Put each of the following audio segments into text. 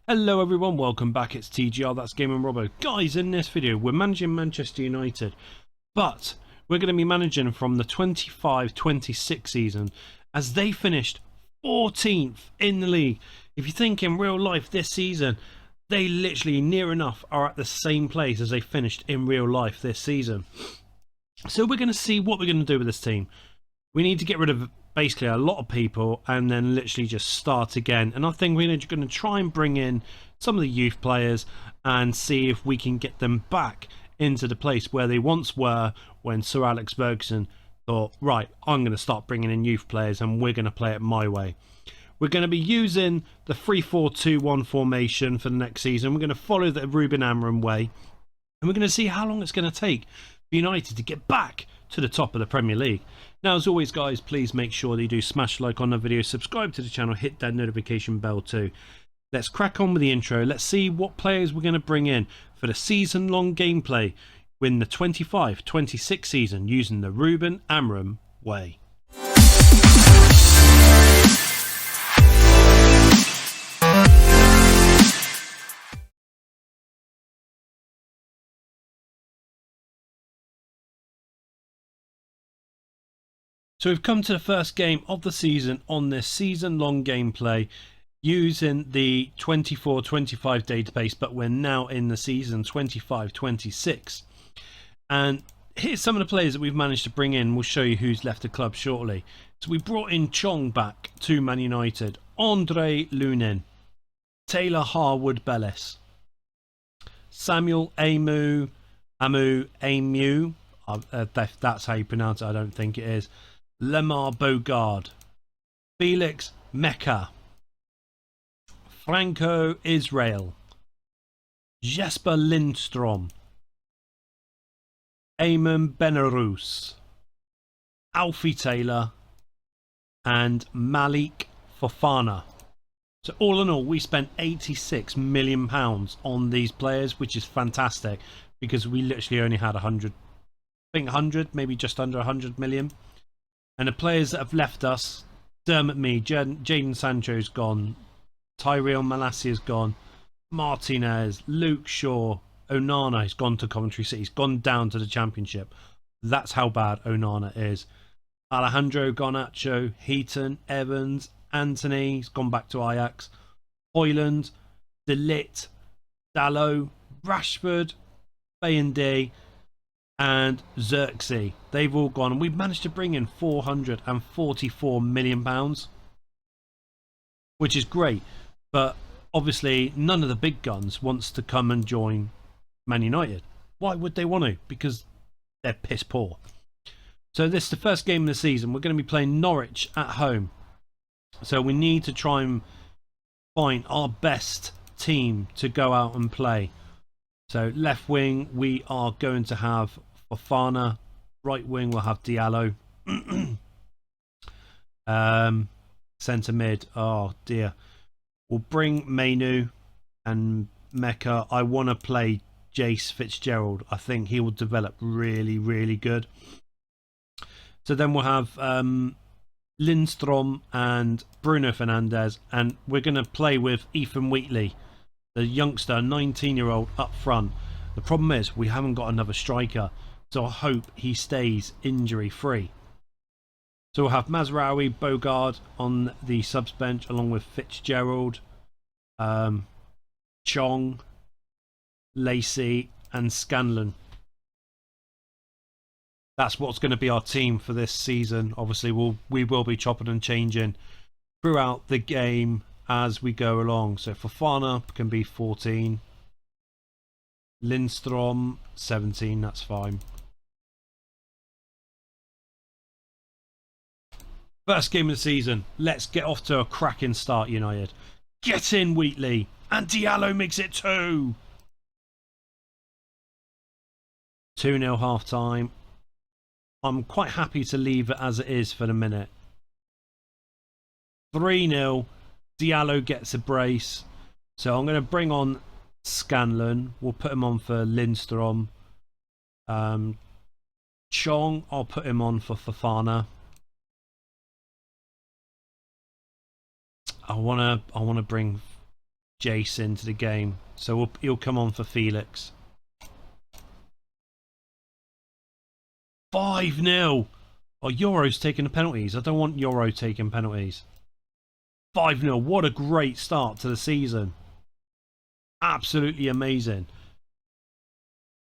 Hello everyone, welcome back. It's TGR, that's Game and Robo. Guys, in this video we're managing Manchester United, but we're going to be managing from the 25-26 season as they finished 14th in the league. If you think in real life this season, they literally near enough are at the same place as they finished in real life this season. So we're going to see what we're going to do with this team. We need to get rid of basically a lot of people and then literally just start again. And I think we're going to try and bring in some of the youth players and see if we can get them back into the place where they once were when Sir Alex Ferguson thought, right, I'm going to start bringing in youth players and we're going to play it my way. We're going to be using the 3-4-2-1 formation for the next season. We're going to follow the Ruben Amorim way, and we're going to see how long it's going to take for United to get back to the top of the Premier League. Now, as always, guys, please make sure that you do smash like on the video, subscribe to the channel, hit that notification bell too. Let's crack on with the intro. Let's see what players we're going to bring in for the season-long gameplay in the 25-26 season using the Ruben Amorim way. So we've come to the first game of the season on this season-long gameplay using the 24-25 database, but we're now in the season 25-26. And here's some of the players that we've managed to bring in. We'll show you who's left the club shortly. So we brought in Chong back to Man United, Andre Lunin, Taylor Harwood-Bellis, Samuel Amu, that's how you pronounce it, I don't think it is. Lemar Bogard, Felix Mecca, Franco Israel, Jesper Lindstrom, Eamon Benarous, Alfie Taylor, and Malik Fofana. So all in all, we spent £86 million on these players, which is fantastic because we literally only had 100, I think 100, maybe just under 100 million. And the players that have left us, Dermot Mead, Jadon Sancho's gone, Tyrell Malassia's gone, Martinez, Luke Shaw, Onana has gone to Coventry City. He's gone down to the Championship. That's how bad Onana is. Alejandro Garnacho, Heaton, Evans, Anthony, he's gone back to Ajax, Hoyland, De Ligt, Dalot, Rashford, Bayende, and Xerxes. They've all gone, and we've managed to bring in £444 million, which is great. But obviously, none of the big guns wants to come and join Man United. Why would they want to? Because they're piss poor. So this is the first game of the season. We're going to be playing Norwich at home. So we need to try and find our best team to go out and play. So left wing, we are going to have Fofana. Right wing, we'll have Diallo. Centre mid, oh dear. We'll bring Mainu and Mecca. I want to play Jace Fitzgerald. I think he will develop really, really good. So then we'll have Lindstrom and Bruno Fernandes. And we're going to play with Ethan Wheatley, the youngster, 19-year-old up front. The problem is we haven't got another striker, so I hope he stays injury free. So we'll have Mazraoui, Bogard on the subs bench along with Fitzgerald, Chong, Lacey and Scanlon. That's what's going to be our team for this season. Obviously we will be chopping and changing throughout the game as we go along. So Fofana can be 14, Lindstrom 17, that's fine. First game of the season. Let's get off to a cracking start, United. Get in, Wheatley. And Diallo makes it 2. 2-0 half time. I'm quite happy to leave it as it is for the minute. 3-0. Diallo gets a brace. So I'm going to bring on Scanlon. We'll put him on for Lindstrom. Chong, I'll put him on for Fofana. I wanna bring Jace into the game. So he'll come on for Felix. 5-0. Oh, Euro's taking the penalties. I don't want Euro taking penalties. 5-0. What a great start to the season. Absolutely amazing.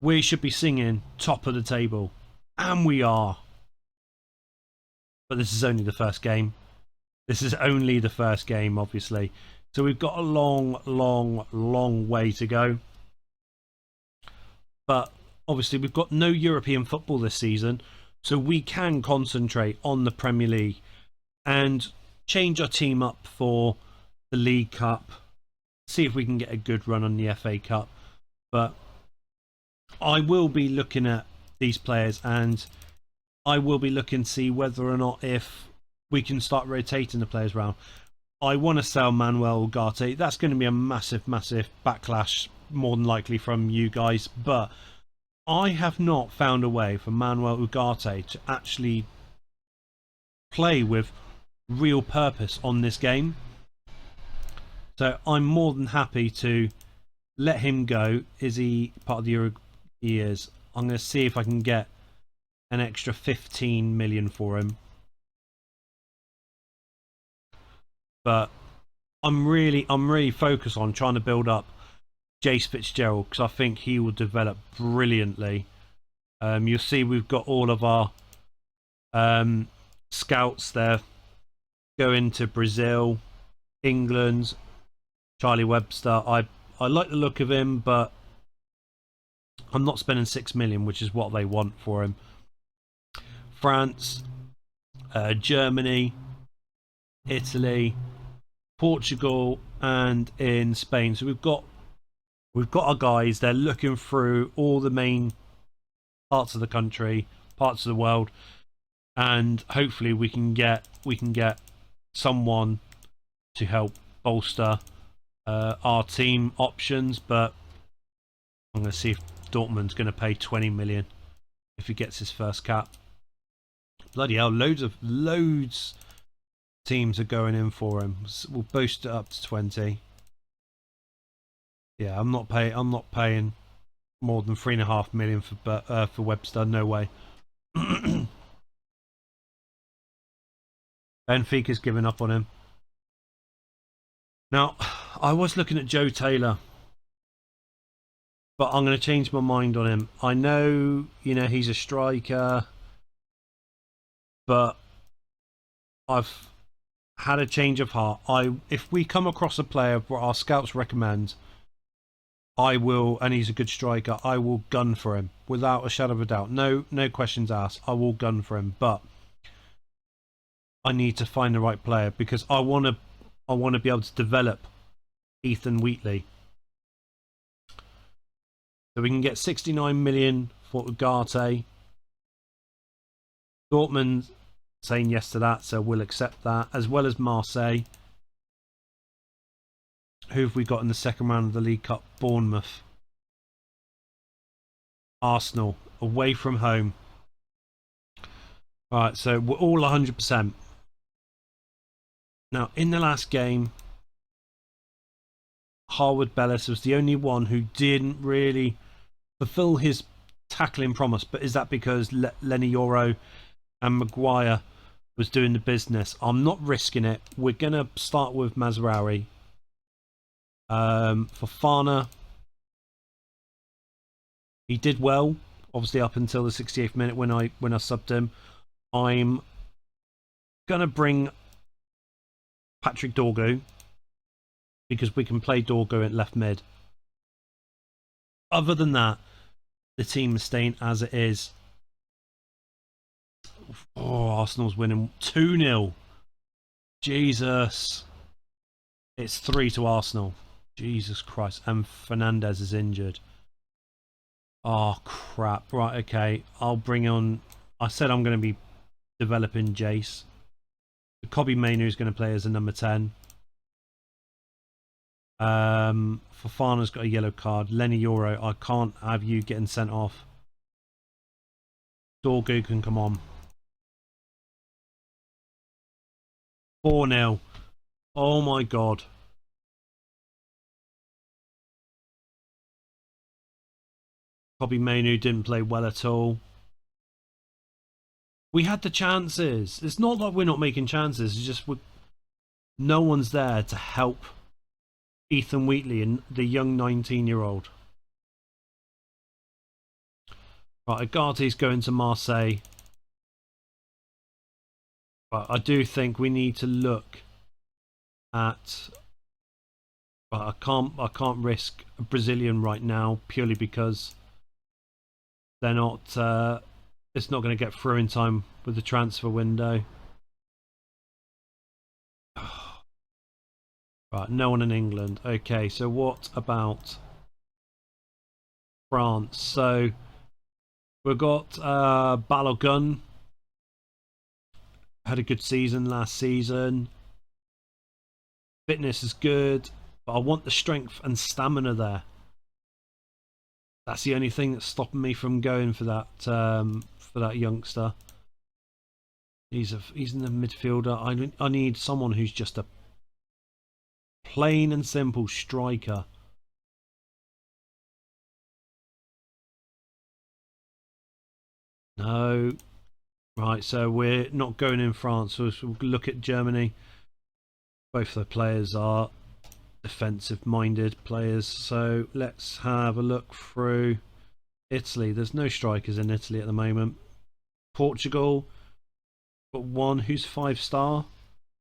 We should be singing top of the table. And we are. But this is only the first game. This is only the first game, obviously. So we've got a long way to go. But obviously we've got no European football this season. So we can concentrate on the Premier League and change our team up for the League Cup. See if we can get a good run on the FA Cup. But I will be looking at these players and I will be looking to see whether or not if we can start rotating the players around. I want to sell Manuel Ugarte. That's going to be a massive backlash, more than likely from you guys. But I have not found a way for Manuel Ugarte to actually play with real purpose on this game. So I'm more than happy to let him go. Is he part of the Euro? He is. I'm going to see if I can get an extra 15 million for him. But I'm really focused on trying to build up Jace Fitzgerald because I think he will develop brilliantly. You'll see we've got all of our scouts there going to Brazil, England. Charlie Webster. I like the look of him, but I'm not spending 6 million, which is what they want for him. France, Germany, Italy, Portugal, and in Spain. So we've got our guys. They're looking through all the main parts of the country, parts of the world, and hopefully we can get someone to help bolster our team options. But I'm going to see if Dortmund's going to pay 20 million if he gets his first cap. Bloody hell, loads teams are going in for him. We'll boost it up to 20. Yeah, I'm not paying more than 3.5 million for Webster. No way. Benfica's given up on him. Now, I was looking at Joe Taylor, but I'm going to change my mind on him. I know, he's a striker, but I've had a change of heart. If we come across a player what our scouts recommend, I will, and he's a good striker, I will gun for him without a shadow of a doubt. No questions asked. I will gun for him, but I need to find the right player because I want to be able to develop Ethan Wheatley. So we can get 69 million for Ugarte. Dortmund saying yes to that, so we'll accept that, as well as Marseille. Who have we got in the second round of the League Cup? Bournemouth. Arsenal, away from home. Alright, so we're all 100%. Now, in the last game, Harwood Bellis was the only one who didn't really fulfill his tackling promise. But is that because Lenny Yoro and Maguire was doing the business? I'm not risking it. We're going to start with Mazraoui. Fofana, he did well, obviously up until the 68th minute when I subbed him. I'm going to bring Patrick Dorgu because we can play Dorgu at left mid. Other than that, the team is staying as it is. Oh, Arsenal's winning 2-0. Jesus. It's 3 to Arsenal. Jesus Christ. And Fernandez is injured. Oh, crap. Right, okay. I'll bring on... I said I'm going to be developing Jace. Kobe Mainu is going to play as a number 10. Fofana's got a yellow card. Lenny Yoro, I can't have you getting sent off. Dorgu can come on. 4-0. Oh my god. Kobe Mainu didn't play well at all. We had the chances. It's not like we're not making chances. It's just no one's there to help Ethan Wheatley and the young 19-year-old. Right, Agarte's going to Marseille. But I do think we need to look at. But I can't risk a Brazilian right now purely because they're not. It's not going to get through in time with the transfer window. Right, no one in England. Okay, so what about France? So we've got Balogun. Had a good season last season. Fitness is good, but I want the strength and stamina there. That's the only thing that's stopping me from going for that youngster. He's in the midfielder. I need someone who's just a plain and simple striker. No. Right, so we're not going in France. We'll look at Germany. Both the players are defensive-minded players. So let's have a look through Italy. There's no strikers in Italy at the moment. Portugal, got one who's 5-star.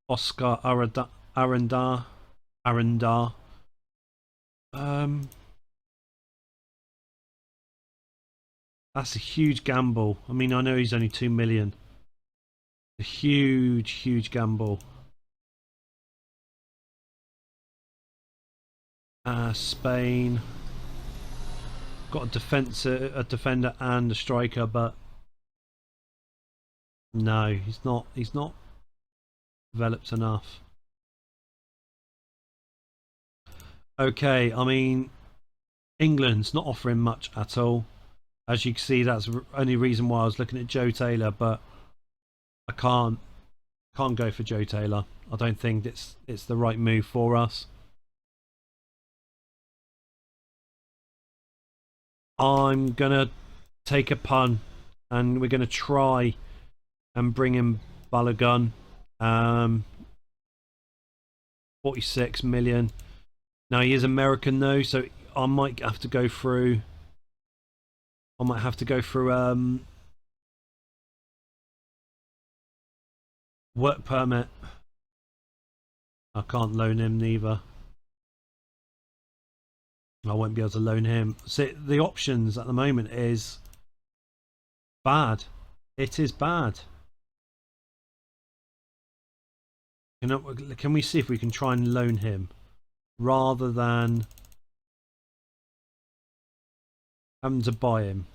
Oscar Arendar. That's a huge gamble. I mean, I know he's only 2 million. A huge gamble. Spain got a defender and a striker, but no, he's not developed enough. Okay, I mean, England's not offering much at all. As you can see, that's the only reason why I was looking at Joe Taylor, but I can't go for Joe Taylor. I don't think it's the right move for us. I'm gonna take a pun, and we're gonna try and bring in Balogun. 46 million. Now he is American though, so I might have to go through. I might have to go through work permit. I can't loan him neither. I won't be able to loan him. So the options at the moment is bad. It is bad. Can we see if we can try and loan him rather than having to buy him?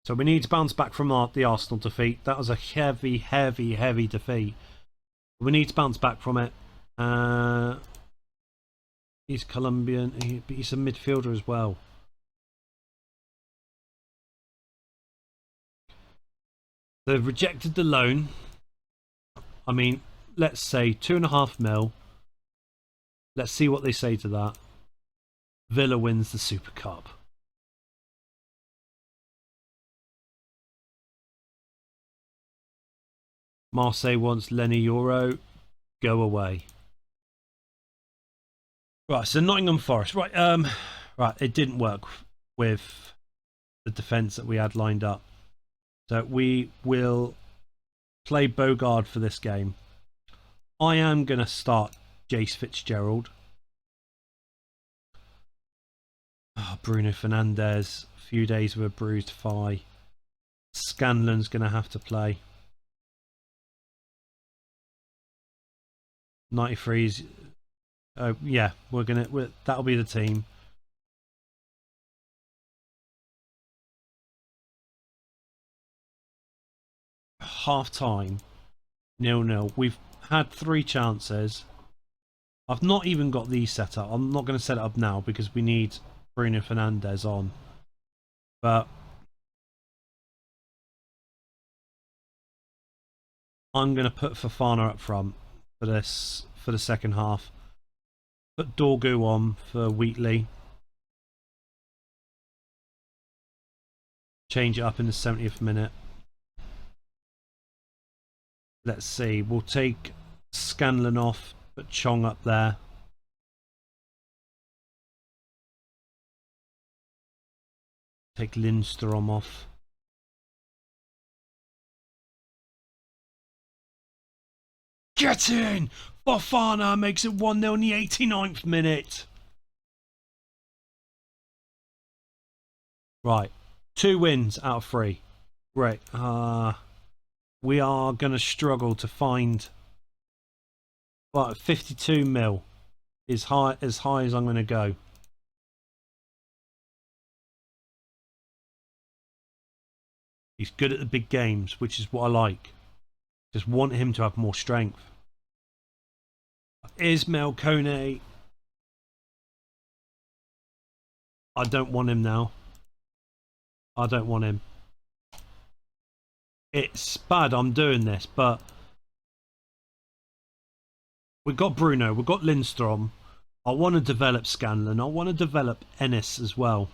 So we need to bounce back from the Arsenal defeat. That was a heavy defeat. We need to bounce back from it. He's Colombian, but he's a midfielder as well. They've rejected the loan. I mean, let's say 2.5 mil. Let's see what they say to that. Villa wins the Super Cup. Marseille wants Lenny Euro. Go away. Right, so Nottingham Forest. Right, right, it didn't work with the defence that we had lined up. So we will play Bogard for this game. I am going to start Jace Fitzgerald. Oh, Bruno Fernandes. A few days with a bruised thigh. Scanlon's going to have to play. 93's. Yeah, that'll be the team. Half time, 0-0. We've had 3 chances. I've not even got these set up. I'm not going to set it up now because we need Bruno Fernandes on. But I'm going to put Fofana up front for this, for the second half. Put Dorgu on for Wheatley. Change it up in the 70th minute. Let's see. We'll take Scanlon off, put Chong up there. Take Lindstrom off. Get in! Fofana makes it 1-0 in the 89th minute. Right. 2 wins out of 3. Great. We are going to struggle to find... Well, 52 mil is high as I'm going to go. He's good at the big games, which is what I like. Just want him to have more strength. Ismail Kone. I don't want him now. I don't want him. It's bad I'm doing this, but we've got Bruno, we've got Lindstrom. I want to develop Scanlon. I want to develop Ennis as well.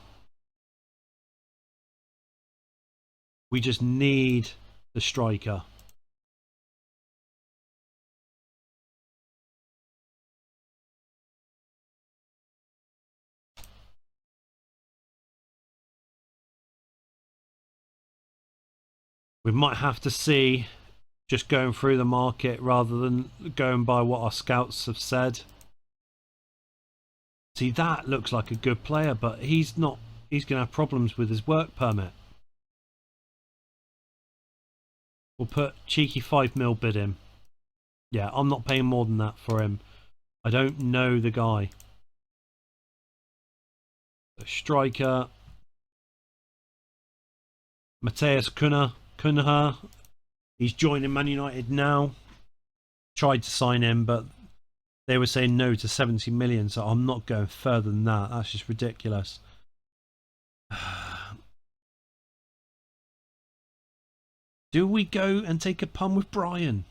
We just need the striker. We might have to see, just going through the market rather than going by what our scouts have said. See, that looks like a good player, but he's not. He's going to have problems with his work permit. We'll put cheeky 5 mil bid in. Yeah, I'm not paying more than that for him. I don't know the guy. A striker. Mateus Cunha. He's joining Man United now. Tried to sign him, but they were saying no to 70 million, so I'm not going further than that. That's just ridiculous. Do we go and take a pun with Brian?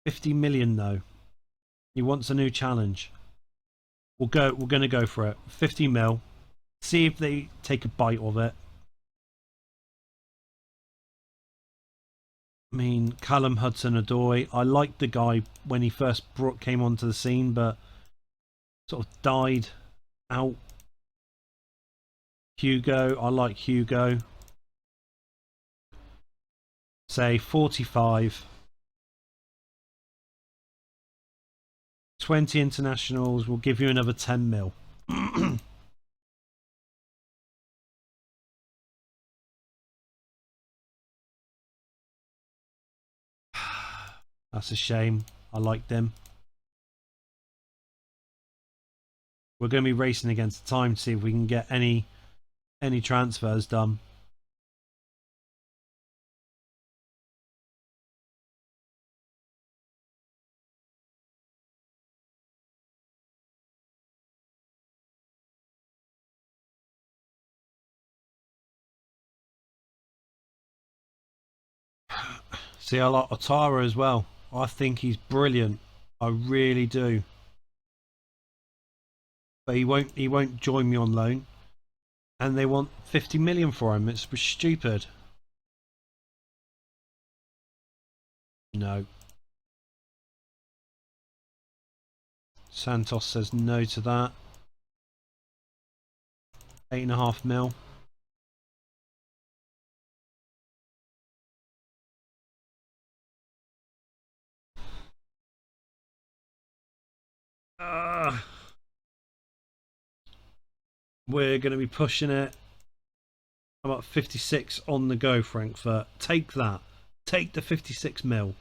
$50 million though. He wants a new challenge. We're going to go for it. 50 mil. See if they take a bite of it. I mean, Callum Hudson-Odoi. I liked the guy when he first came onto the scene, but sort of died out. Hugo. I like Hugo. Say 45. 20 internationals will give you another 10 mil. That's a shame. I liked them. We're going to be racing against the time to see if we can get any transfers done. See, I like Otara as well. I think he's brilliant. I really do. But he won't join me on loan. And they want 50 million for him. It's stupid. No. Santos says no to that. 8.5 mil. We're going to be pushing it. About 56 on the go, Frankfurt. Take that. Take the 56 mil.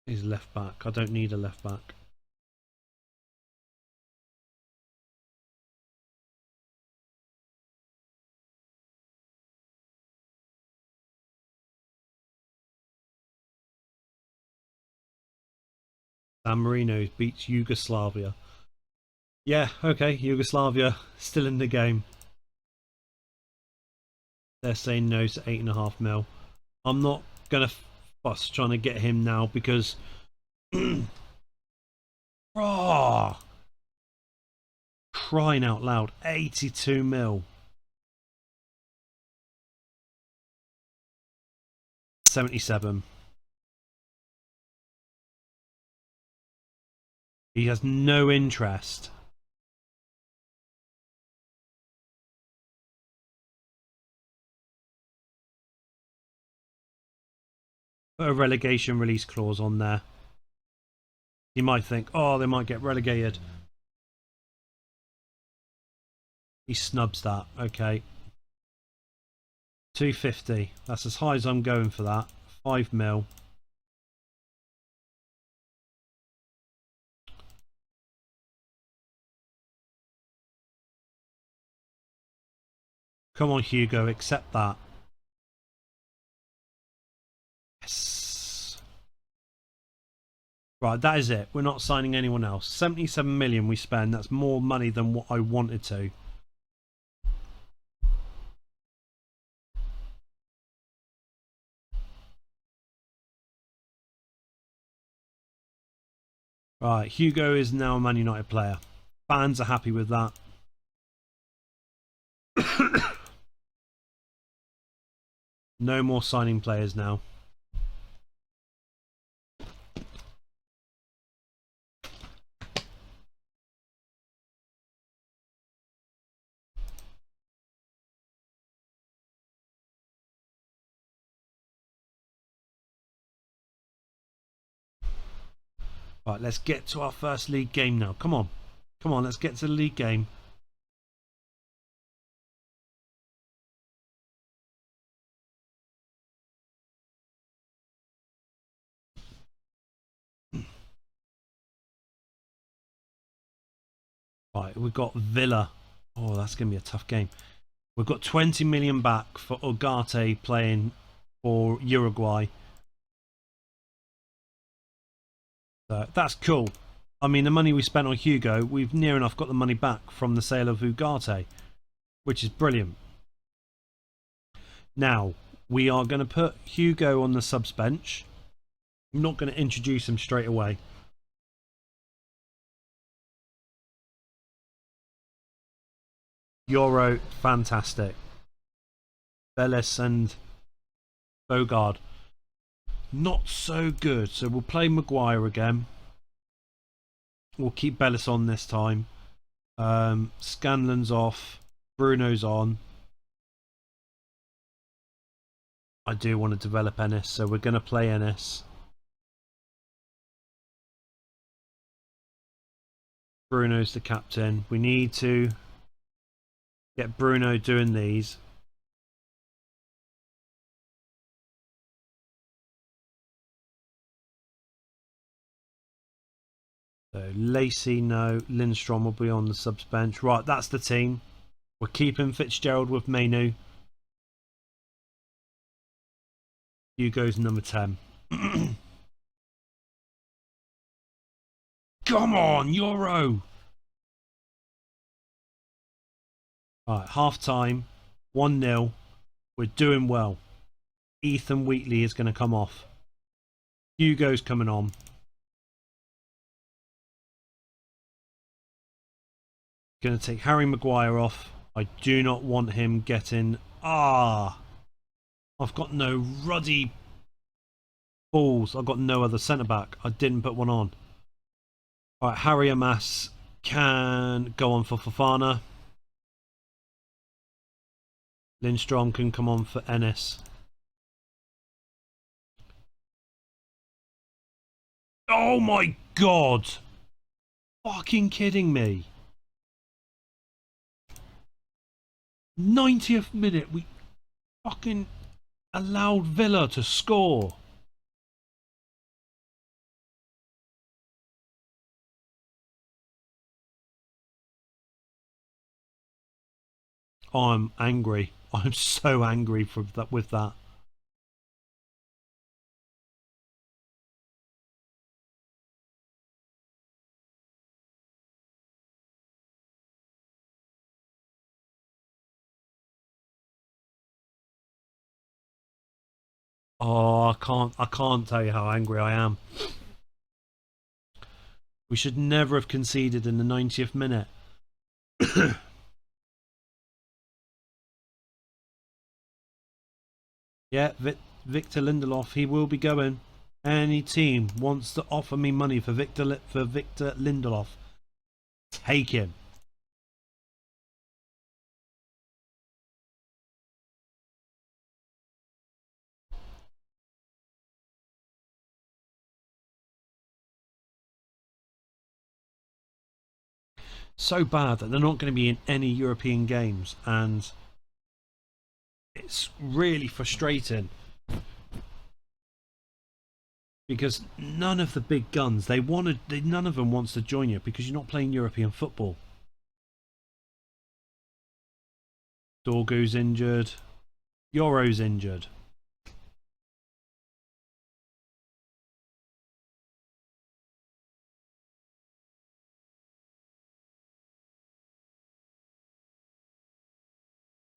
He's left back. I don't need a left back. San Marino beats Yugoslavia. Yeah, okay, Yugoslavia still in the game. They're saying no to 8.5 mil. I'm not gonna fuss trying to get him now because oh, crying out loud, 82 mil. 77. He has no interest. Put a relegation release clause on there. You might think, oh, they might get relegated. He snubs that. Okay. 250. That's as high as I'm going for that. 5 mil. Come on, Hugo, accept that. Yes. Right, that is it. We're not signing anyone else. 77 million we spend. That's more money than what I wanted to. Right, Hugo is now a Man United player. Fans are happy with that. No more signing players now. Right, let's get to our first league game now. Come on. Come on, let's get to the league game. Right, we've got Villa. Oh, that's going to be a tough game. We've got 20 million back for Ugarte playing for Uruguay. So that's cool. I mean, the money we spent on Hugo, we've near enough got the money back from the sale of Ugarte, which is brilliant. Now, we are going to put Hugo on the subs bench. I'm not going to introduce him straight away. Euro, fantastic. Bellis and Bogard, not so good. So we'll play Maguire again. We'll keep Bellis on this time. Scanlon's off. Bruno's on. I do want to develop Ennis, so we're going to play Ennis. Bruno's the captain. We need to get Bruno doing these. So Lacey, no. Lindstrom will be on the subs bench. Right, that's the team. We're keeping Fitzgerald with Mainu. Hugo's number 10. Come on, Euro! Right, half time. 1-0. We're doing well. Ethan Wheatley is going to come off. Hugo's coming on. Going to take Harry Maguire off. I do not want him getting... I've got no ruddy balls. I've got no other centre-back. I didn't put one on. Alright, Harry Amas can go on for Fofana. Lindstrom can come on for Ennis. Oh my god! Fucking kidding me. 90th minute, we fucking allowed Villa to score. I'm angry. I'm so angry with that. Oh, I can't tell you how angry I am. We should never have conceded in the 90th minute. Yeah, Victor Lindelof, he will be going. Any team wants to offer me money for Victor Lindelof, take him. So bad that they're not going to be in any European games, and it's really frustrating because none of the big guns none of them wants to join you because you're not playing European football. Dorgu's injured. Yoro's injured.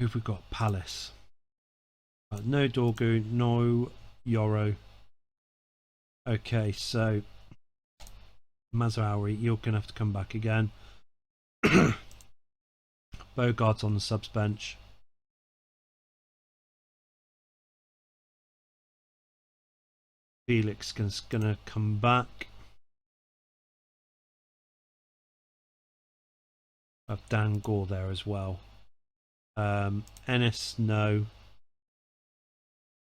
Who've we got? Palace. No Dorgu, no Yoro. Okay, so Mazraoui, you're going to have to come back again. Bogart's on the subs bench. Felix is going to come back. Have Dan Gore there as well. Ennis, no.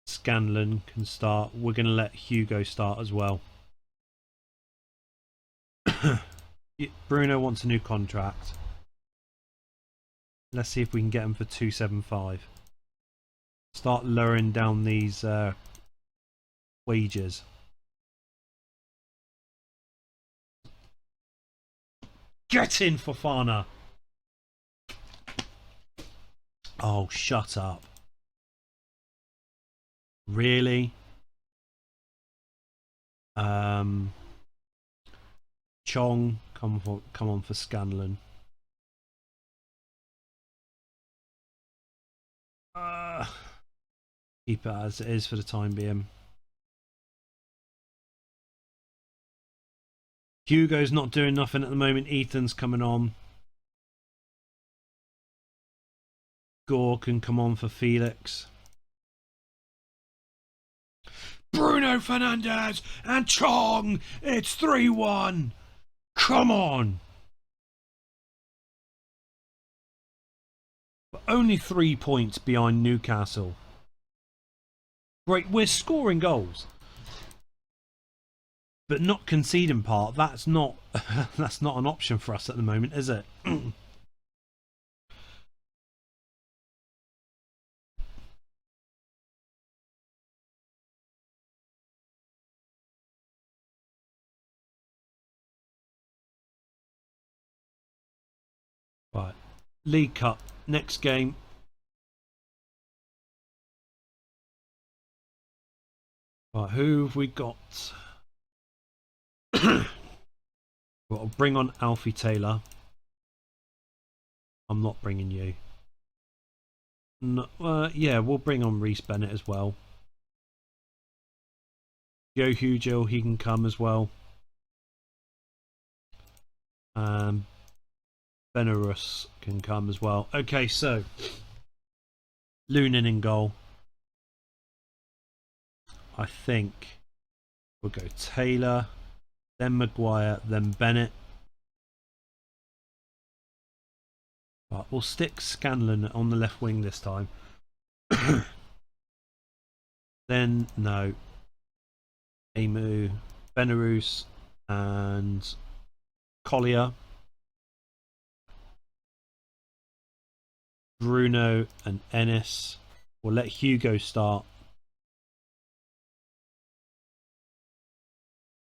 Scanlon can start. We're going to let Hugo start as well. Bruno wants a new contract. Let's see if we can get him for 275. Start lowering down these wages. Get in, Fofana! Oh, shut up. Really? Chong, come on for Scanlon. Keep it as it is for the time being. Hugo's not doing nothing at the moment. Ethan's coming on. Gore can come on for Felix. Bruno Fernandes and Chong. It's 3-1. Come on. But only 3 points behind Newcastle. Great, we're scoring goals. But not conceding part, that's not that's not an option for us at the moment, is it? Right. League Cup, next game. Right, who have we got? Well, bring on Alfie Taylor. I'm not bringing you. No, yeah, we'll bring on Reece Bennett as well. Joe Hugill, he can come as well. Belarus can come as well. Okay, so Lunin in goal. I think we'll go Taylor, then Maguire, then Bennett. Right, we'll stick Scanlon on the left wing this time. Then, no. Emu, Belarus, and Collier. Bruno and Ennis. We'll let Hugo start.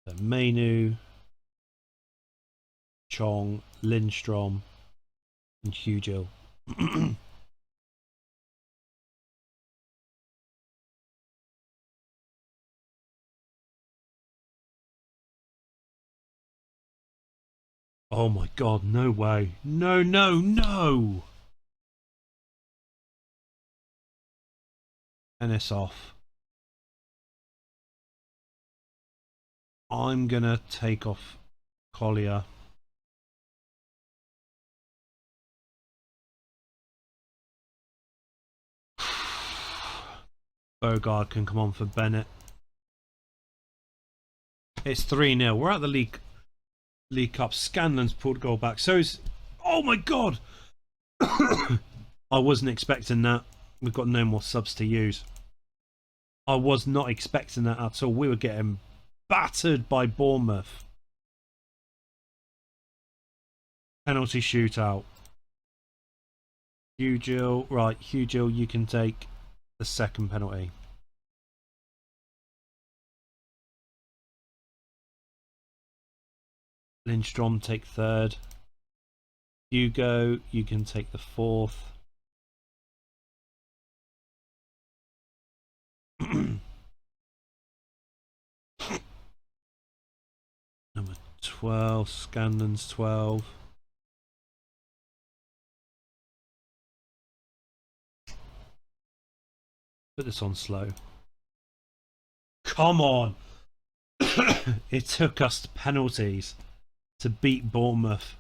So Mainu, Chong, Lindstrom, and Hugill. Oh my god, no way. No, no, no! Ennis off. I'm going to take off Collier. Bogard can come on for Bennett. It's 3-0. We're at the League Cup. Scanlon's pulled goal back. So is... Oh my god! I wasn't expecting that. We've got no more subs to use. I was not expecting that at all. We were getting battered by Bournemouth. Penalty shootout. Hugh Gill. Right, Hugh Gill, you can take the second penalty. Lindstrom, take third. Hugo, you can take the fourth. Number 12, Scanlon's 12. Put this on slow. Come on! It took us to penalties to beat Bournemouth.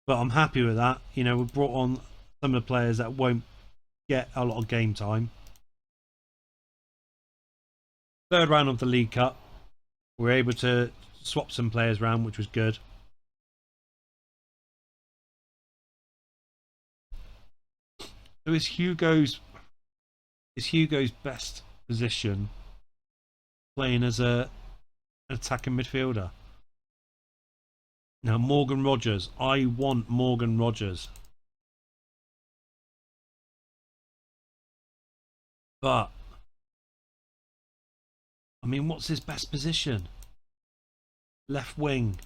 But I'm happy with that. You know, we brought on some of the players that won't get a lot of game time. Third round of the League Cup. We're able to swap some players around, which was good. So is Hugo's best position playing as an attacking midfielder? Now Morgan Rogers. I want Morgan Rogers. But I mean, what's his best position? Left wing.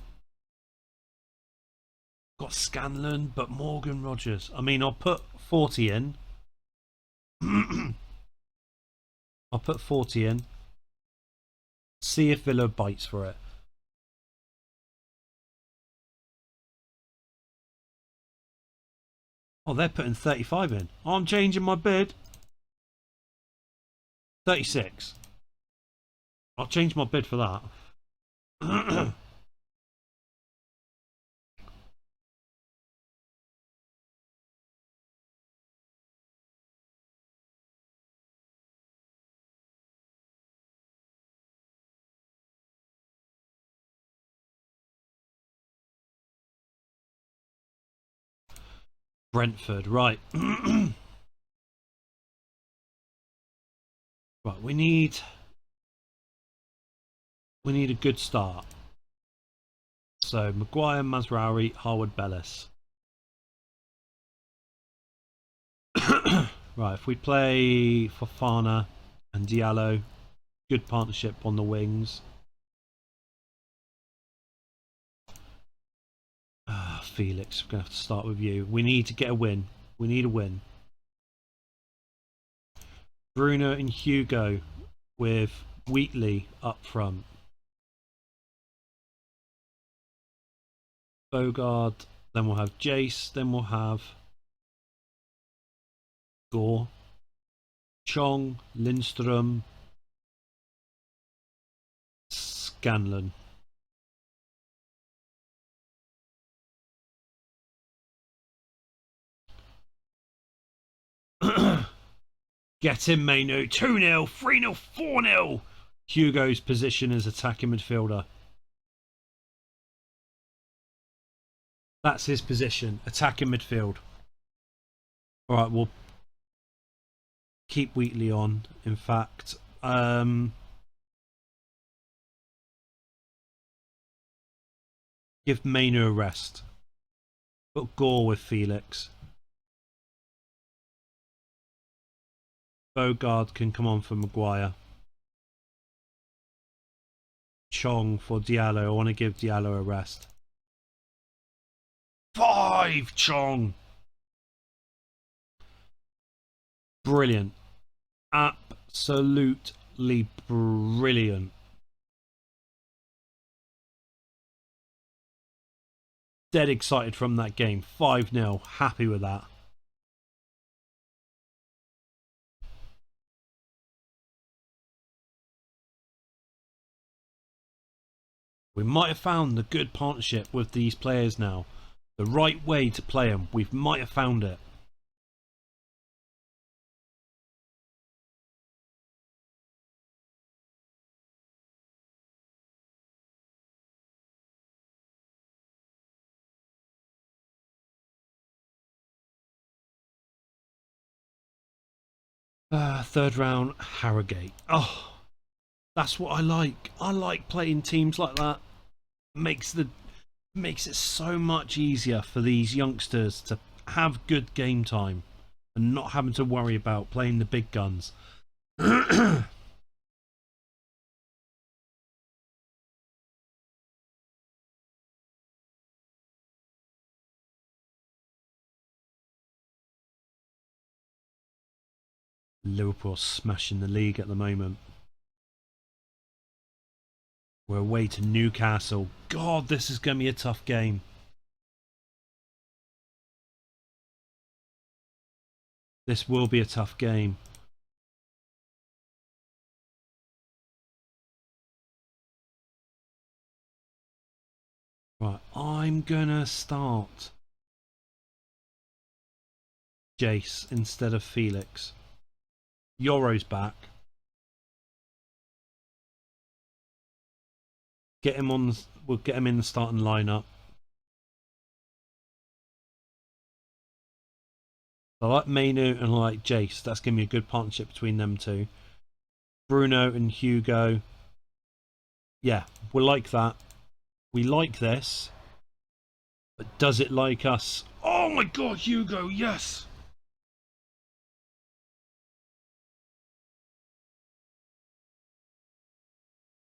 Got Scanlon, but Morgan Rogers. I mean, I'll put 40 in. I'll put 40 in. See if Villa bites for it. Oh, they're putting 35 in. I'm changing my bid. 36. I'll change my bid for that. Brentford, right. Right, we need a good start. So Maguire, Mazraoui, Harwood, Bellis. Right, if we play Fofana and Diallo, good partnership on the wings. Felix, we're going to have to start with you. We need to get a win. We need a win. Bruno and Hugo with Wheatley up front. Bogard, then we'll have Jace, then we'll have Gore, Chong, Lindstrom, Scanlon. Get him, Mainu. 2-0, 3-0, 4-0. Hugo's position as attacking midfielder. That's his position, attacking midfield. Alright, we'll keep Wheatley on. In fact, give Mainu a rest. Put Gore with Felix. Bogard can come on for Maguire. Chong for Diallo. I want to give Diallo a rest. 5 Chong. Brilliant. Absolutely brilliant. Dead excited from that game. 5-0. Happy with that. We might have found the good partnership with these players now. The right way to play them. We might have found it. Third round, Harrogate. Oh, that's what I like. I like playing teams like that. Makes it so much easier for these youngsters to have good game time and not having to worry about playing the big guns. Liverpool smashing the league at the moment. We're away to Newcastle. God, this is going to be a tough game. This will be a tough game. Right, I'm going to start Jace instead of Felix. Yoro's back. Get him on. We'll get him in the starting lineup. I like Mainu and I like Jace. That's going to be a good partnership between them two. Bruno and Hugo. Yeah, we like that. We like this. But does it like us? Oh my god, Hugo, yes!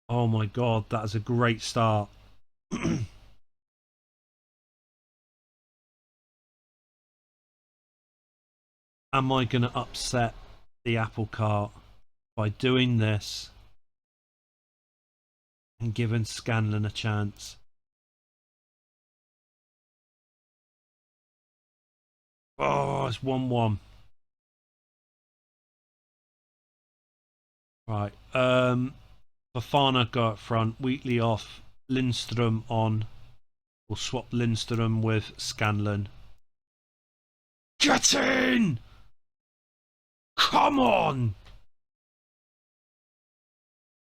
Oh my god, that is a great start. Am I going to upset the apple cart by doing this and giving Scanlon a chance? Oh, it's 1-1. Right. Fofana go up front. Wheatley off. Lindstrom on. We'll swap Lindstrom with Scanlon. Get in! Come on!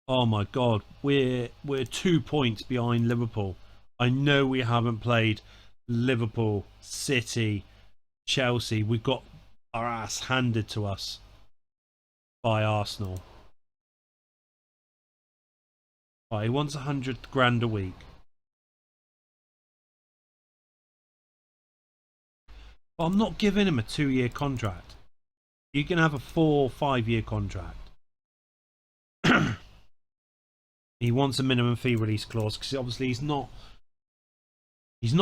Oh my god, we're 2 points behind Liverpool. I know we haven't played Liverpool, City, Chelsea. We got our ass handed to us by Arsenal. Right, he wants 100 grand a week. But I'm not giving him a 2-year contract. You can have a 4 or 5-year contract. He wants a minimum fee release clause because obviously he's not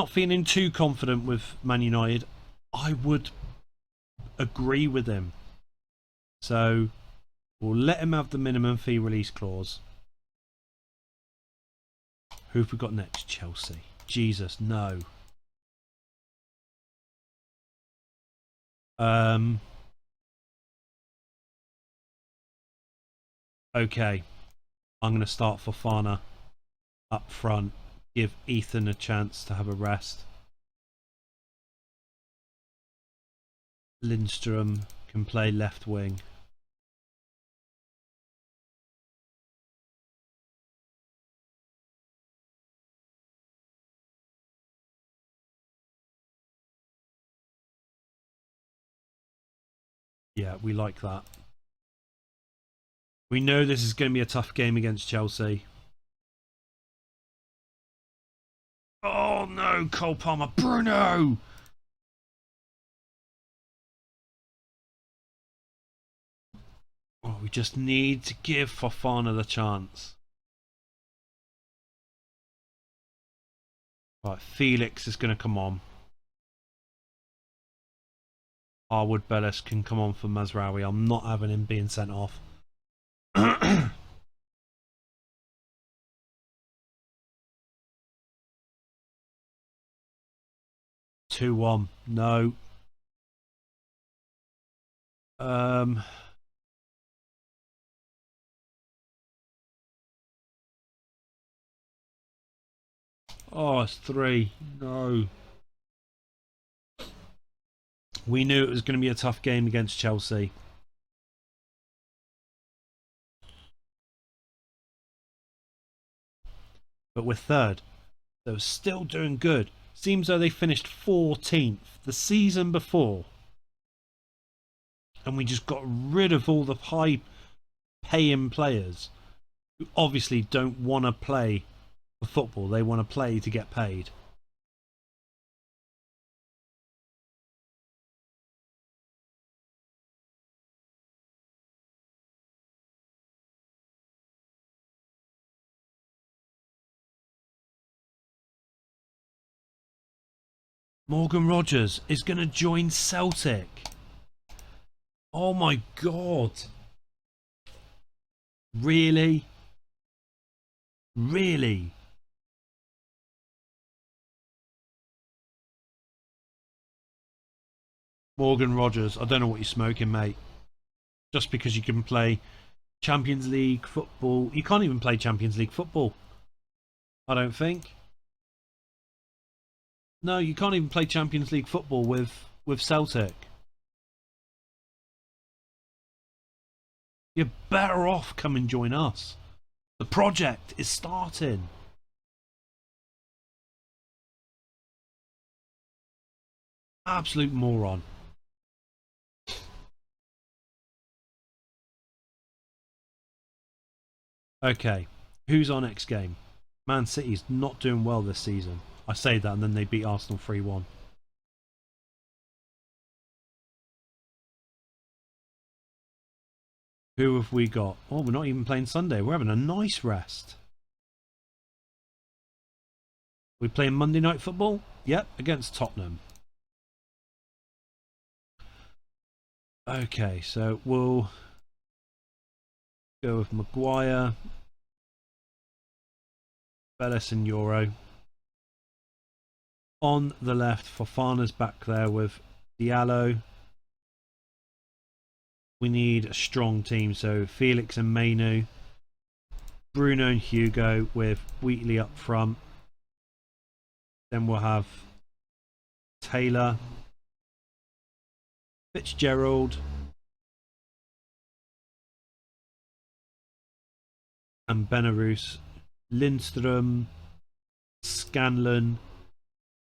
feeling too confident with Man United. I would agree with him. So we'll let him have the minimum fee release clause. Who have we got next? Chelsea. Jesus, no. Okay. I'm going to start Fofana up front. Give Ethan a chance to have a rest. Lindstrom can play left wing. Yeah, we like that. We know this is going to be a tough game against Chelsea. Oh no, Cole Palmer. Bruno! Oh, we just need to give Fofana the chance. Right, Felix is going to come on. Harwood Bellis can come on for Mazraoui. I'm not having him being sent off. 2-1. No. Oh, it's 3. No. We knew it was going to be a tough game against Chelsea. But we're third. They're still doing good. Seems though they finished 14th the season before. And we just got rid of all the high paying players who obviously don't want to play for football. They want to play to get paid. Morgan Rogers is going to join Celtic. Oh my god. Really? Really? Morgan Rogers, I don't know what you're smoking, mate. Just because you can play Champions League football. You can't even play Champions League football. I don't think. No, you can't even play Champions League football with Celtic. You're better off come and join us. The project is starting. Absolute moron. Okay, who's our next game? Man City's not doing well this season. I say that and then they beat Arsenal 3-1. Who have we got? Oh, we're not even playing Sunday. We're having a nice rest. We playing Monday Night Football? Yep, against Tottenham. Okay, so we'll go with Maguire, Bellis and Euro. On the left, Fofana's back there with Diallo. We need a strong team, so Felix and Mainu, Bruno and Hugo with Wheatley up front. Then we'll have Taylor, Fitzgerald, and Benarus, Lindstrom, Scanlon.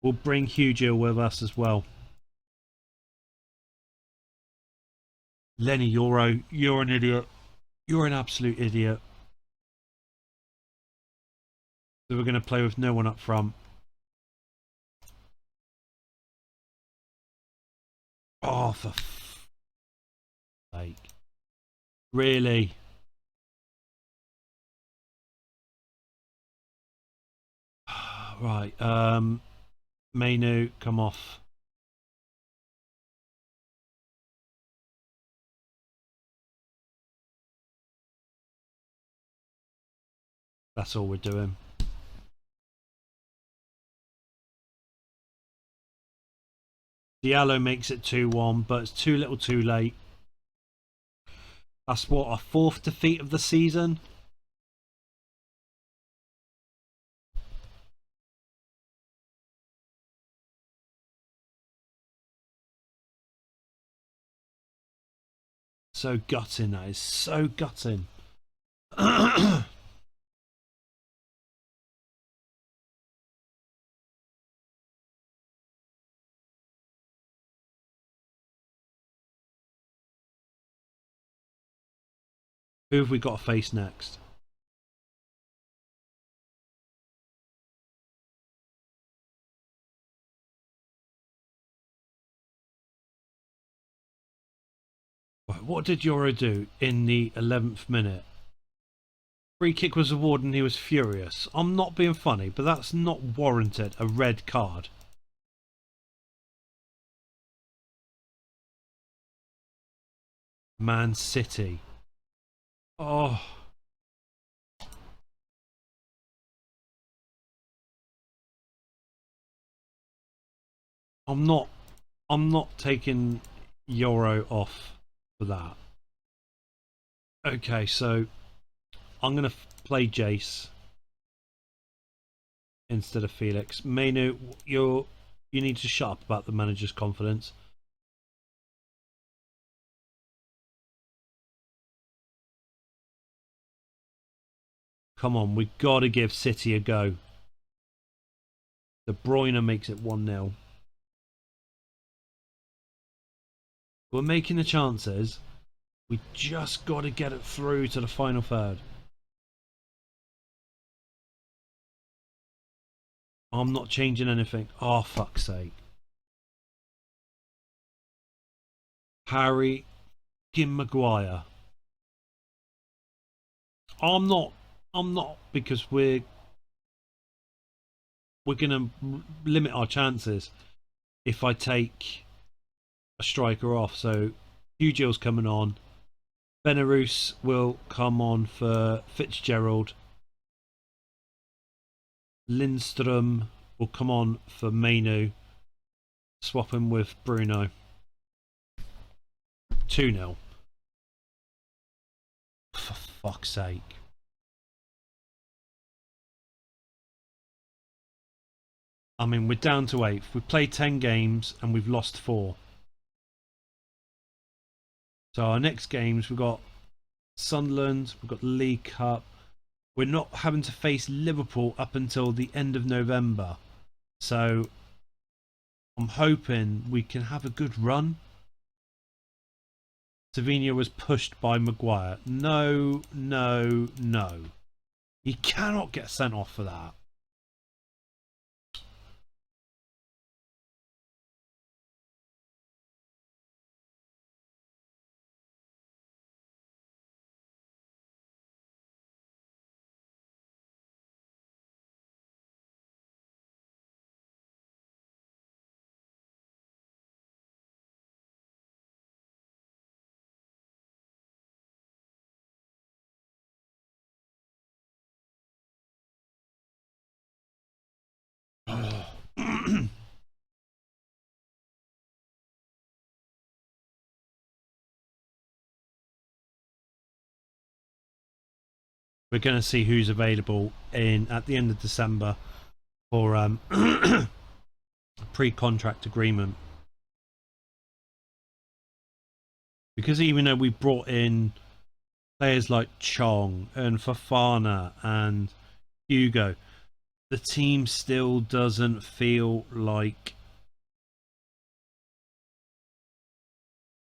We'll bring Hugo with us as well. Lenny Euro, you're an idiot. You're an absolute idiot. So we're going to play with no one up front. Oh, for sake. Really? Right. Mainu, come off. That's all we're doing. Diallo makes it 2-1, but it's too little too late. That's what, our 4th defeat of the season? So gutting, that is so gutting. Who have we got to face next? What did Euro do in the 11th minute? Free kick was awarded and he was furious. I'm not being funny, but that's not warranted a red card. Man City. Oh. I'm not taking Euro off for that. Okay, so I'm going to play Jace. instead of Felix. Mainu, you need to shut up about the manager's confidence. Come on, we got to give City a go. De Bruyne makes it 1-0. We're making the chances. We just got to get it through to the final third. I'm not changing anything. Oh, fuck's sake. Harry Maguire. I'm not because we're going to limit our chances if I take a striker off. So Hugill's coming on. Benarus will come on for Fitzgerald. Lindstrom will come on for Mainu. Swap him with Bruno. 2-0. For fuck's sake. I mean, we're down to 8th. We've played 10 games and we've lost 4. So our next games, we've got Sunderland, we've got the League Cup. We're not having to face Liverpool up until the end of November. So I'm hoping we can have a good run. Savinho was pushed by Maguire. No, no, no. He cannot get sent off for that. We're going to see who's available at the end of December for a pre-contract agreement. Because even though we brought in players like Chong and Fofana and Hugo, the team still doesn't feel like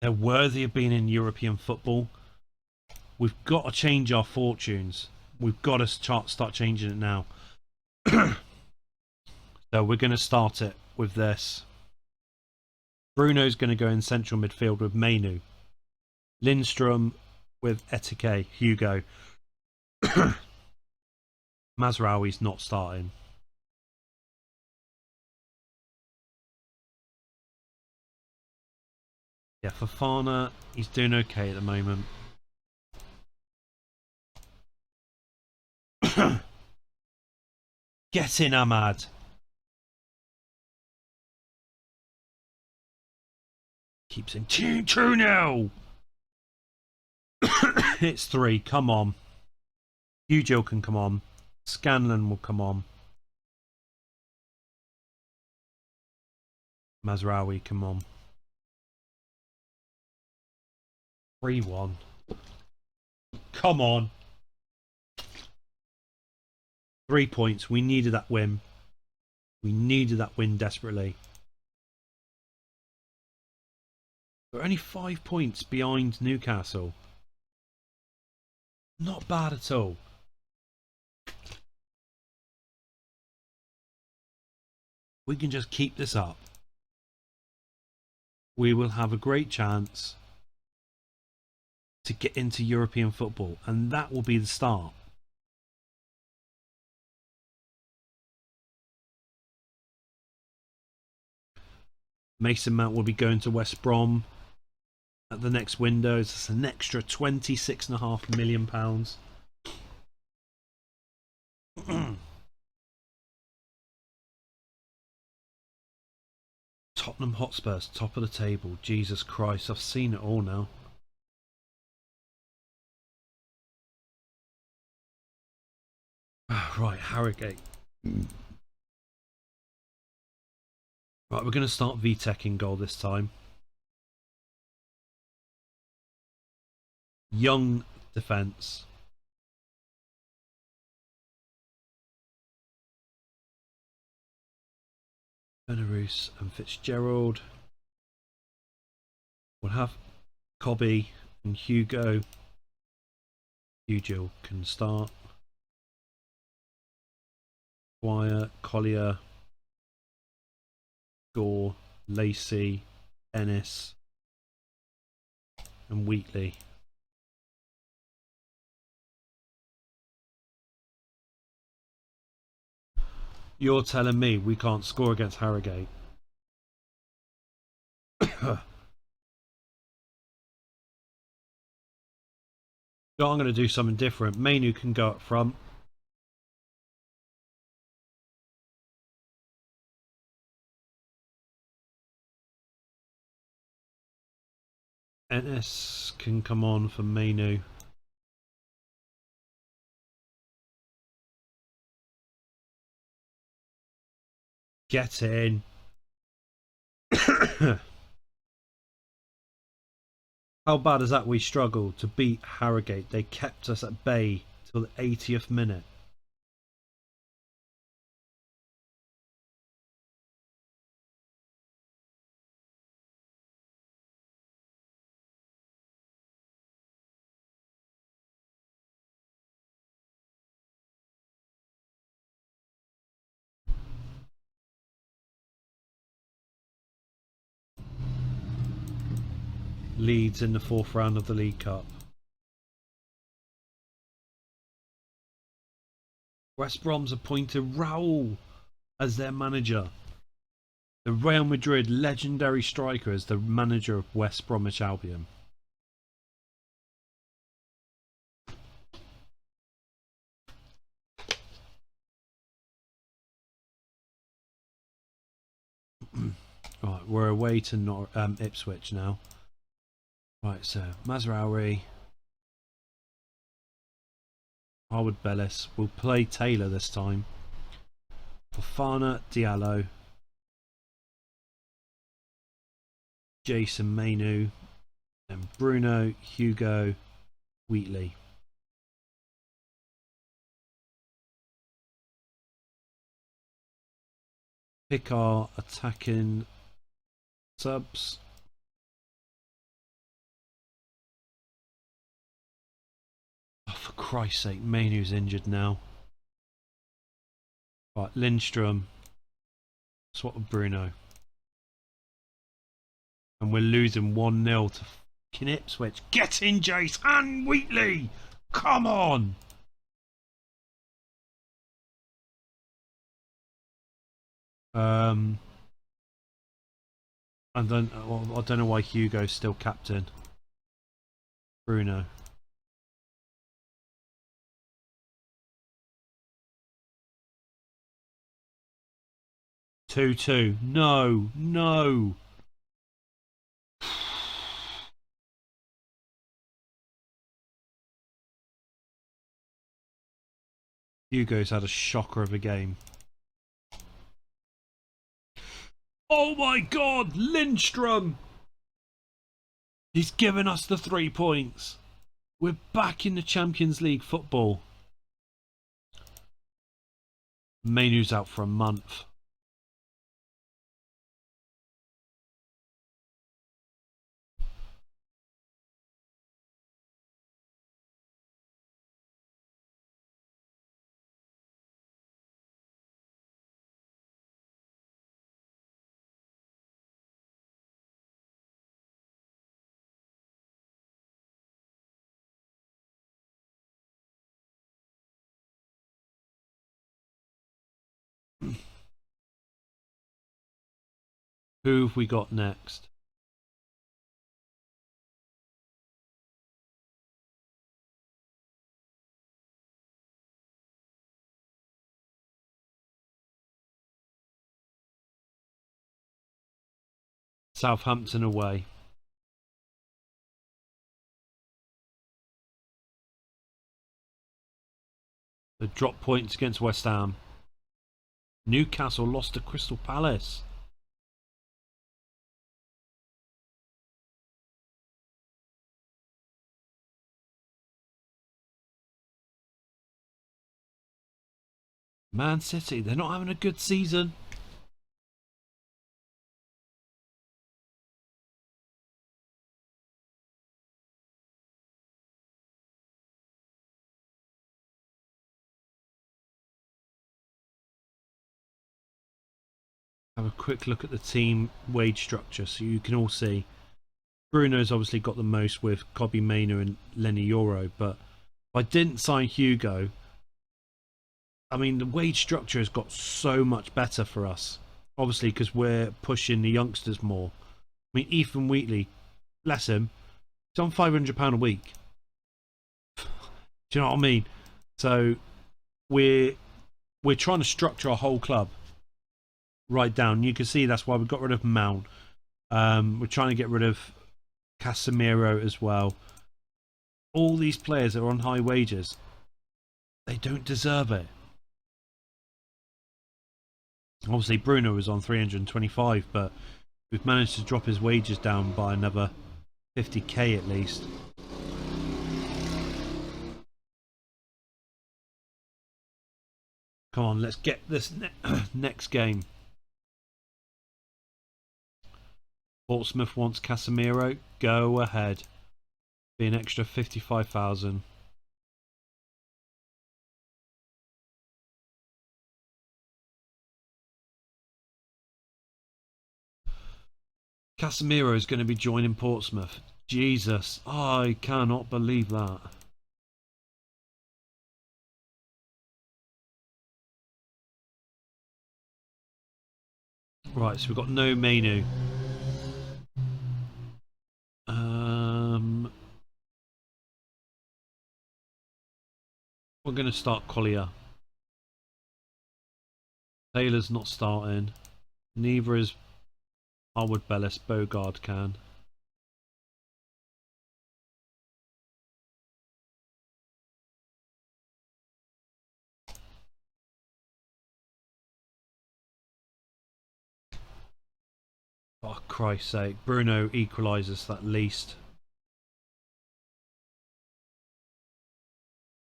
they're worthy of being in European football. We've got to change our fortunes. We've got to start changing it now. So we're going to start it with this. Bruno's going to go in central midfield with Mainu. Lindstrom with Etike, Hugo. Mazraoui's not starting. Yeah, Fofana, he's doing okay at the moment. Get in, Ahmad. Keeps in 2 now. It's 3. Come on. Hugo can come on. Scanlon will come on. Mazraoui, come on. 3-1. Come on. 3 points. We needed that win. We needed that win desperately. We're only 5 points behind Newcastle. Not bad at all. We can just keep this up. We will have a great chance to get into European football, and that will be the start. Mason Mount will be going to West Brom at the next window. It's an extra £26.5 million. Tottenham Hotspurs, top of the table. Jesus Christ, I've seen it all now. Right, Harrogate. Right, we're going to start VTech in goal this time. Young defence. Belarus and Fitzgerald. We'll have Cobby and Hugo. Hugo can start. Dwyer, Collier, Gore, Lacey, Ennis, and Wheatley. You're telling me we can't score against Harrogate? So I'm going to do something different. Mainu can go up front. Ennis can come on for Mainu. Get in. How bad is that we struggled to beat Harrogate? They kept us at bay till the 80th minute. Leeds in the 4th round of the League Cup. West Brom's appointed Raul as their manager. The Real Madrid legendary striker is the manager of West Bromwich Albion. Right, we're away to Ipswich now. Right, so Mazraoui, Harwood Bellis. We'll play Taylor this time. Fofana, Diallo, Jason Mainu, and Bruno, Hugo, Wheatley. Pick our attacking subs. Oh, for Christ's sake, Mainu's injured now. Right, Lindstrom. Swap with Bruno. And we're losing 1-0 to fucking Ipswich. Get in, Jace and Wheatley! Come on! I don't know why Hugo's still captain. Bruno. Two. No, no. Hugo's had a shocker of a game. Oh my God, Lindstrom! He's given us the 3 points. We're back in the Champions League football. Mainu's out for a month. Who have we got next? Southampton away. They dropped points against West Ham. Newcastle lost to Crystal Palace. Man City, they're not having a good season. Have a quick look at the team wage structure so you can all see. Bruno's obviously got the most with Kobe Mainu and Lenny Euro, but if I didn't sign Hugo, I mean, the wage structure has got so much better for us. Obviously, because we're pushing the youngsters more. I mean, Ethan Wheatley, bless him, he's on £500 a week. Do you know what I mean? So we're trying to structure our whole club right down. You can see that's why we got rid of Mount. We're trying to get rid of Casemiro as well. All these players that are on high wages, they don't deserve it. Obviously Bruno was on 325, but we've managed to drop his wages down by another 50k at least. Come on, let's get this next game. Portsmouth wants Casemiro. Go ahead. Be an extra 55,000. Casemiro is going to be joining Portsmouth. Jesus, I cannot believe that. Right, so we've got no Mainu. We're going to start Collier. Taylor's not starting. Neither is Harwood Bellis. Bogard can. Oh, Christ's sake. Bruno equalises at least.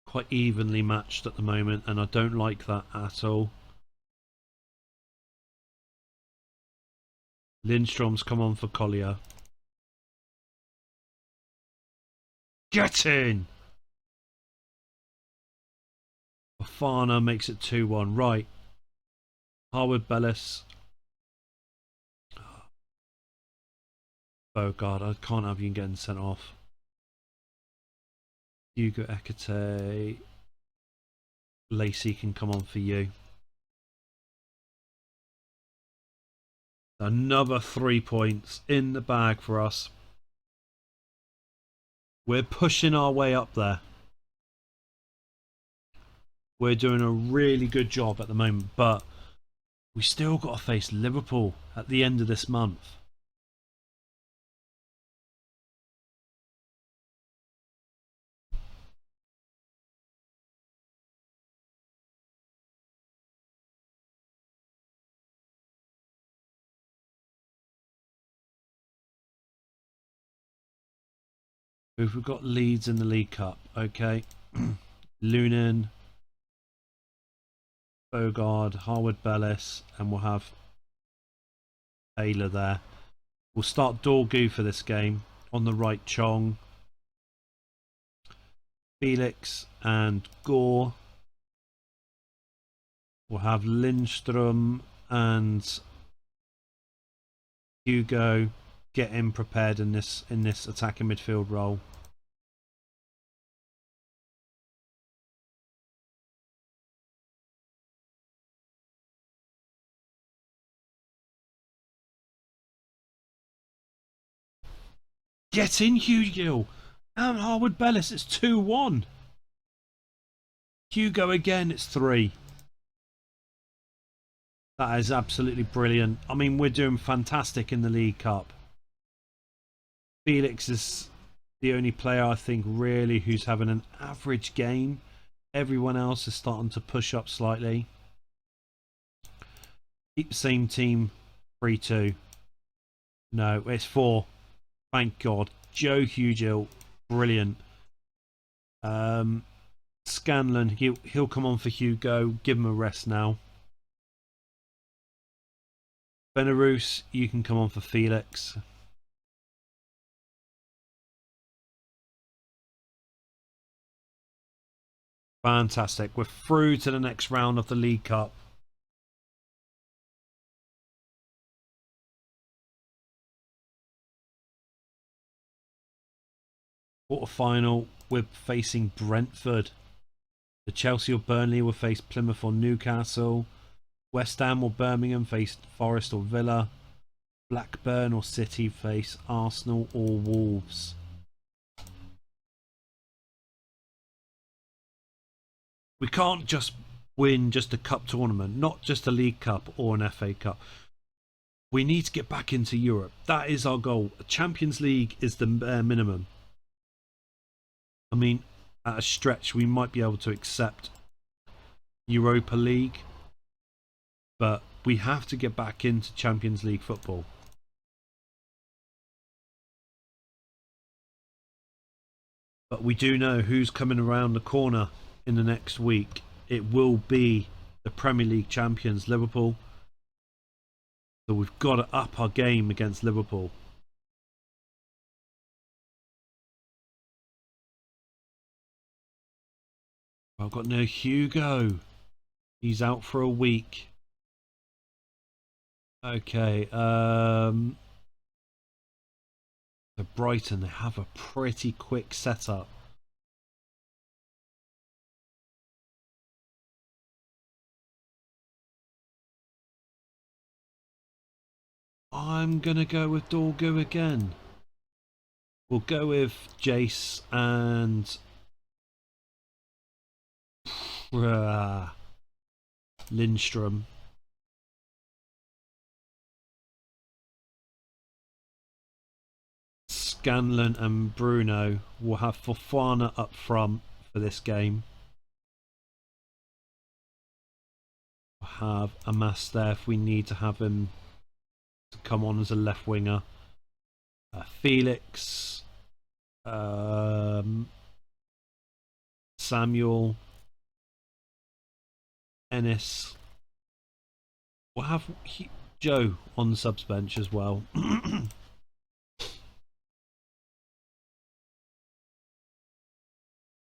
Quite evenly matched at the moment, and I don't like that at all. Lindstrom's come on for Collier. Get in! Fofana makes it 2-1. Right. Harwood Bellis. Bogard, I can't have you getting sent off. Hugo Ekate. Lacey can come on for you. Another 3 points in the bag for us. We're pushing our way up there. We're doing a really good job at the moment, but we still got to face Liverpool at the end of this month. We've got Leeds in the League Cup, okay. Lunan, Bogard, Harwood Bellis, and we'll have Taylor there. We'll start Dorgu for this game. On the right, Chong, Felix, and Gore. We'll have Lindstrom and Hugo getting prepared in this attacking midfield role. Get in, Hugo! And Harwood Bellis, it's 2-1. Hugo again, it's 3. That is absolutely brilliant. I mean, we're doing fantastic in the League Cup. Felix is the only player I think really who's having an average game. Everyone else is starting to push up slightly. Keep the same team. 3-2. No, it's 4. Thank God. Joe Hugill, brilliant. Scanlon, he'll come on for Hugo. Give him a rest now. Belarus, you can come on for Felix. Fantastic. We're through to the next round of the League Cup. Quarter-final, we're facing Brentford. The Chelsea or Burnley will face Plymouth or Newcastle. West Ham or Birmingham face Forest or Villa. Blackburn or City face Arsenal or Wolves. We can't just win just a cup tournament, not just a League Cup or an FA Cup. We need to get back into Europe. That is our goal. Champions League is the bare minimum. I mean, at a stretch, we might be able to accept Europa League, but we have to get back into Champions League football. But we do know who's coming around the corner in the next week. It will be the Premier League champions, Liverpool. So we've got to up our game against Liverpool. I've got no Hugo. He's out for a week. Okay. So Brighton, they have a pretty quick setup. I'm going to go with Dorgu again. We'll go with Jace and Lindstrom. Scanlon and Bruno will have Fofana up front for this game. We'll have Amas there if we need to have him to come on as a left winger. Felix, Samuel, Ennis. We'll have Joe on the subs bench as well.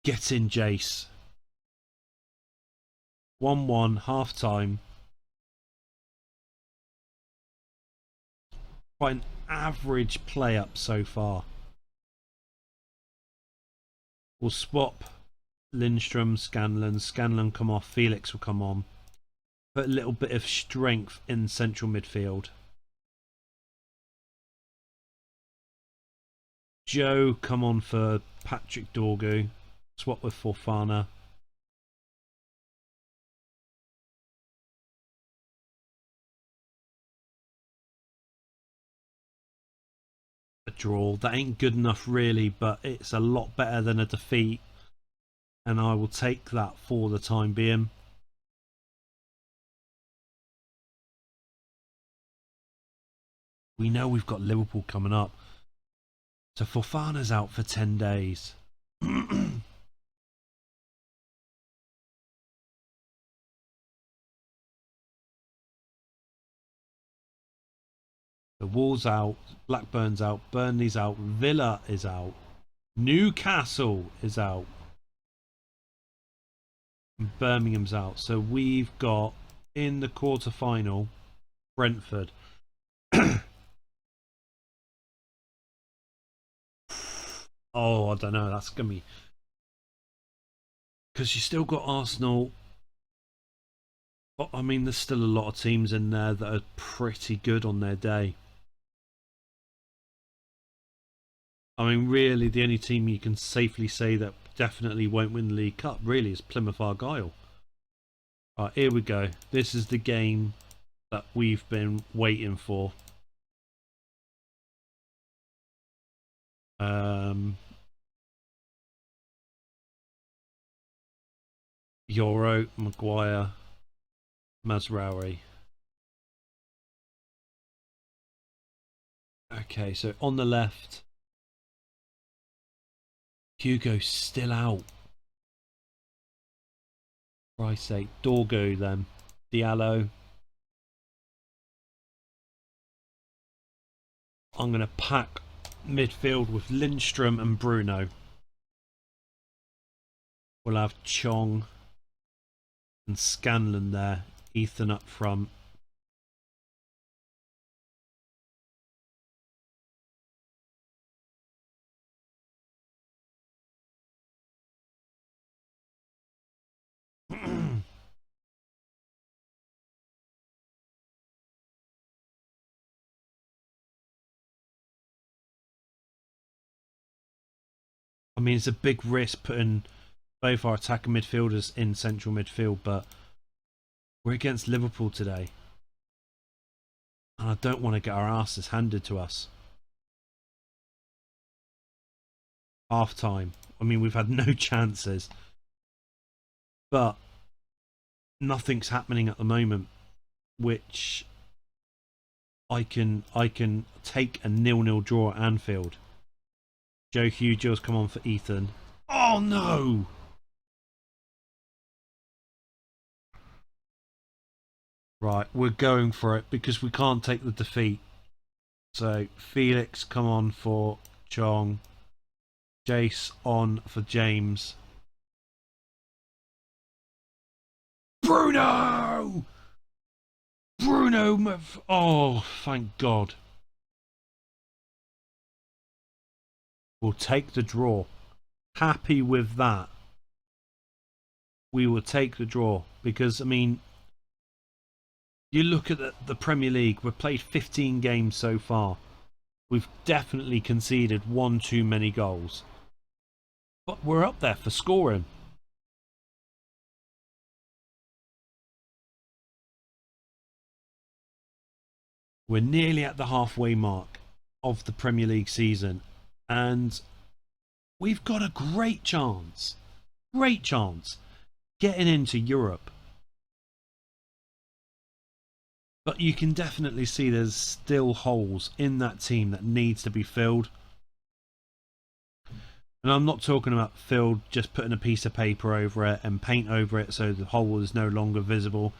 Get in, Jace. 1-1, half time. Quite an average play up so far. We'll swap Lindstrom, Scanlon. Scanlon come off, Felix will come on. Put a little bit of strength in central midfield. Joe come on for Patrick Dorgu. Swap with Fofana. A draw. That ain't good enough really, but it's a lot better than a defeat. And I will take that for the time being. We know we've got Liverpool coming up. So Fofana's out for 10 days. The Wolves out, Blackburn's out, Burnley's out, Villa is out, Newcastle is out, and Birmingham's out. So we've got in the quarter-final Brentford. Oh, I don't know. That's going to be... Because you still got Arsenal. But, I mean, there's still a lot of teams in there that are pretty good on their day. I mean, really, the only team you can safely say that definitely won't win the League Cup, really, is Plymouth Argyle. Right, here we go. This is the game that we've been waiting for. Euro, Maguire, Mazraoui. Okay, so on the left, Hugo's still out. Christ's sake. Dorgo then. Diallo. I'm going to pack midfield with Lindstrom and Bruno. We'll have Chong and Scanlon there. Ethan up front. I mean, it's a big risk putting both our attacking midfielders in central midfield, but we're against Liverpool today. And I don't want to get our asses handed to us. Half time. I mean, we've had no chances. But nothing's happening at the moment, which I can take a 0-0 draw at Anfield. Joe Hughes come on for Ethan. Oh no! Right, we're going for it because we can't take the defeat. So Felix come on for Chong. Jace on for James. Bruno! Bruno! Oh, thank God. We'll take the draw. Happy with that. We will take the draw because, I mean, you look at the Premier League, we've played 15 games so far. We've definitely conceded one too many goals. But we're up there for scoring. We're nearly at the halfway mark of the Premier League season. And we've got a great chance getting into Europe. But you can definitely see there's still holes in that team that needs to be filled. And I'm not talking about filled just putting a piece of paper over it and paint over it so the hole is no longer visible.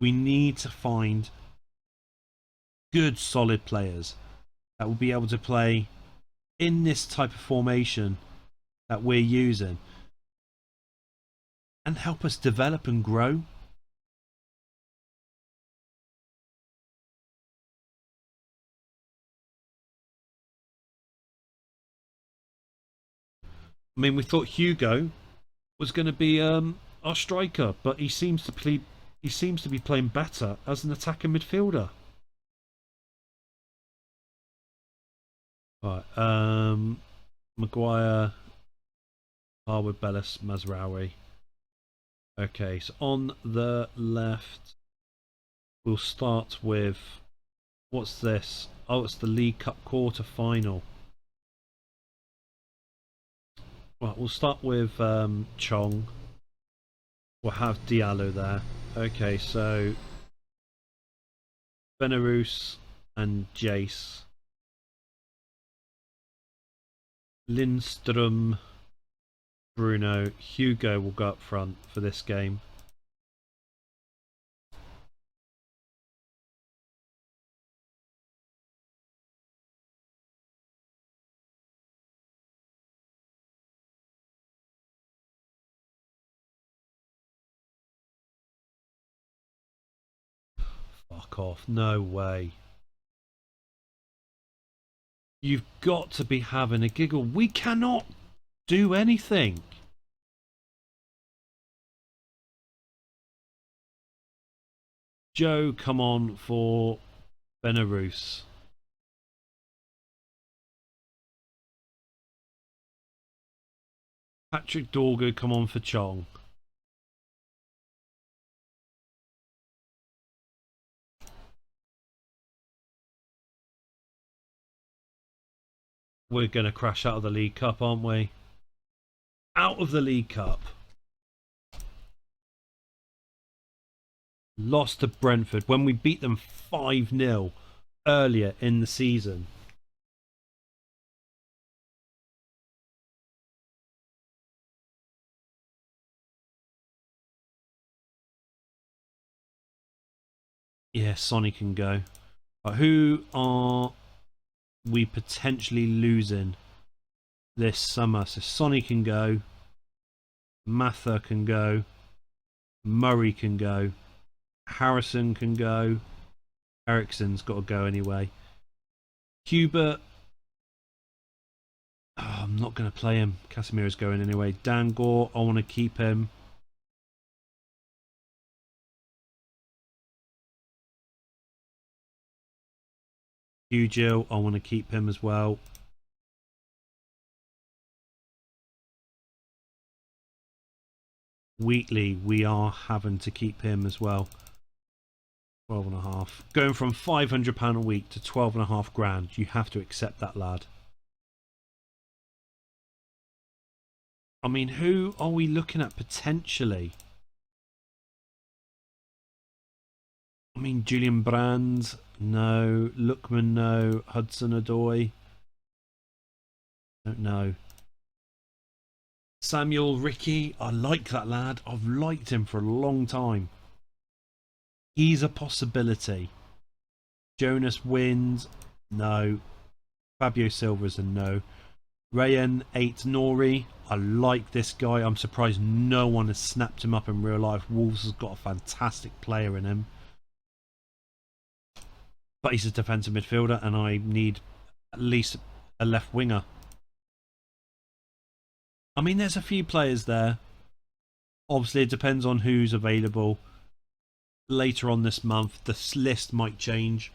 We need to find good solid players that will be able to play in this type of formation that we're using and help us develop and grow. I mean, we thought Hugo was going to be our striker, but he seems to be playing better as an attacking midfielder. Right, Maguire, Harwood, Bellis, Mazraoui. Okay, so on the left, we'll start with what's this? Oh, it's the League Cup quarter final. Right, we'll start with Chong. We'll have Diallo there. Okay, so Benarus and Jace. Lindstrom, Bruno, Hugo will go up front for this game. Fuck off, no way. You've got to be having a giggle. We cannot do anything. Joe, come on for Benarus. Patrick Dorgo, come on for Chong. We're going to crash out of the League Cup, aren't we? Out of the League Cup. Lost to Brentford when we beat them 5-0 earlier in the season. Yeah, Sonny can go. Right, who are we potentially losing this summer? So Sonny can go. Mather can go. Murray can go. Harrison can go. Ericsson's got to go anyway. Hubert. Oh, I'm not going to play him. Casemiro's going anyway. Dangor, I want to keep him. Hugil, I want to keep him as well. Wheatley, we are having to keep him as well. 12.5. Going from £500 a week to 12.5 grand. You have to accept that, lad. I mean, who are we looking at potentially? I mean, Julian Brands, no. Lookman, no. Hudson Odoi, don't know. Samuel Ricky, I like that lad. I've liked him for a long time. He's a possibility. Jonas Wins, no. Fabio Silva's a no. Rayan 8 Nori, I like this guy. I'm surprised no one has snapped him up in real life. Wolves has got a fantastic player in him. But he's a defensive midfielder and I need at least a left winger. I mean, there's a few players there. Obviously, it depends on who's available. Later on this month, the list might change.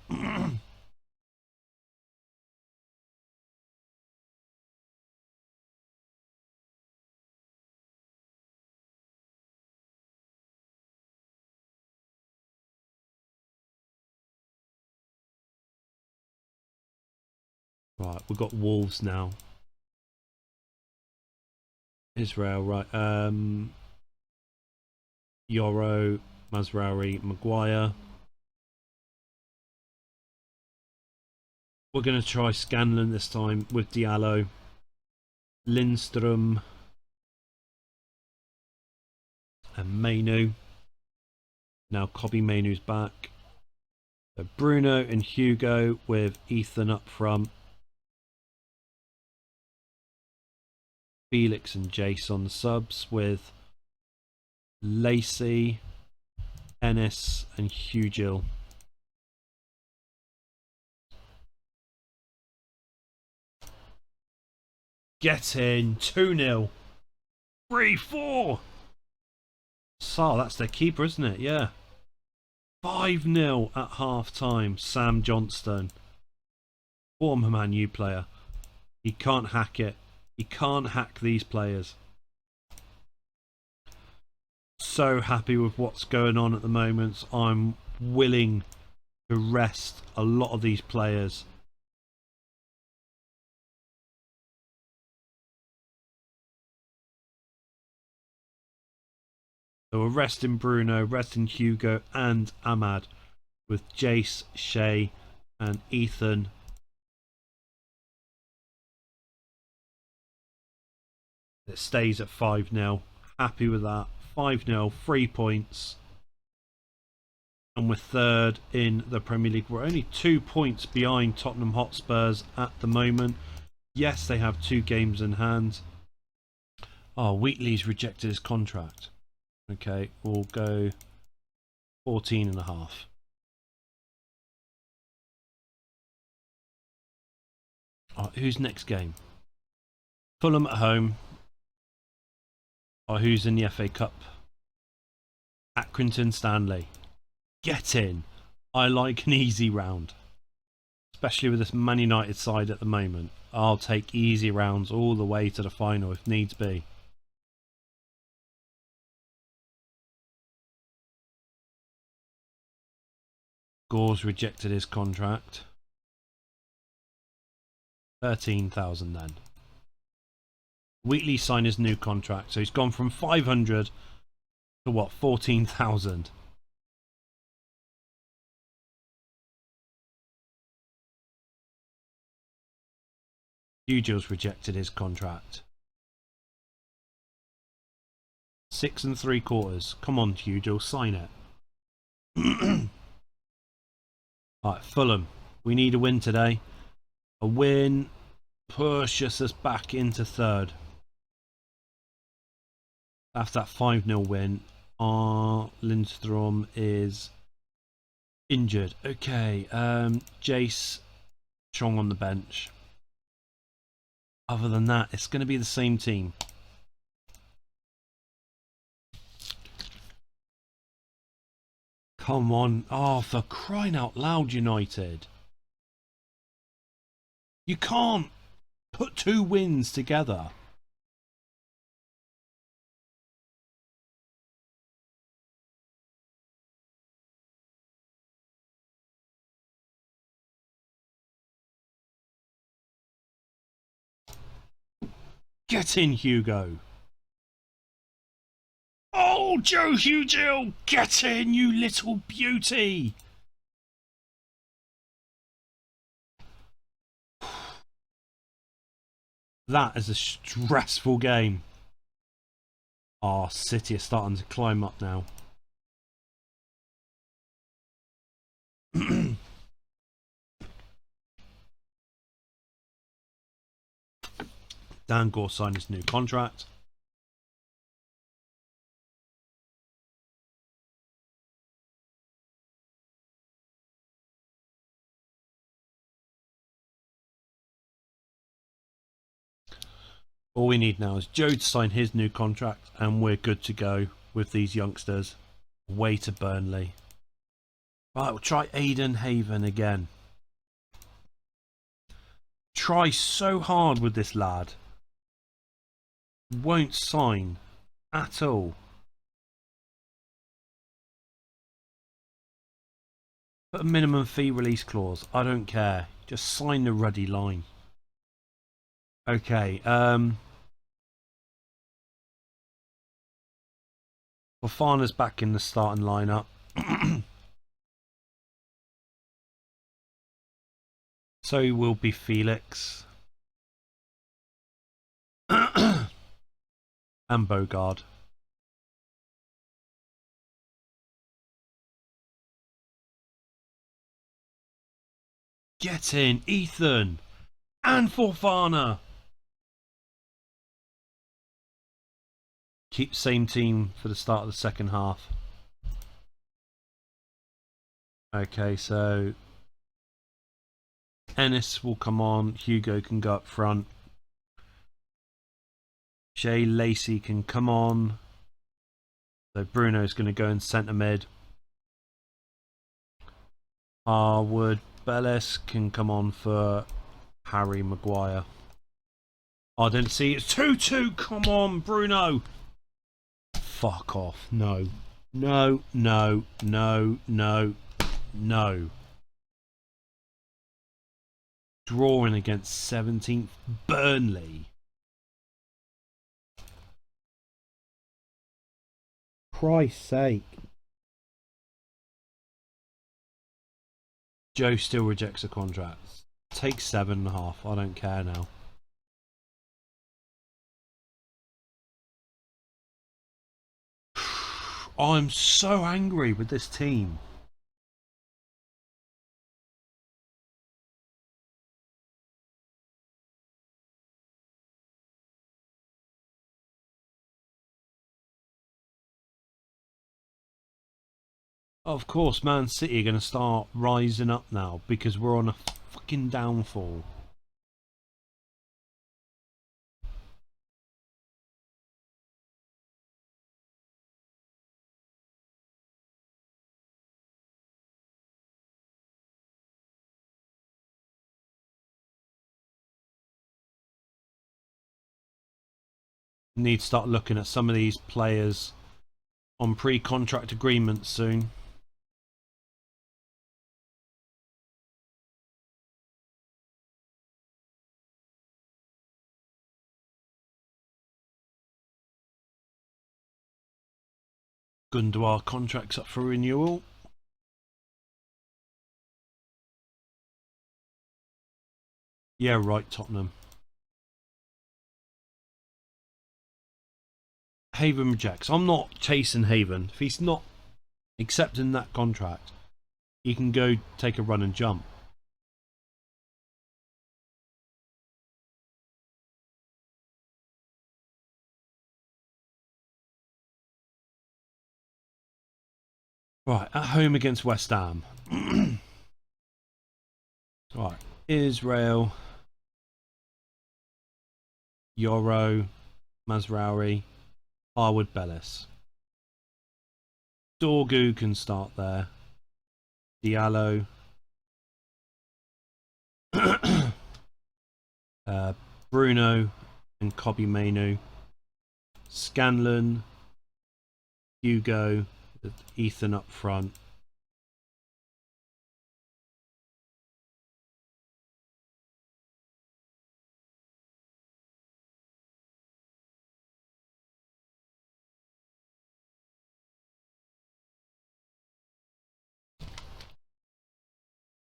Right, we've got Wolves now. Israel, right. Yoro, Mazraoui, Maguire. We're going to try Scanlon this time with Diallo. Lindstrom. And Mainu. Now Kobbie Mainu's back. So Bruno and Hugo with Ethan up front. Felix and Jace on the subs with Lacey, Ennis and Hugil. Get in. 2-0. 3-4. So that's their keeper, isn't it? Yeah. 5-0 at half time. Sam Johnston. Former Man U player. He can't hack it. He can't hack these players. So happy with what's going on at the moment. I'm willing to rest a lot of these players. So we're resting Bruno, resting Hugo and Ahmad with Jace, Shay and Ethan. It stays at 5-0. Happy with that. 5-0, 3 points. And we're third in the Premier League. We're only 2 points behind Tottenham Hotspurs at the moment. Yes, they have 2 games in hand. Oh, Wheatley's rejected his contract. Okay, we'll go 14.5. Oh, who's next game? Fulham at home. Oh, who's in the FA Cup? Accrington Stanley. Get in. I like an easy round. Especially with this Man United side at the moment. I'll take easy rounds all the way to the final if needs be. Gore's rejected his contract. 13,000 then. Wheatley signed his new contract, so he's gone from 500 to what, 14,000. Hugil's rejected his contract. 6 3/4. Come on, Hugil, sign it. Right, Fulham. We need a win today. A win pushes us back into third. After that 5-0 win, Lindstrom is injured. Okay, Jace Chong on the bench. Other than that, it's going to be the same team. Come on. Oh, for crying out loud, United. You can't put 2 wins together. Get in, Hugo. Oh, Joe Hugill, get in, you little beauty. That is a stressful game. Oh, City are starting to climb up now. Dan Gore signed his new contract. All we need now is Joe to sign his new contract and we're good to go with these youngsters. Away to Burnley. Right, we'll try Aidan Haven again. Try so hard with this lad. Won't sign at all. Put a minimum fee release clause. I don't care. Just sign the ruddy line. Okay, Fofana's back in the starting lineup. So will be Felix. And Bogard. Get in, Ethan! And Fofana! Keep same team for the start of the second half. Okay, so Ennis will come on. Hugo can go up front. Jay Lacey can come on. So Bruno's going to go in centre mid. Harwood Bellis can come on for Harry Maguire. Oh, I didn't see. It's 2-2. Come on, Bruno. Fuck off. No. No, no, no, no, no. Drawing against 17th Burnley. Christ's sake. Joe still rejects a contract. Take 7.5. I don't care now. I'm so angry with this team. Of course, Man City are going to start rising up now because we're on a fucking downfall. Need to start looking at some of these players on pre-contract agreements soon. Gundogan contract's up for renewal. Yeah, right, Tottenham. Haven rejects. I'm not chasing Haven. If he's not accepting that contract, he can go take a run and jump. Right, at home against West Ham. Right, Israel, Yoro, Mazraoui, Harwood Bellis. Dorgu can start there. Diallo. Bruno and Kobe Mainu. Scanlon, Hugo, with Ethan up front.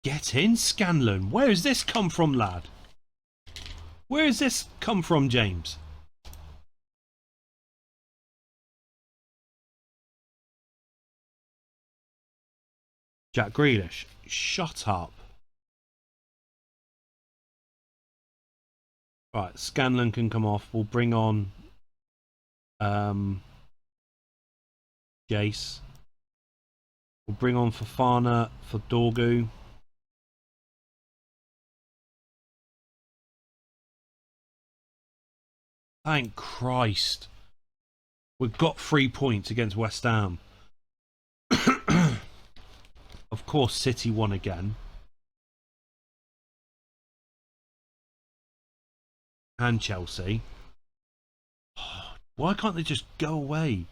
Get in, Scanlon. Where has this come from, lad? Where has this come from, James? Jack Grealish. Shut up. Right, Scanlon can come off. We'll bring on Jace. We'll bring on Fofana for Dorgu. Thank Christ. We've got 3 points against West Ham. Of course, City won again. And Chelsea. Why can't they just go away?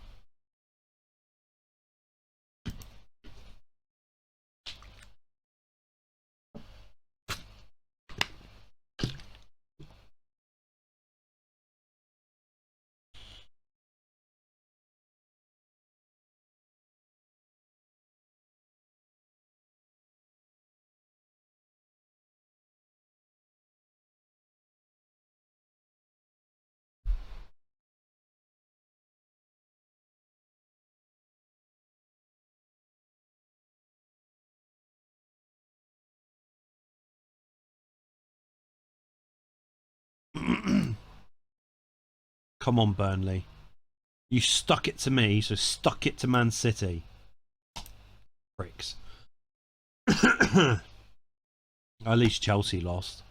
Come on, Burnley. You stuck it to me, so stuck it to Man City. Pricks. At least Chelsea lost.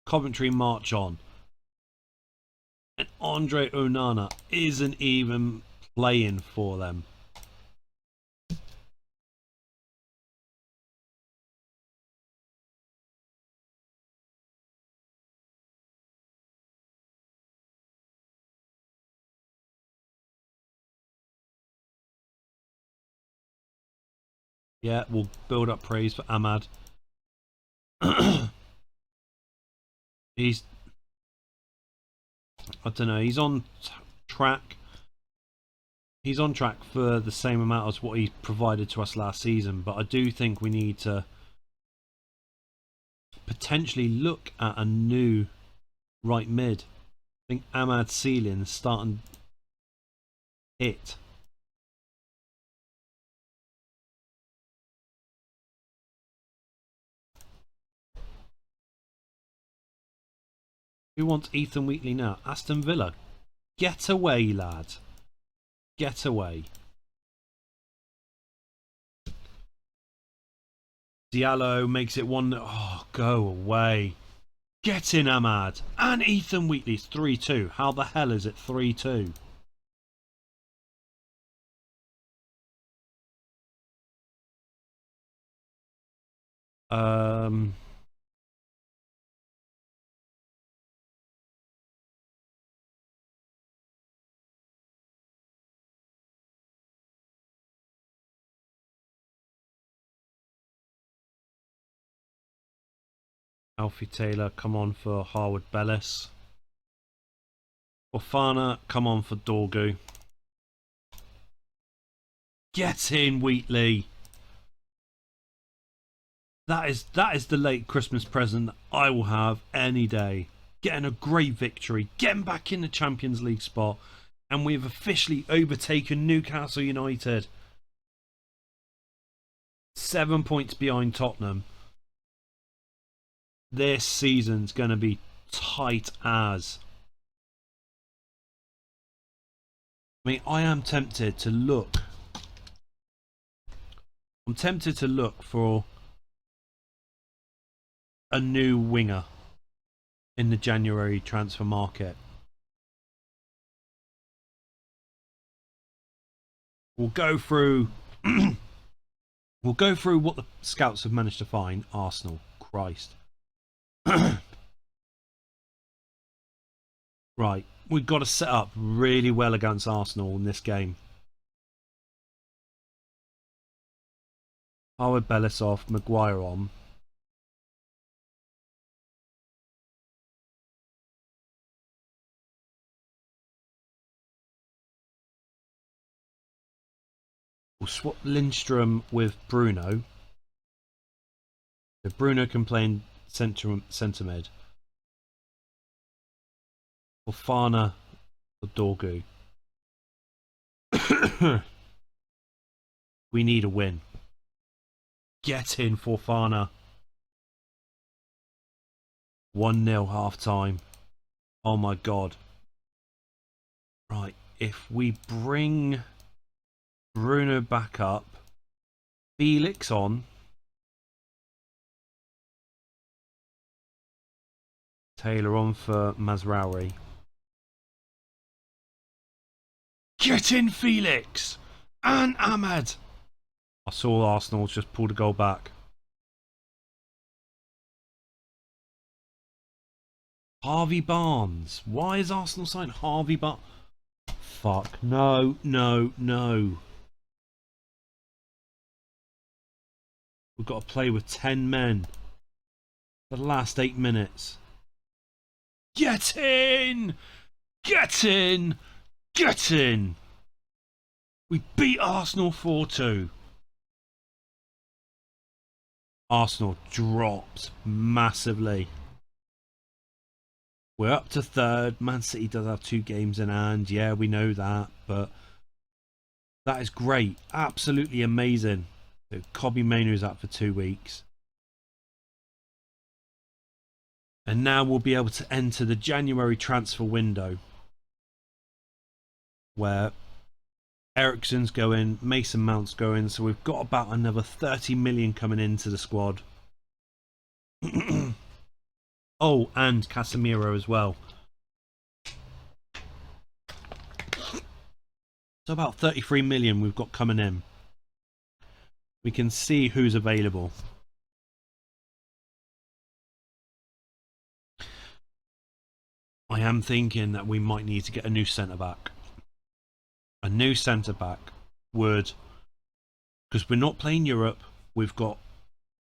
Coventry march on. And Andre Onana isn't even playing for them. Yeah, we'll build up praise for Ahmad. He's, I don't know, he's on track. He's on track for the same amount as what he provided to us last season, but I do think we need to potentially look at a new right mid. I think Ahmad Sealing is starting it. Who wants Ethan Wheatley now? Aston Villa. Get away, lad. Get away. Diallo makes it 1. Oh, go away. Get in, Ahmad. And Ethan Wheatley's 3-2. How the hell is it 3-2? Alfie Taylor, come on for Harwood Bellis. Fofana, come on for Dorgu. Get in, Wheatley. That is the late Christmas present I will have any day. Getting a great victory, getting back in the Champions League spot, and we've officially overtaken Newcastle United. 7 points behind Tottenham. This season's going to be tight as. I mean, I am tempted to look. I'm tempted to look for a new winger in the January transfer market. We'll go through we'll go through what the scouts have managed to find. Arsenal, Christ. Right, we've got to set up really well against Arsenal in this game. Howard Belisov, Maguire on. We'll swap Lindstrom with Bruno. So Bruno can play in centre mid. Fofana or Dorgu. We need a win. Get in, Fofana. 1-0 half time. Oh my god. Right, if we bring Bruno back up, Felix on, Taylor on for Mazraoui. Get in, Felix! And Ahmad! I saw Arsenal just pulled a goal back. Harvey Barnes. Why is Arsenal signed Harvey Barnes? Fuck. No, no, no. We've got to play with 10 men. The last 8 minutes. Get in! Get in! Get in! We beat Arsenal 4-2. Arsenal dropped massively. We're up to third. Man City does have 2 games in hand. Yeah, we know that. But that is great. Absolutely amazing. So Kobbie Mainoo's out for 2 weeks. And now we'll be able to enter the January transfer window, where Eriksen's going, Mason Mount's going, so we've got about another 30 million coming into the squad. Oh, and Casemiro as well. So about 33 million we've got coming in. We can see who's available. I am thinking that we might need to get a new centre-back. A new centre-back would... Because we're not playing Europe, we've got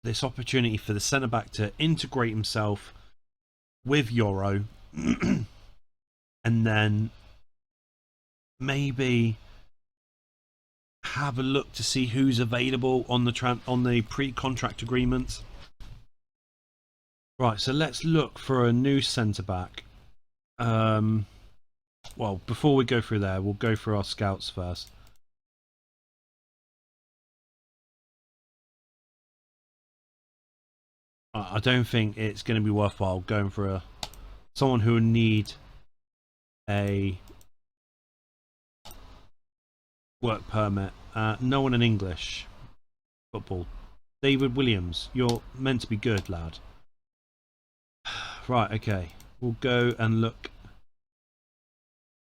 this opportunity for the centre-back to integrate himself with Euro. And then maybe have a look to see who's available on the pre-contract agreements. Right, so let's look for a new centre-back. Well, before we go through there, we'll go through our scouts first. I don't think it's going to be worthwhile going for someone who will need a work permit. No one in English football. David Williams, you're meant to be good, lad. Right, okay. We'll go and look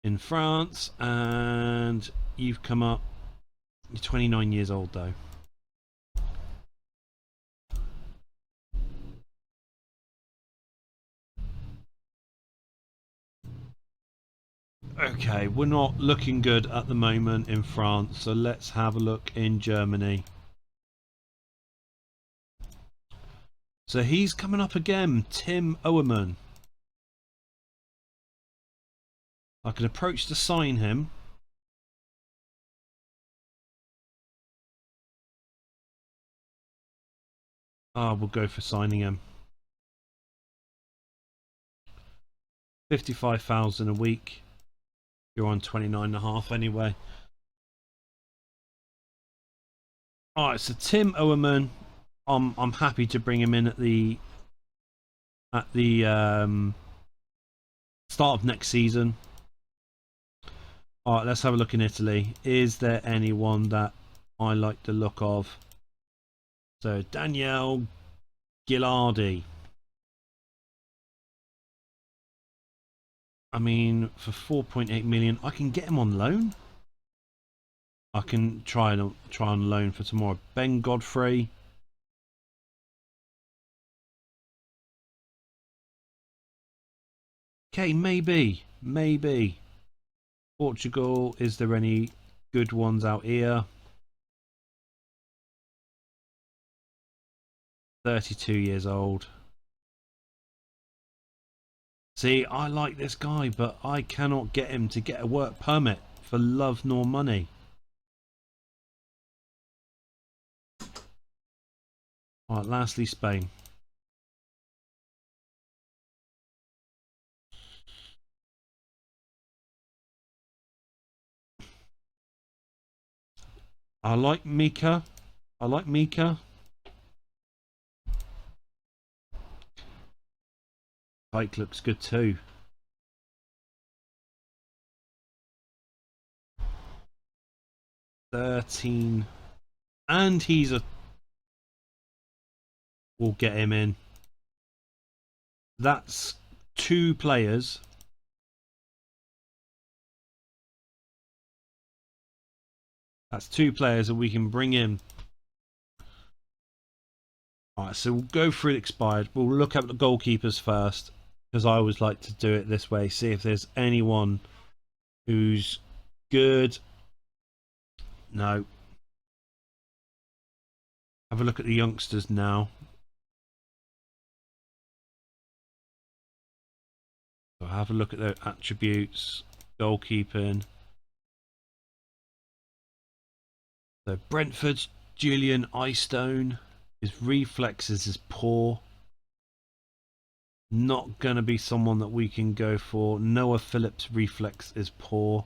in France, and you've come up. You're 29 years old, though. Okay, we're not looking good at the moment in France, so let's have a look in Germany. So he's coming up again, Tim Owerman. I could approach to sign him. We'll go for signing him. 55,000 a week. You're on 29.5 anyway. Alright, so Tim Owerman, I'm happy to bring him in at the start of next season. Alright, let's have a look in Italy. Is there anyone that I like the look of? So Daniele Gilardi. I mean, for 4.8 million, I can get him on loan. I can try on loan for tomorrow. Ben Godfrey. Okay, maybe. Portugal, is there any good ones out here? 32 years old. See, I like this guy, but I cannot get him to get a work permit for love nor money. Alright, lastly, Spain. I like Mika. Pike looks good too. $13. And he's a... We'll get him in. That's 2 players. That's 2 players that we can bring in. Alright, so we'll go through the expired. We'll look at the goalkeepers first, because I always like to do it this way. See if there's anyone who's good. No. Have a look at the youngsters now. So have a look at their attributes. Goalkeeping. So Brentford's Julian Eystone. His reflexes is poor. Not going to be someone that we can go for. Noah Phillips' reflex is poor.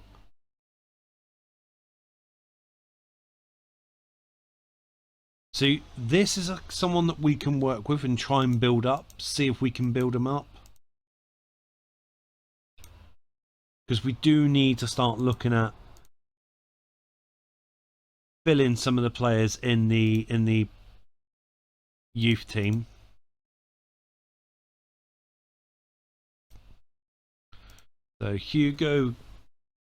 So this is someone that we can work with and try and build up. See if we can build him up. Because we do need to start looking at filling some of the players in the youth team. So Hugo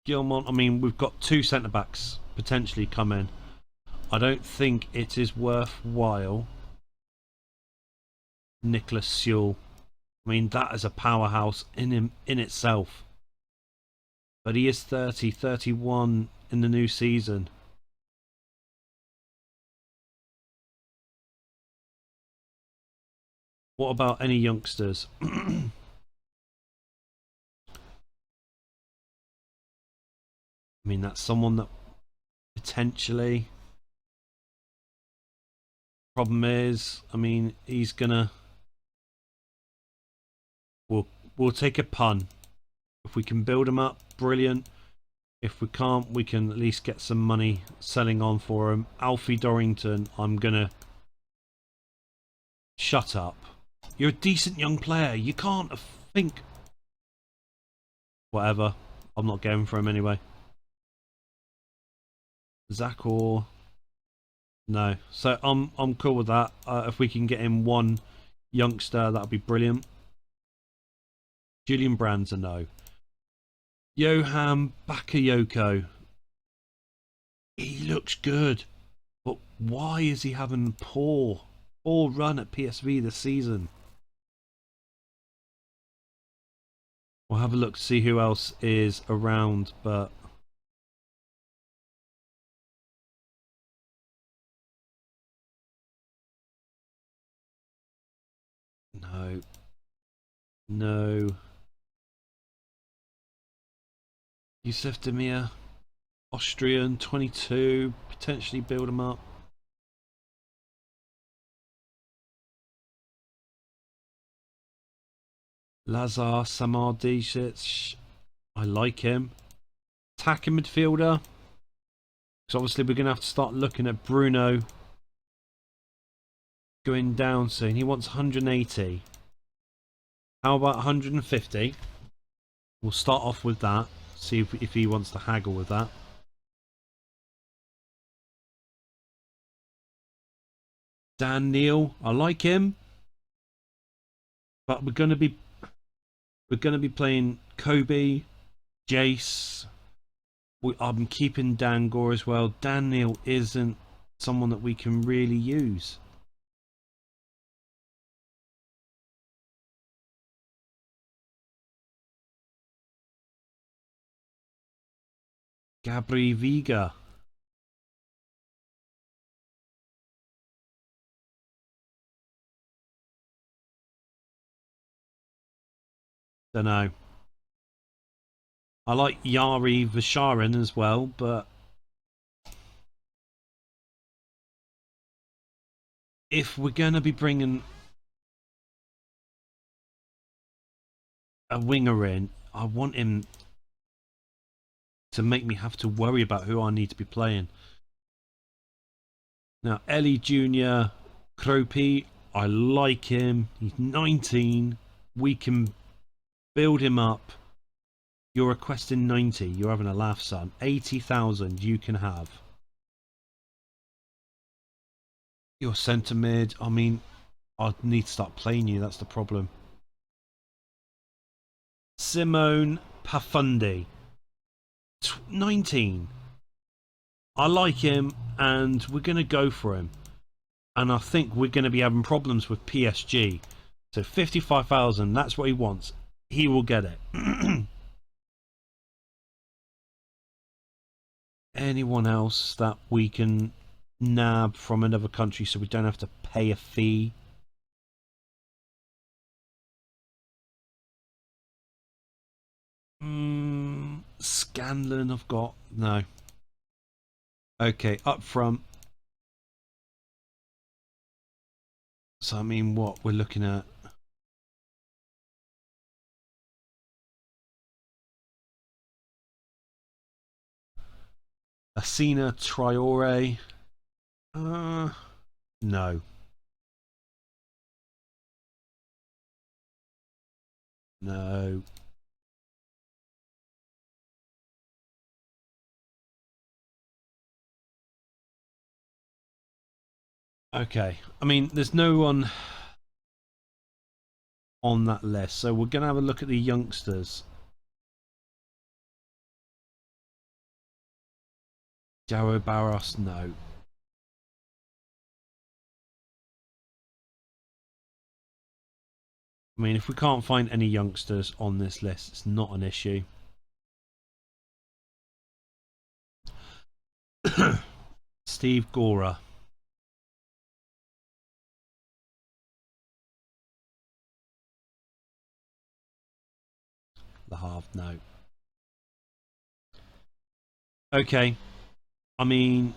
Gilmont, I mean, we've got 2 centre backs potentially come in. I don't think it is worthwhile. Nicholas Sewell, I mean, that is a powerhouse in itself. But he is 30, 31 in the new season. What about any youngsters? I mean, that's someone that potentially... Problem is, I mean, he's gonna... We'll take a pun. If we can build him up, brilliant. If we can't, we can at least get some money selling on for him. Alfie Dorrington, I'm gonna... Shut up. You're a decent young player. You can't think... Whatever. I'm not going for him anyway. Zakor... No. So I'm cool with that. If we can get in one youngster, that'd be brilliant. Julian Brand's a no. Johan Bakayoko. He looks good. But why is he having poor run at PSV this season? We'll have a look to see who else is around, but... No. No. Yusuf Demir, Austrian, 22, potentially build him up. Lazar Samardicic. I like him. Attacking midfielder. Because obviously we're going to have to start looking at Bruno going down soon. He wants 180. How about 150? We'll start off with that. See if he wants to haggle with that. Dan Neal, I like him. But we're going to be playing Kobe, Jace. I'm keeping Dan Gore as well. Dan Neal isn't someone that we can really use. Gabri Vega. Don't know. I like Yari Visharan as well, but if we're going to be bringing a winger in, I want him to make me have to worry about who I need to be playing. Now, Ellie Jr. Kropi, I like him. He's 19. We can build him up. You're requesting 90. You're having a laugh, son. 80,000 you can have. Your centre mid. I mean, I need to start playing you. That's the problem. Simone Pafundi. 19. I like him, and we're going to go for him. And I think we're going to be having problems with PSG. So 55,000, that's what he wants. He will get it. Anyone else that we can nab from another country so we don't have to pay a fee? Scanlon I've got. No. Okay, up front. So I mean, what we're looking at. Asina Traore. No. No. Okay. I mean, there's no one on that list, so we're going to have a look at the youngsters. Jaro Barros, no. I mean, if we can't find any youngsters on this list, it's not an issue. Steve Gora. The half, no. Okay. I mean,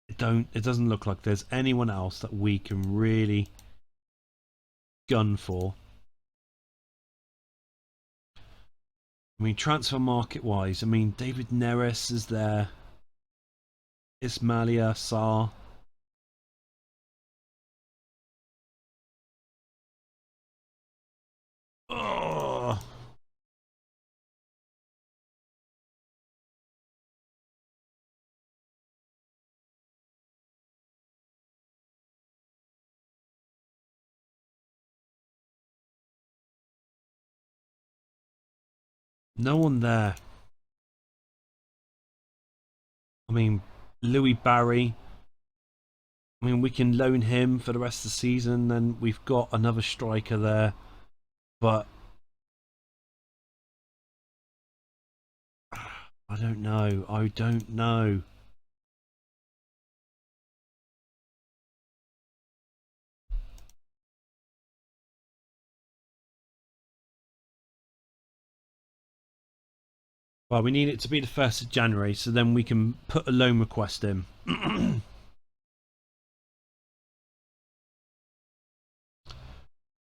it doesn't look like there's anyone else that we can really gun for. I mean, transfer market wise, I mean, David Neres is there. Ismailia Sarr. Oh. No one there. I mean, Louis Barry. I mean, we can loan him for the rest of the season. Then we've got another striker there. But I don't know. I don't know. Well, we need it to be the 1st of January, so then we can put a loan request in.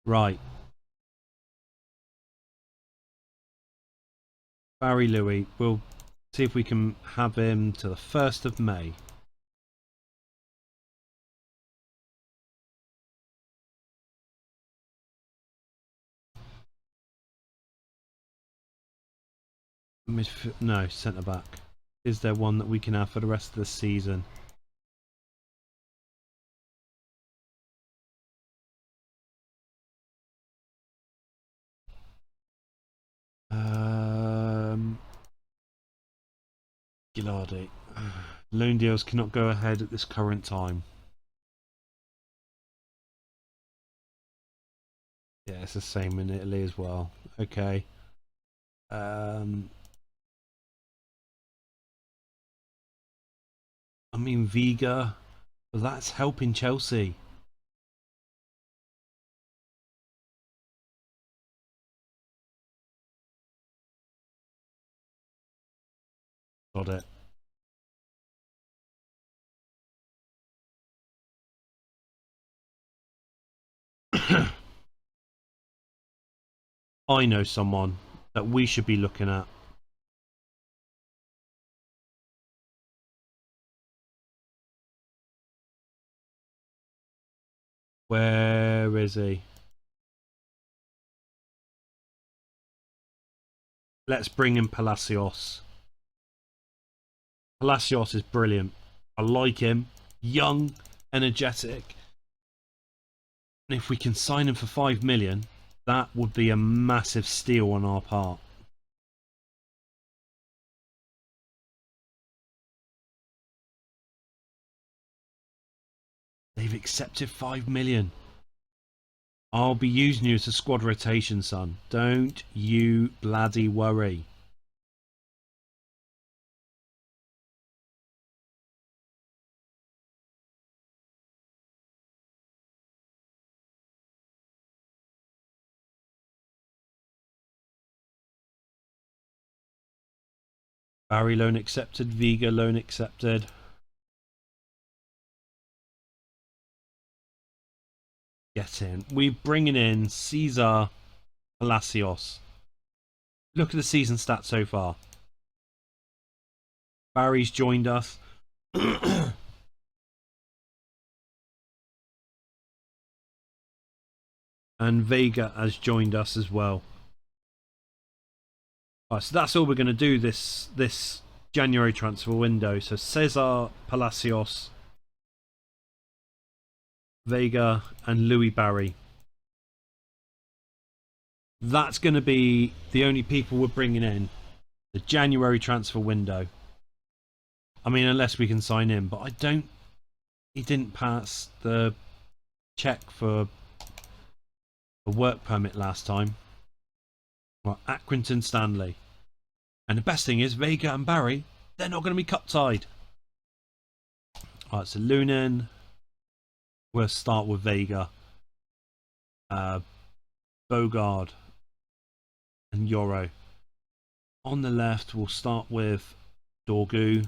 Right. Barry Louis. We'll see if we can have him to the 1st of May. No, centre back. Is there one that we can have for the rest of the season? Gilardi. Loan deals cannot go ahead at this current time. Yeah, it's the same in Italy as well. Okay. I mean, Viga, but that's helping Chelsea. Got it. I know someone that we should be looking at. Where is he? Let's bring in Palacios. Palacios is brilliant. I like him. Young, energetic. And if we can sign him for 5 million, that would be a massive steal on our part. They've accepted 5 million. I'll be using you as a squad rotation, son. Don't you bloody worry. Barry loan accepted. Viga loan accepted. Get in. We're bringing in Cesar Palacios. Look at the season stats so far. Barry's joined us. And Vega has joined us as well. Right, so that's all we're going to do this January transfer window. So Cesar Palacios, Vega and Louis Barry. That's going to be the only people we're bringing in the January transfer window. I mean, unless we can sign him, but he didn't pass the check for a work permit last time. Well, Accrington Stanley. And the best thing is, Vega and Barry, they're not going to be cup tied. Alright, so Lunin. We'll start with Vega. Bogard. And Yoro. On the left, we'll start with Dorgu.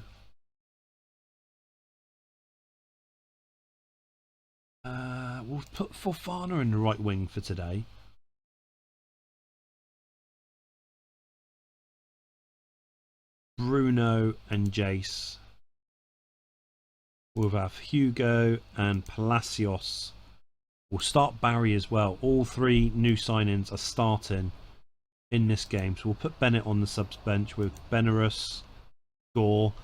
We'll put Fofana in the right wing for today. Bruno and Jace. We'll have Hugo and Palacios. We'll start Barry as well. All 3 new signings are starting in this game. So we'll put Bennett on the subs bench with Benarus, Gore,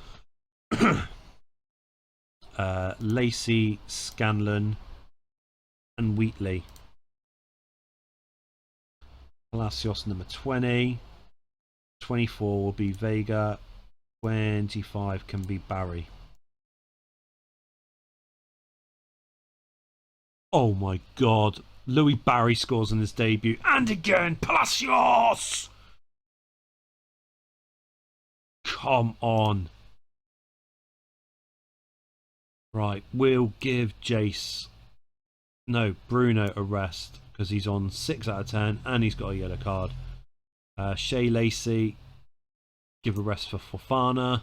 Lacey, Scanlon and Wheatley. Palacios number 20. 24 will be Vega. 25 can be Barry. Oh my god. Louis Barry scores in his debut. And again, Palacios! Come on. Right, we'll give Jace... No, Bruno a rest. Because he's on 6 out of 10 and he's got a yellow card. Shea Lacey, give a rest for Fofana.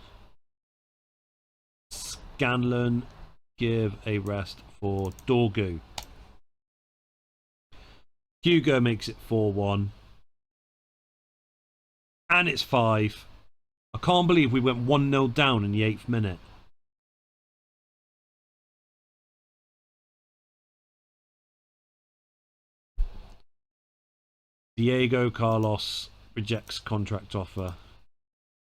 Scanlon, give a rest for Dorgu. Hugo makes it 4-1. And it's 5. I can't believe we went 1-0 down in the 8th minute. Diego Carlos rejects contract offer.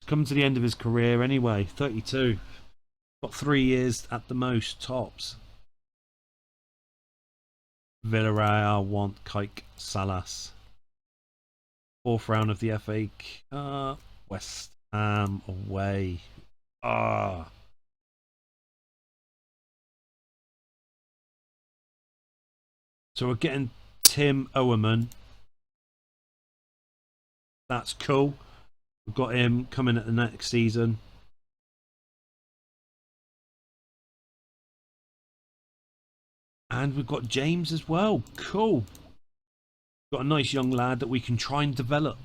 He's come to the end of his career anyway. 32. Got 3 years at the most, tops. Villarreal want Kike Salas. 4th round of the FA Cup. West Ham away. So we're getting Tim Owerman. That's cool. We've got him coming at the next season. And we've got James as well. Cool. Got a nice young lad that we can try and develop.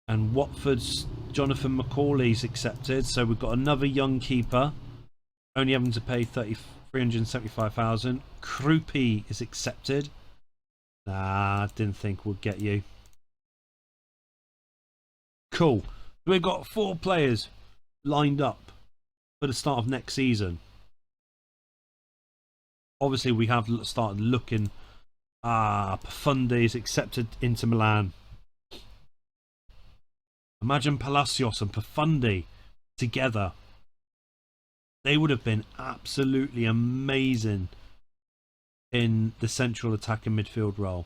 And Watford's Jonathan McCauley's accepted. So we've got another young keeper. Only having to pay 375,000. Krupi is accepted. Nah, didn't think we'd get you. Cool. We've got 4 players lined up for the start of next season. Obviously, we have started looking. Profundi is accepted into Milan. Imagine Palacios and Profundi together. They would have been absolutely amazing in the central attack and midfield role.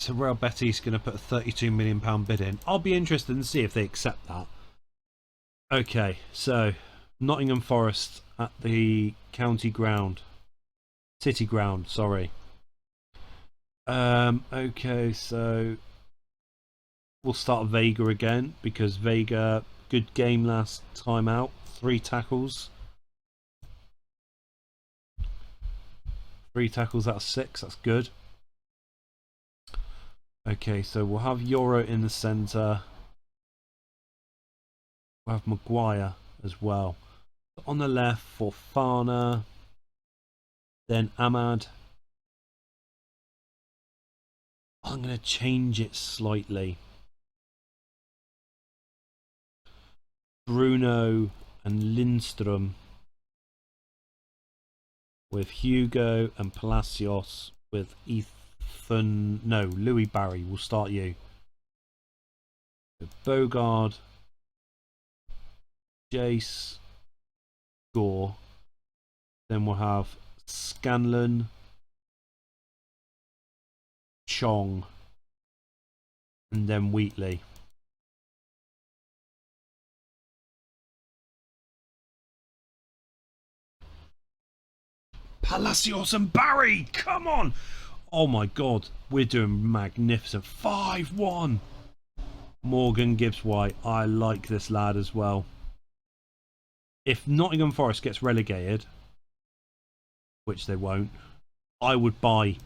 So Real Betis going to put a £32 million bid in. I'll be interested to see if they accept that. Okay, so Nottingham Forest at the county ground. City ground, sorry. Okay, so we'll start Vega again because Vega, good game last time out. 3 tackles. 3 tackles out of 6, that's good. Okay, so we'll have Euro in the centre. We'll have Maguire as well. On the left for Fana. Then Ahmad. I'm going to change it slightly. Bruno and Lindstrom. With Hugo and Palacios. With Ethan. No, Louis Barry. We'll start you. Bogard. Jace. Gore. Then we'll have Scanlon. Chong. And then Wheatley. Palacios and Barry! Come on! Oh my god, we're doing magnificent. 5-1! Morgan Gibbs-White. I like this lad as well. If Nottingham Forest gets relegated, which they won't, I would buy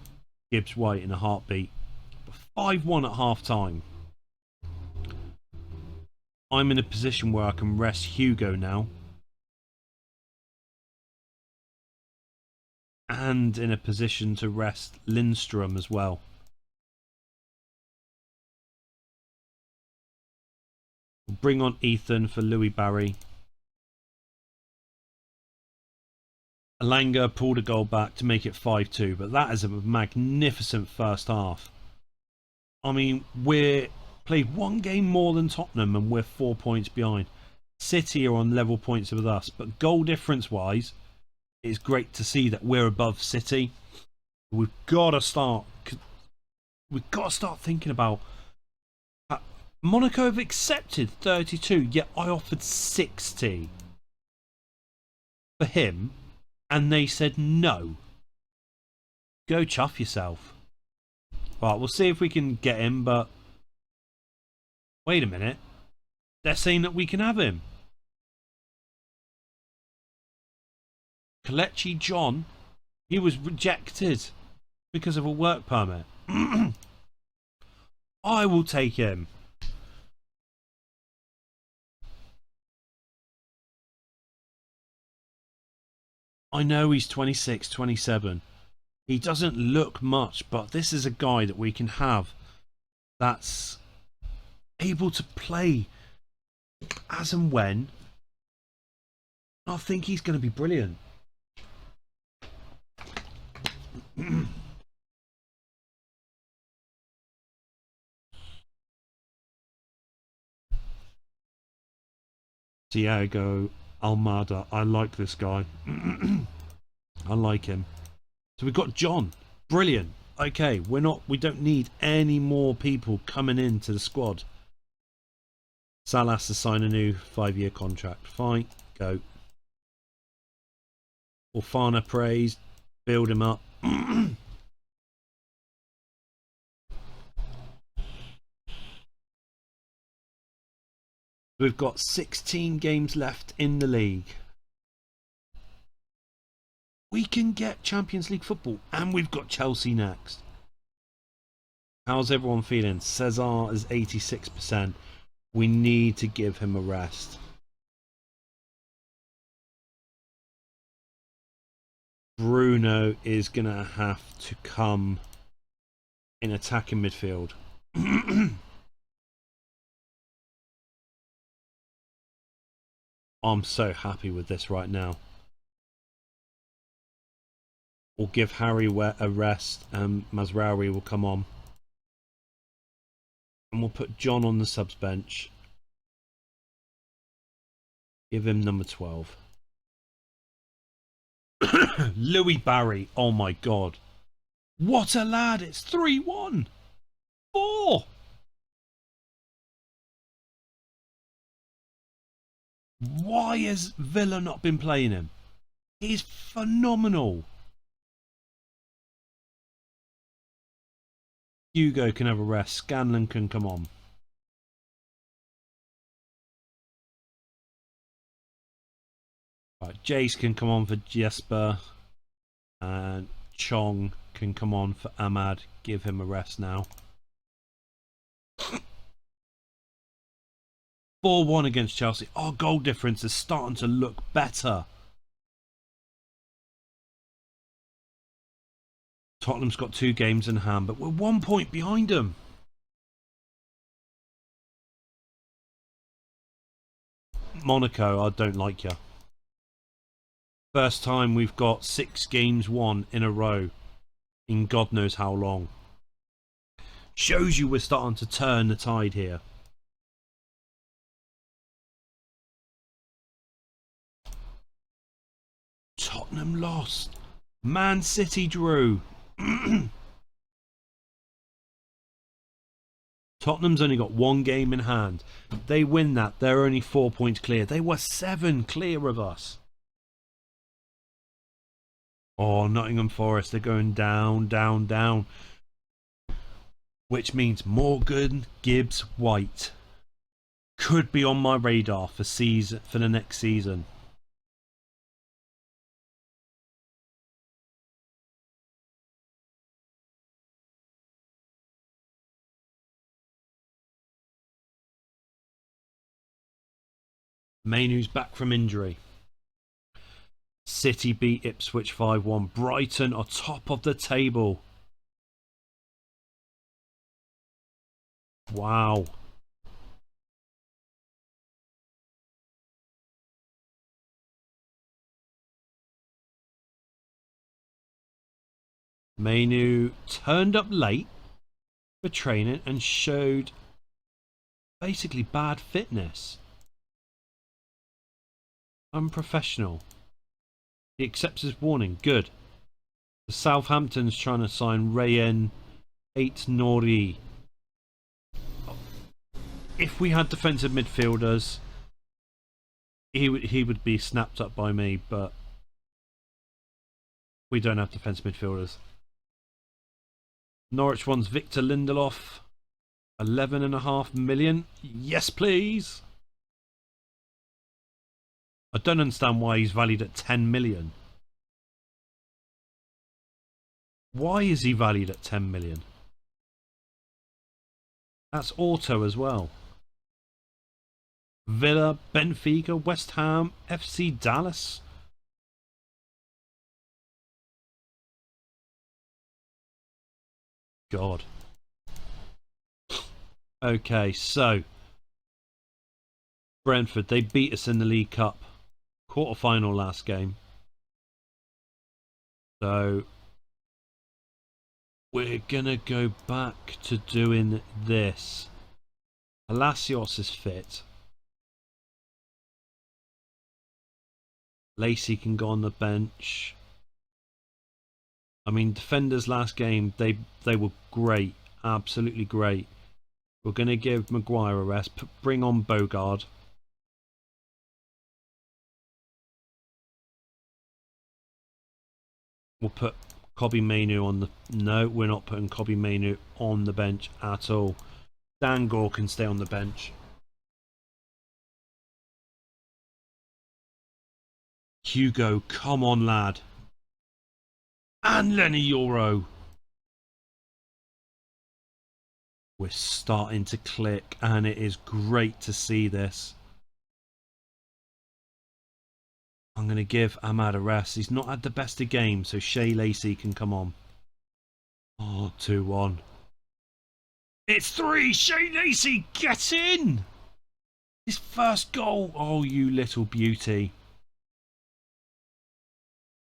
Gibbs-White in a heartbeat. 5-1 at half-time. I'm in a position where I can rest Hugo now. And in a position to rest Lindstrom as well. We'll bring on Ethan for Louis Barry. Alanga pulled a goal back to make it 5-2, but that is a magnificent first half. I mean, we're played 1 game more than Tottenham and we're 4 points behind. City are on level points with us, but goal difference wise, it's great to see that we're above City. We've got to start thinking about Monaco have accepted 32, yet I offered 60 for him and they said no. Go chuff yourself. Right, we'll see if we can get him, but wait a minute. They're saying that we can have him. Kelechi John, he was rejected because of a work permit. I will take him. I know he's 26, 27. He doesn't look much, but this is a guy that we can have that's able to play as and when. I think he's going to be brilliant. Thiago Almada. I like this guy. I like him. So we've got John. Brilliant. Okay, we don't need any more people coming into the squad. Salah has to sign a new 5-year contract. Fine, go. Orfana praised. Build him up. We've got 16 games left in the league. We can get Champions League football, and we've got Chelsea next. How's everyone feeling? Cesar is 86%. We need to give him a rest. Bruno is going to have to come in attacking midfield. I'm so happy with this right now. We'll give Harry a rest and Mazraoui will come on. And we'll put John on the subs bench. Give him number 12. Louis Barry. Oh my God. What a lad. It's 3-1. 4. Why has Villa not been playing him? He's phenomenal. Hugo can have a rest. Scanlon can come on. Right, Jace can come on for Jesper. And Chong can come on for Ahmad. Give him a rest now. 4-1 against Chelsea. Our goal difference is starting to look better. Tottenham's got 2 games in hand, but we're 1 point behind them. Monaco, I don't like you. First time we've got 6 games won in a row in God knows how long. Shows you we're starting to turn the tide here. Tottenham lost. Man City drew. Tottenham's only got 1 game in hand. They win that, they're only 4 points clear. They were 7 clear of us. Oh, Nottingham Forest, they're going down, down, down. Which means Morgan Gibbs White could be on my radar for the next season. Mainu's back from injury. City beat Ipswich 5-1. Brighton are top of the table. Wow. Mainu turned up late for training and showed basically bad fitness. Unprofessional. He accepts his warning. Good. The Southampton's trying to sign Rayen 8 Nori. If we had defensive midfielders, he would be snapped up by me, but we don't have defensive midfielders. Norwich wants Victor Lindelof. 11.5 million. Yes, please. I don't understand why he's valued at 10 million. Why is he valued at 10 million? That's auto as well. Villa, Benfica, West Ham, FC Dallas. God. Okay, so Brentford, they beat us in the League Cup quarter-final last game. So we're going to go back to doing this. Palacios is fit. Lacey can go on the bench. I mean, defenders last game, they were great. Absolutely great. We're going to give Maguire a rest. Bring on Bogard. We'll put Kobbie Mainoo on the... No, we're not putting Kobbie Mainoo on the bench at all. Dan Gore can stay on the bench. Hugo, come on, lad. And Lenny Euro. We're starting to click, and it is great to see this. I'm going to give Ahmad a rest. He's not had the best of games, so Shea Lacey can come on. Oh, 2-1. It's 3! Shea Lacey, get in! His first goal. Oh, you little beauty.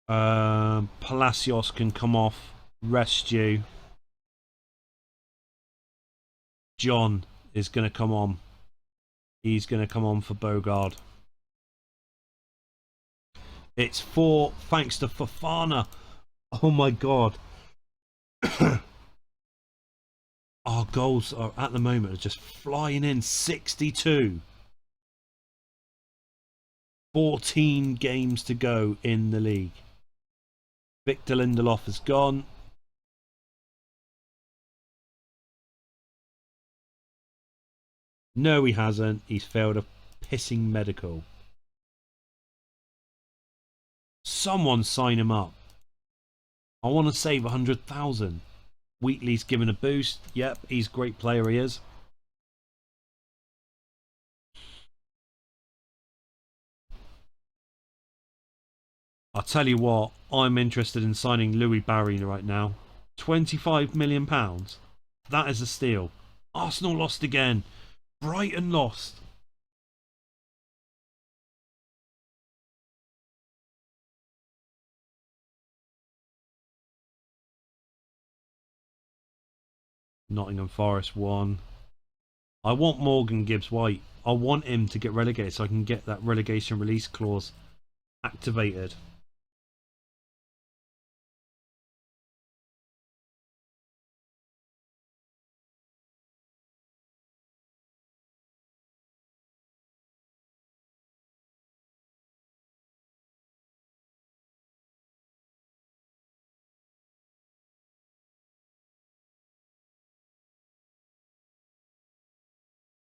Palacios can come off. Rest you. John is going to come on. He's going to come on for Bogard. It's 4 thanks to Fofana. Oh my God. Our goals are at the moment are just flying in. 62. 14 games to go in the league. Victor Lindelof has gone. No, he hasn't. He's failed a pissing medical. Someone sign him up. I want to save 100,000. Wheatley's given a boost. Yep, he's a great player, he is. I'll tell you what, I'm interested in signing Louis Barry right now. £25 million. That is a steal. Arsenal lost again. Brighton lost. Nottingham Forest won. I want Morgan Gibbs-White. I want him to get relegated so I can get that relegation release clause activated.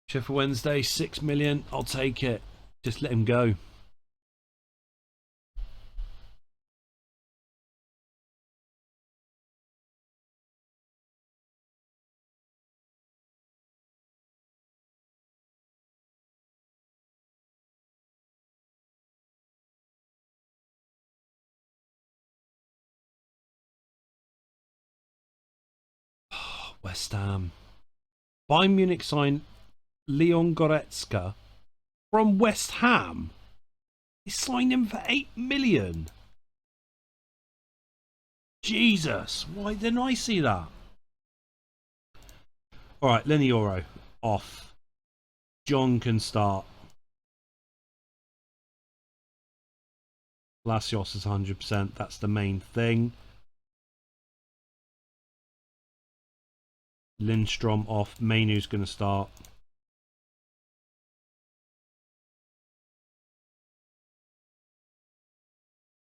Sheffield Wednesday, 6 million. I'll take it. Just let him go. West Ham. Bayern Munich signed Leon Goretzka from West Ham. They signed him for 8 million. Jesus, why didn't I see that? Alright, Lenny Euro off. John can start. Palacios is 100%. That's the main thing. Lindstrom off. Mainoo's going to start.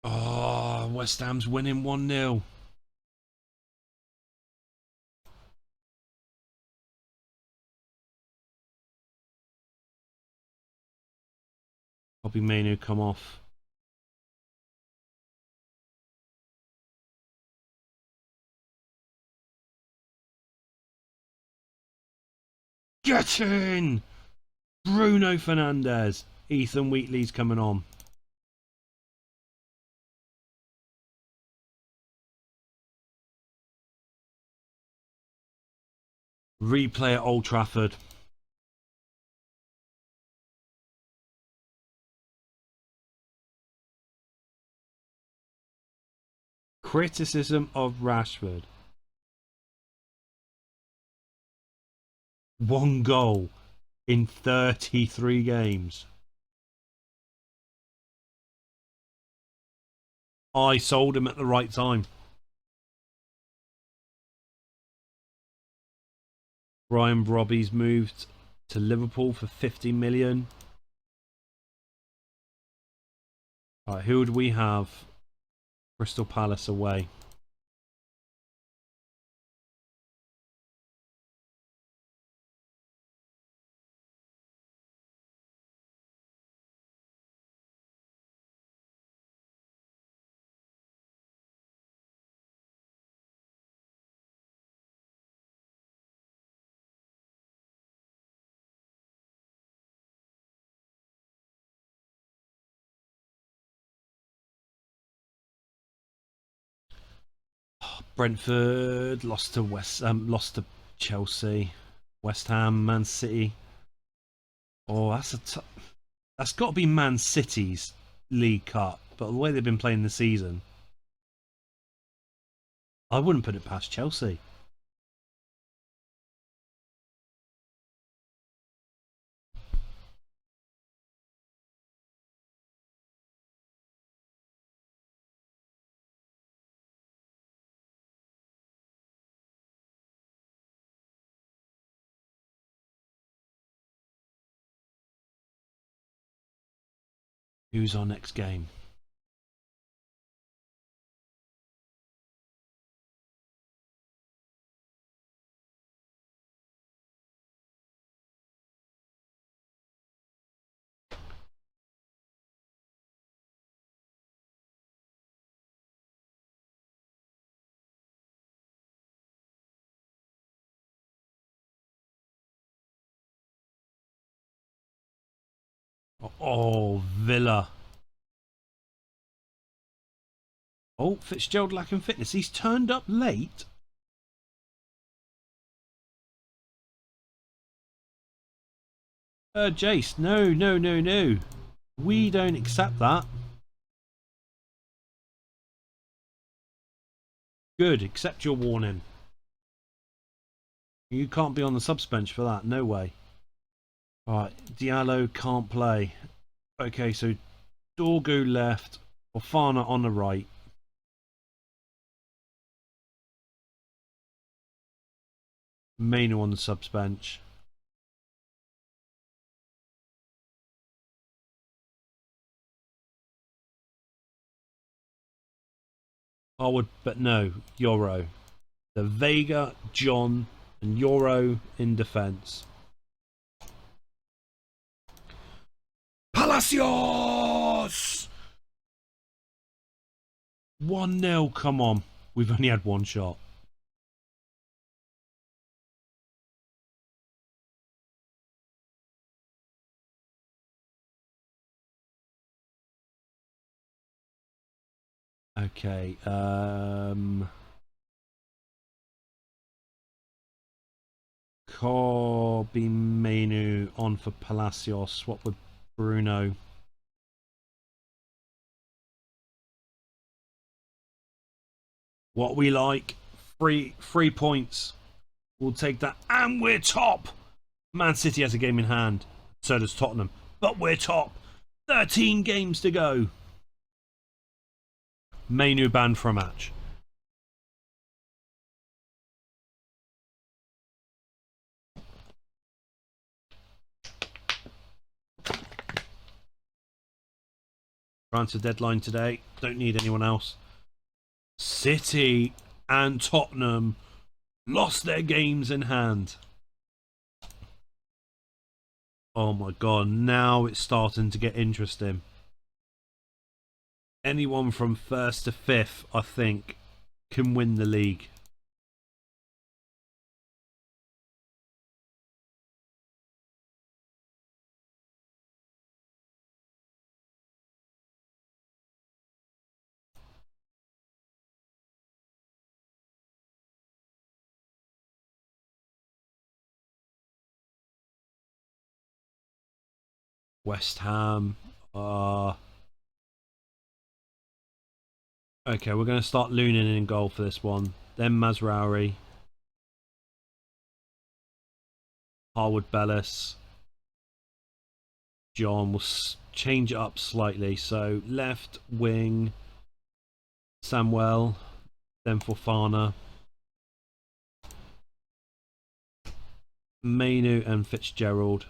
Oh, West Ham's winning 1-0. Kobbie Mainoo come off. Get in! Bruno Fernandes. Ethan Wheatley's coming on. Replay at Old Trafford. Criticism of Rashford. 1 goal in 33 games. I sold him at the right time. Brian Robbie's moved to Liverpool for 50 million. Right, who would we have? Crystal Palace away. Brentford lost to Chelsea, West Ham, Man City. Oh, that's got to be Man City's League Cup. But the way they've been playing the season, I wouldn't put it past Chelsea. Who's our next game? Oh, Villa. Oh, Fitzgerald lacking fitness. He's turned up late. Jace, no, no, no, no. We don't accept that. Good, accept your warning. You can't be on the subs bench for that. No way. Right, Diallo can't play. Okay, so Dorgu left, Fofana on the right. Mainu on the subs bench. Harwood, but no, Euro. The Vega, John, and Euro in defence. Palacios! 1-0, come on. We've only had one shot. Okay, Corby Mainu on for Palacios. Swap with Bruno. What we like. 3 points. We'll take that. And we're top. Man City has a game in hand. So does Tottenham. But we're top. 13 games to go. Mainu banned for a match. Transfer deadline today. Don't need anyone else. City and Tottenham lost their games in hand. Oh my god, now it's starting to get interesting. Anyone from 1st to 5th, I think, can win the league. West Ham. Okay, we're going to start Lunin in goal for this one. Then Mazraoui. Harwood Bellis. John will change it up slightly. So left wing, Samuel. Then Fofana. Mainu and Fitzgerald.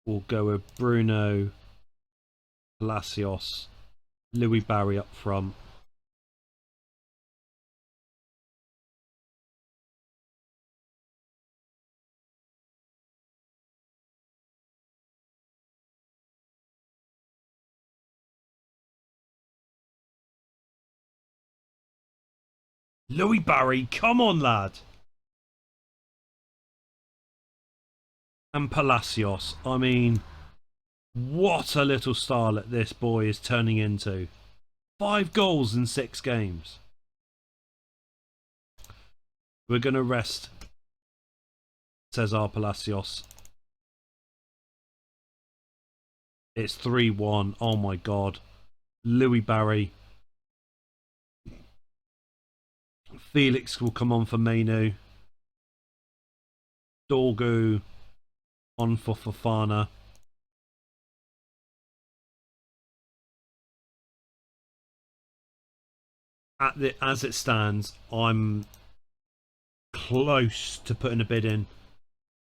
We'll go with Bruno, Palacios, Louis Barry up front. Louis Barry, come on, lad. And Palacios. I mean, what a little starlet this boy is turning into. 5 goals in 6 games. We're going to rest Cesar Palacios. It's 3-1. Oh my God. Louis Barry. Felix will come on for Mainu. Dorgu on for Fofana. As it stands, I'm close to putting a bid in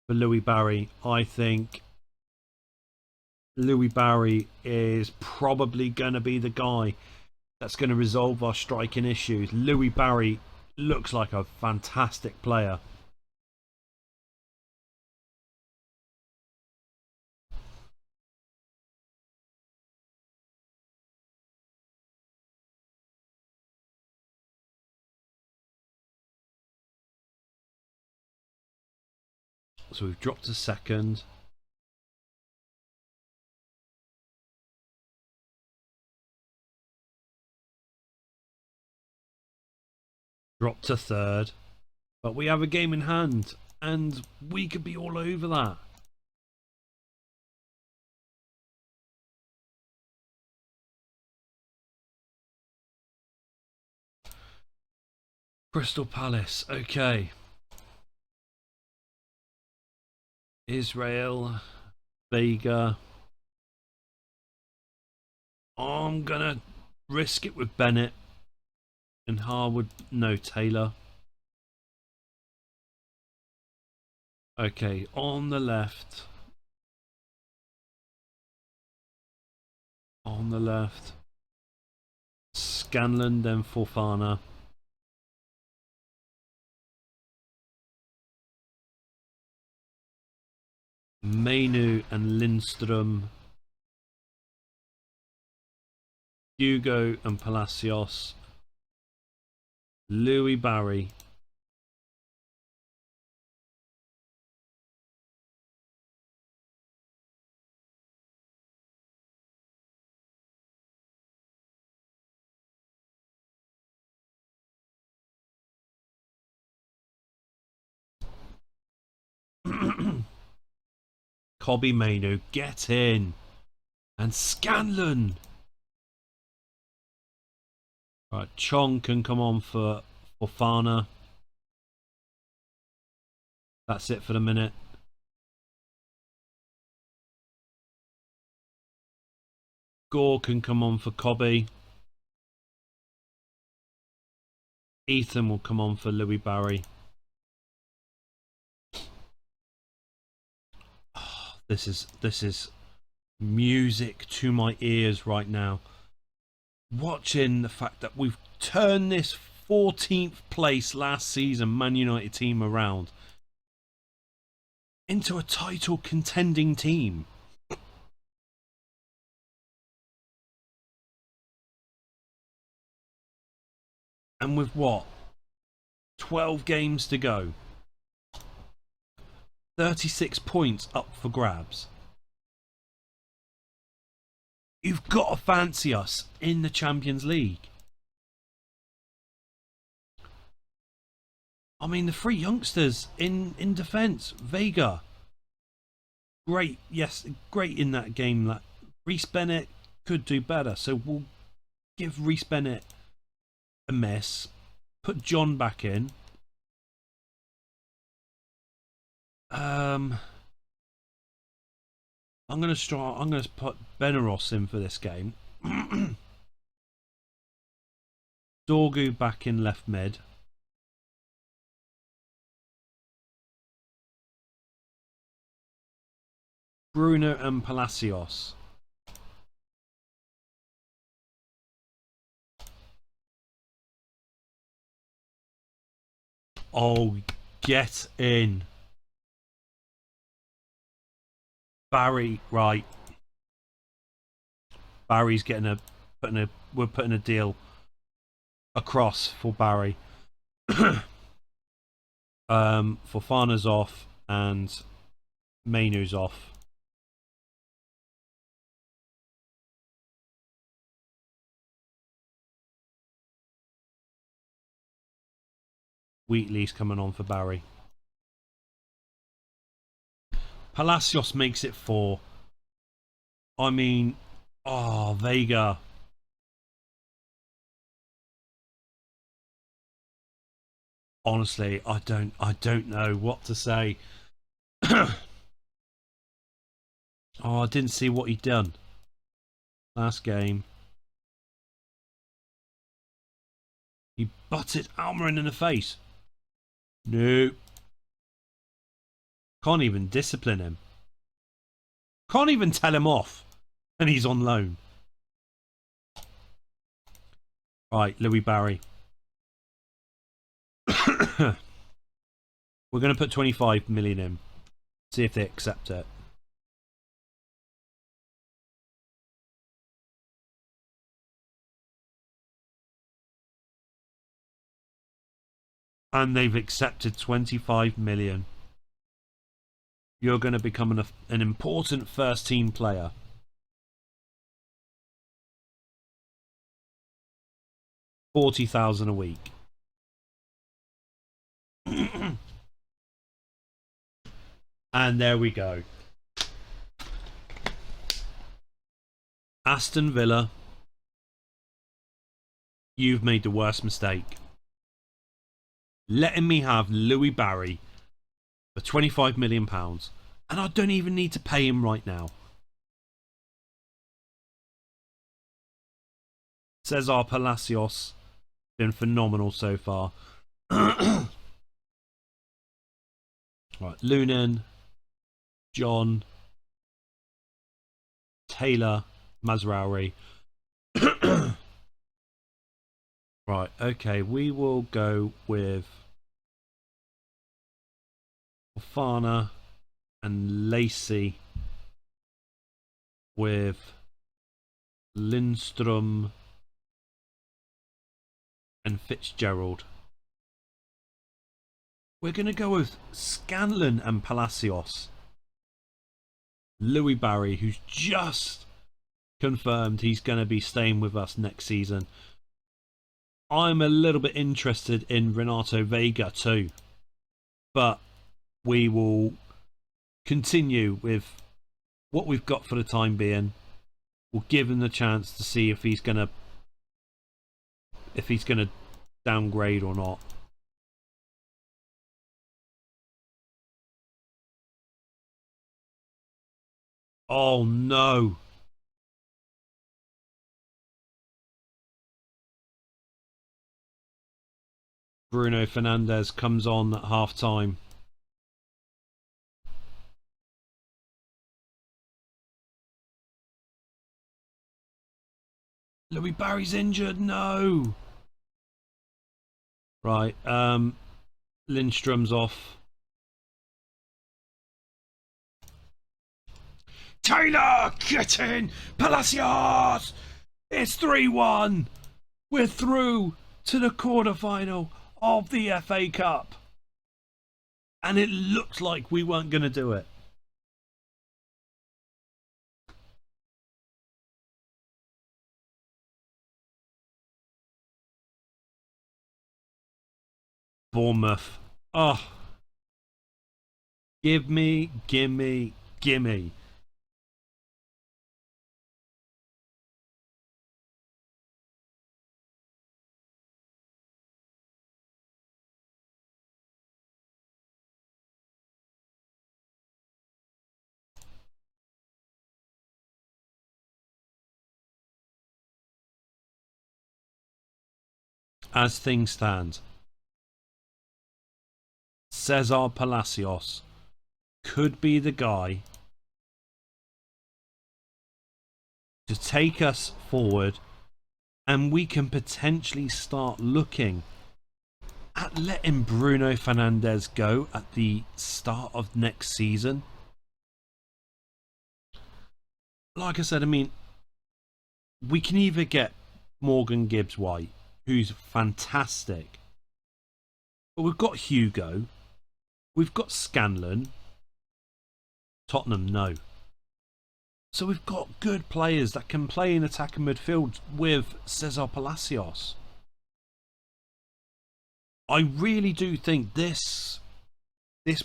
for Louis Barry. I think Louis Barry is probably going to be the guy that's going to resolve our striking issues. Louis Barry looks like a fantastic player. So we've dropped to second. Dropped to third. But we have a game in hand and we could be all over that. Crystal Palace, okay. Israel, Vega. I'm gonna risk it with Bennett and Harwood. No, Taylor. Okay, on the left. On the left. Scanlon, then Fofana. Mainu and Lindstrom. Hugo and Palacios. Louis Barry. Kobe Mainu, get in. And Scanlon. Right, Chong can come on for Fofana. That's it for the minute. Gore can come on for Kobe. Ethan will come on for Louis Barry. Oh, this is music to my ears right now. Watching the fact that we've turned this 14th place last season Man United team around into a title contending team. And with what? 12 games to go. 36 points up for grabs. You've got to fancy us in the Champions League. I mean, the 3 youngsters in defence. Vega, great. Yes, great in that game. That Reece Bennett could do better. So we'll give Reece Bennett a miss. Put John back in. I'm gonna put Benaros in for this game. Dorgu back in left mid. Bruno and Palacios. Oh, get in. Barry, right. Barry's we're putting a deal across for Barry. Fofana's off and Mainu's off. Wheatley's coming on for Barry. Palacios makes it 4. I mean, oh, Vega. Honestly, I don't know what to say. Oh, I didn't see what he'd done last game. He butted Almiron in the face. No. Can't even discipline him. Can't even tell him off. And he's on loan. Right, Louis Barry. We're going to put 25 million in. See if they accept it. And they've accepted 25 million. You're going to become an important first team player. $40,000 a week. And there we go. Aston Villa, you've made the worst mistake. Letting me have Louis Barry for £25 million, and I don't even need to pay him right now. Cesar Palacios, been phenomenal so far. Right, Lunan, John, Taylor, Mazraoui. Right, okay, we will go with Fofana and Lacey with Lindstrom and Fitzgerald. We're going to go with Scanlon and Palacios. Louis Barry, who's just confirmed he's going to be staying with us next season. I'm a little bit interested in Renato Vega too. But we will continue with what we've got for the time being. We'll give him the chance to see if he's gonna downgrade or not. Oh no. Bruno Fernandes comes on at half time. Louis Barry's injured. No. Right. Lindstrom's off. Taylor, get in! Palacios! It's 3-1. We're through to the quarterfinal of the FA Cup. And it looked like we weren't going to do it. Bournemouth. Oh. Give me Gimme. As things stand, Cesar Palacios could be the guy to take us forward, and we can potentially start looking at letting Bruno Fernandes go at the start of next season. Like I said, I mean, we can either get Morgan Gibbs-White, who's fantastic, but we've got Hugo, we've got Scanlon. Tottenham, no. So we've got good players that can play in attacking midfield with Cesar Palacios. I really do think this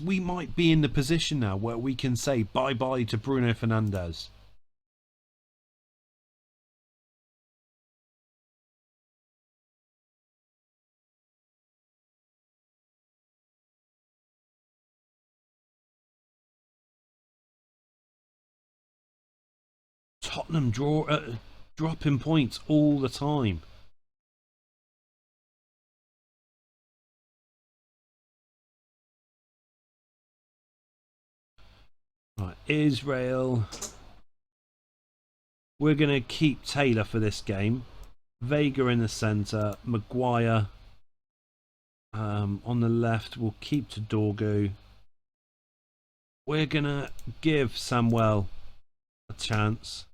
we might be in the position now where we can say bye-bye to Bruno Fernandes. Tottenham dropping points all the time. Right, Israel. We're going to keep Taylor for this game. Vega in the centre. Maguire on the left. We'll keep to Dorgu. We're going to give Samuel a chance.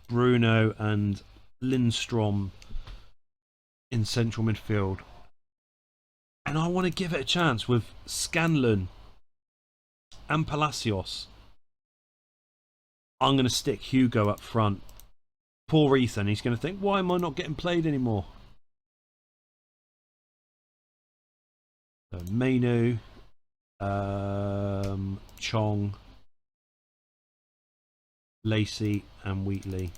Bruno and Lindstrom in central midfield. And I want to give it a chance with Scanlon and Palacios. I'm going to stick Hugo up front. Poor Ethan, he's going to think, why am I not getting played anymore? So Mainu, Chong, Lacey and Wheatley.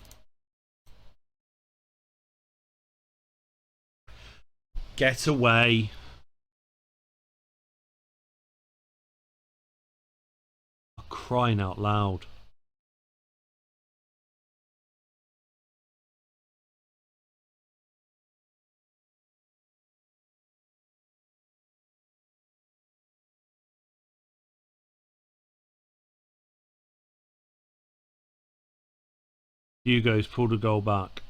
Get away. Crying out loud. Hugo's pulled a goal back.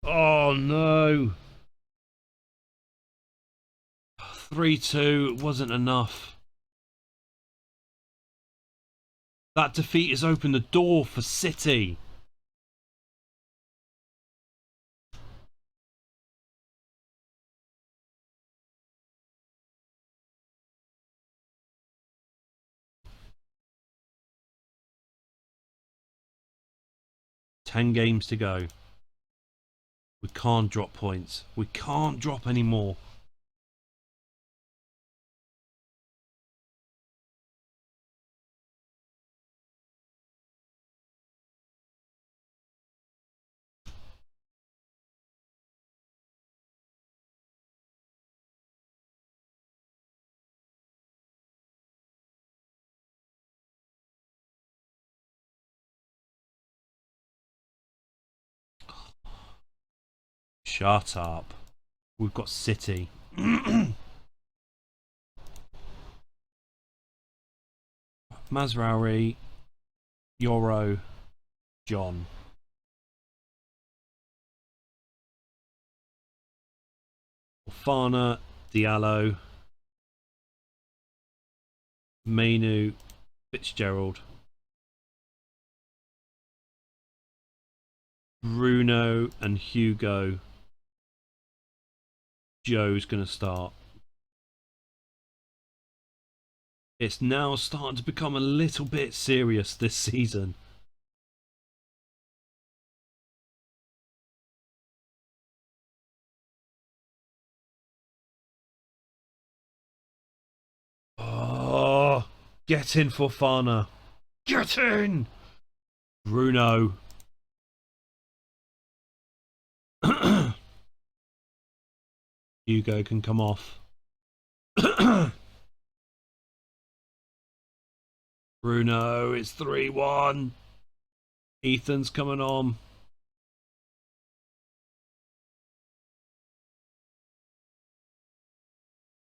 Oh no. 3-2 wasn't enough. That defeat has opened the door for City. Ten games to go. We can't drop points. We can't drop any more. Shut up. We've got City. Mazraoui, Yoro, John. Fofana, Diallo, Mainu, Fitzgerald, Bruno and Hugo. Joe's going to start. It's now starting to become a little bit serious this season. Get in, Fofana. Get in! Bruno. Hugo can come off. Bruno, it's 3-1. Ethan's coming on.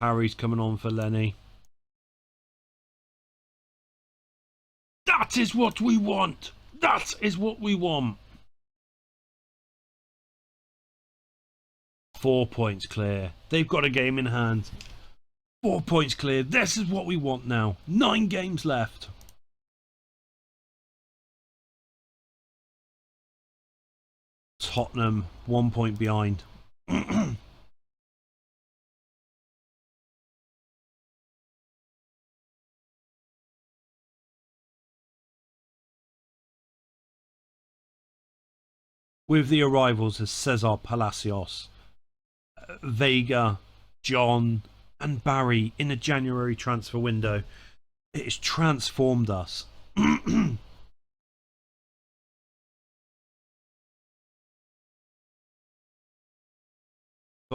Harry's coming on for Lenny. That is what we want. That is what we want. 4 points clear. They've got a game in hand. 4 points clear. This is what we want now. 9 games left. Tottenham 1 point behind. With the arrivals of Cesar Palacios, Vega, John and Barry in the January transfer window, it has transformed us. But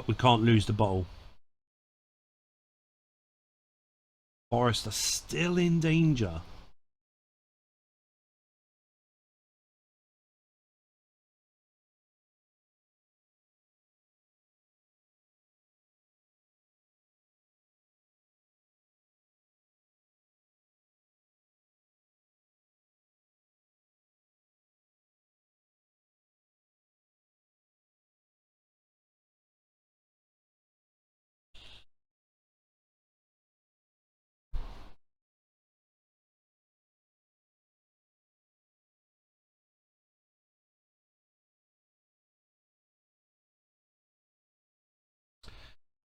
we can't lose the bottle. Forest are still in danger.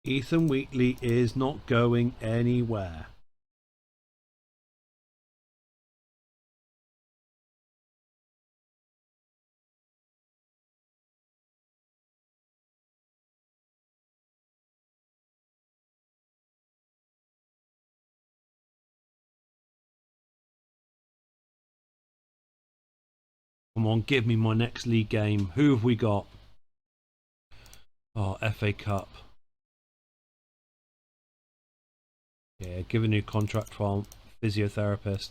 Ethan Wheatley is not going anywhere. Come on, give me my next league game. Who have we got? Oh, FA Cup. Yeah, give a new contract for physiotherapist.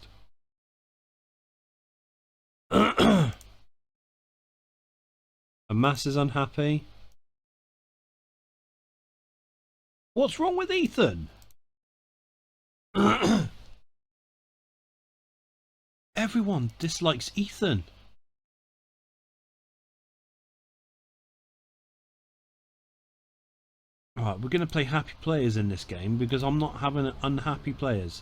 Amass is unhappy. What's wrong with Ethan? Everyone dislikes Ethan. Alright, we're going to play happy players in this game because I'm not having unhappy players.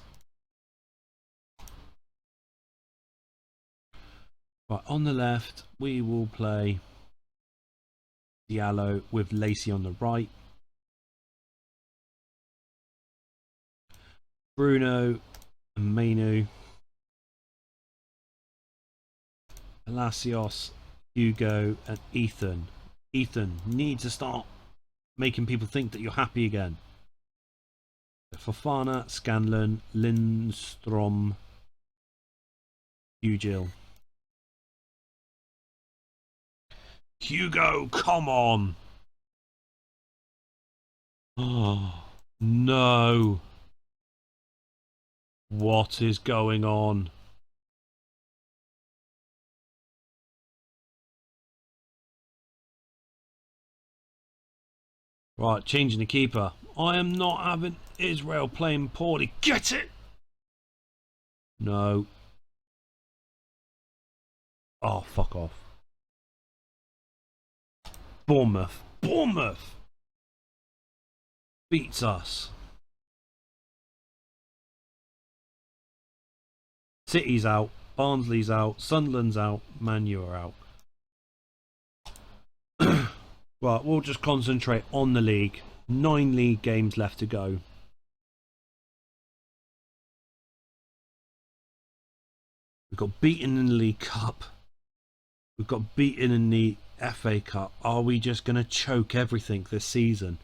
Right, on the left, we will play Diallo with Lacey on the right. Bruno and Mainu. Palacios, Hugo and Ethan. Ethan needs to start making people think that you're happy again. Fofana, Scanlon, Lindstrom, Hugil. Hugo, come on! Oh, no. What is going on? Right, changing the keeper. I am not having Israel playing poorly. Get it! No. Oh, fuck off. Bournemouth. Bournemouth! Beats us. City's out. Barnsley's out. Sunderland's out. Man U are out. Right, we'll just concentrate on the league. 9 league games left to go. We've got beaten in the League Cup. We've got beaten in the FA Cup. Are we just going to choke everything this season?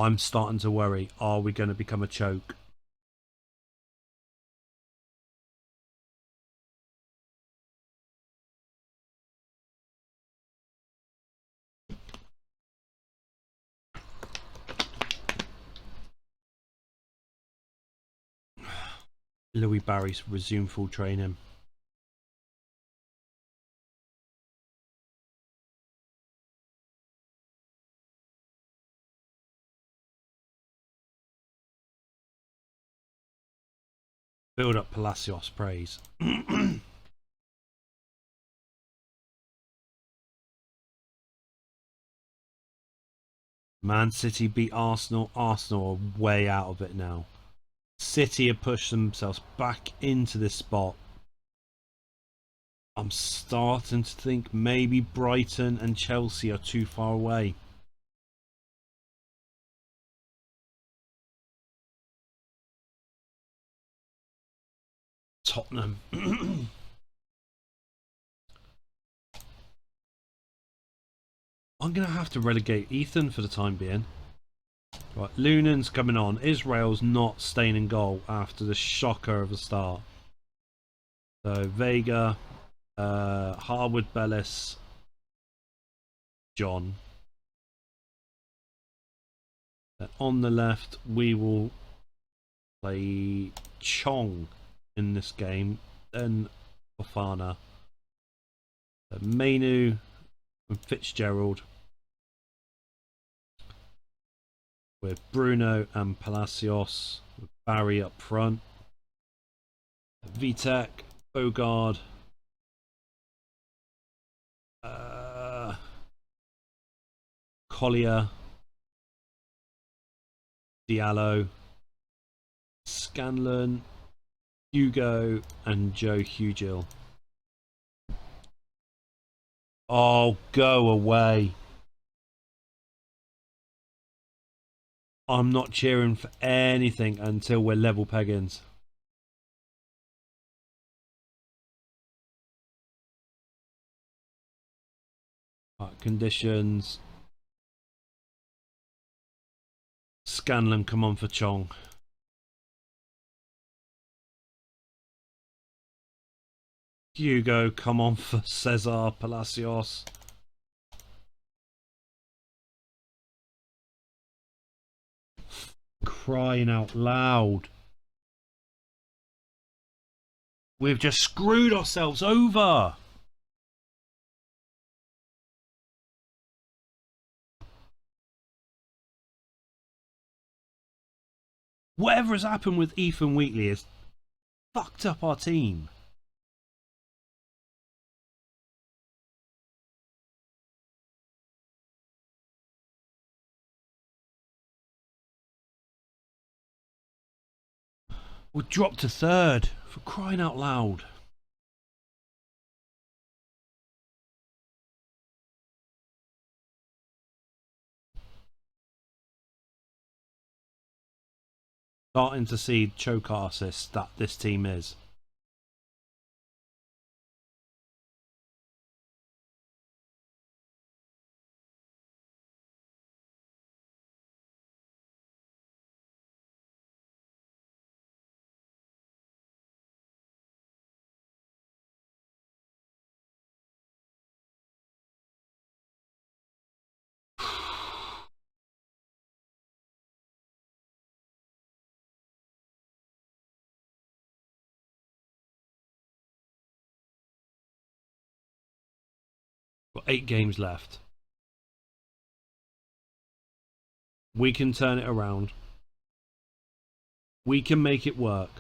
I'm starting to worry. Are we going to become a choke? Louis Barry's resumed full training. Build up Palacios praise. Man City beat Arsenal. Arsenal are way out of it now. City have pushed themselves back into this spot. I'm starting to think maybe Brighton and Chelsea are too far away. Tottenham. I'm going to have to relegate Ethan for the time being. Right, Lunan's coming on. Israel's not staying in goal after the shocker of a start. So Vega, Harwood, Bellis, John. Then on the left, we will play Chong in this game. Then Fofana. Mainu and Fitzgerald. With Bruno and Palacios. With Barry up front. Vitek, Bogard. Collier. Diallo. Scanlon. Hugo and Joe Hugill. Oh, go away. I'm not cheering for anything until we're level peggings. Right, conditions. Scanlon, come on for Chong. Hugo, come on for Cesar Palacios. Crying out loud. We've just screwed ourselves over. Whatever has happened with Ethan Wheatley has fucked up our team. We'll drop to third, for crying out loud. Starting to see choke artists that this team is. Got 8 games left. We can turn it around. We can make it work.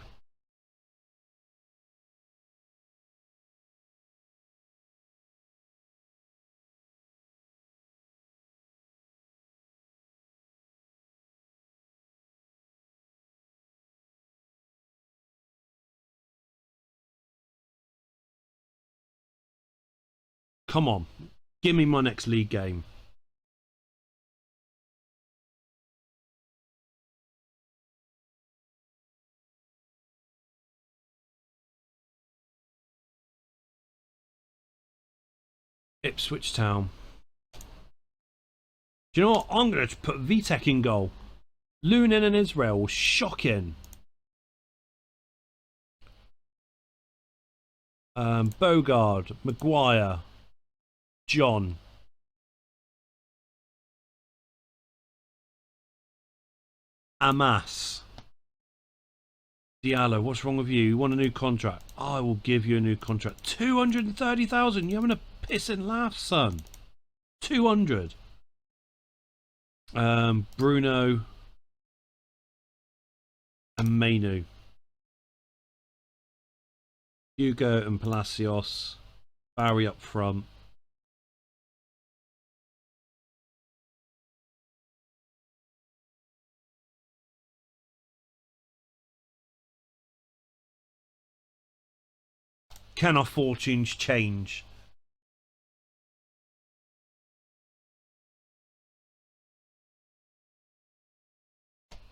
Come on. Give me my next league game. Ipswich Town. Do you know what? I'm going to put Vitek in goal. Lunin and Israel, shocking. Bogard, Maguire, John. Amas. Diallo, what's wrong with you? You want a new contract? I will give you a new contract. 230,000. You're having a pissing laugh, son. 200. Bruno and Mainu. Hugo and Palacios. Barry up front. Can our fortunes change?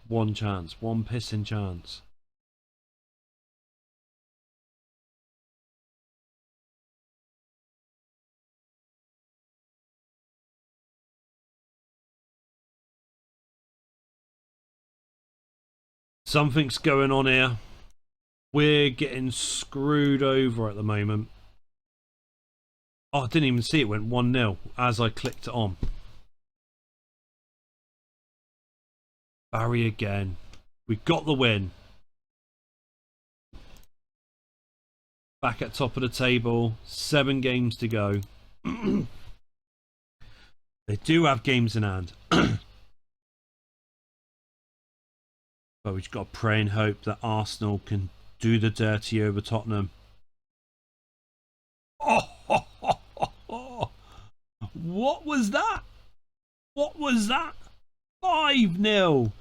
One chance. One pissing chance. Something's going on here. We're getting screwed over at the moment. Oh, I didn't even see it went 1-0 as I clicked it on. Barry again. We got the win. Back at top of the table. 7 games to go. They do have games in hand. But we've got to pray and hope that Arsenal can do the dirty over Tottenham. Oh, what was that? What was that? 5-0.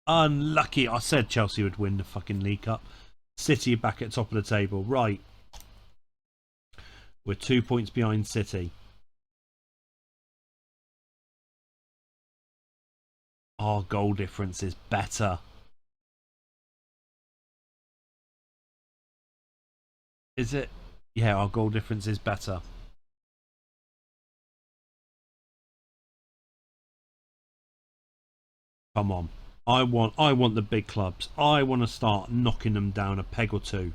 Unlucky. I said Chelsea would win the fucking League Cup. City back at top of the table. Right. We're 2 points behind City. Our goal difference is better. Is it? Yeah, our goal difference is better. Come on. I want the big clubs. I want to start knocking them down a peg or two.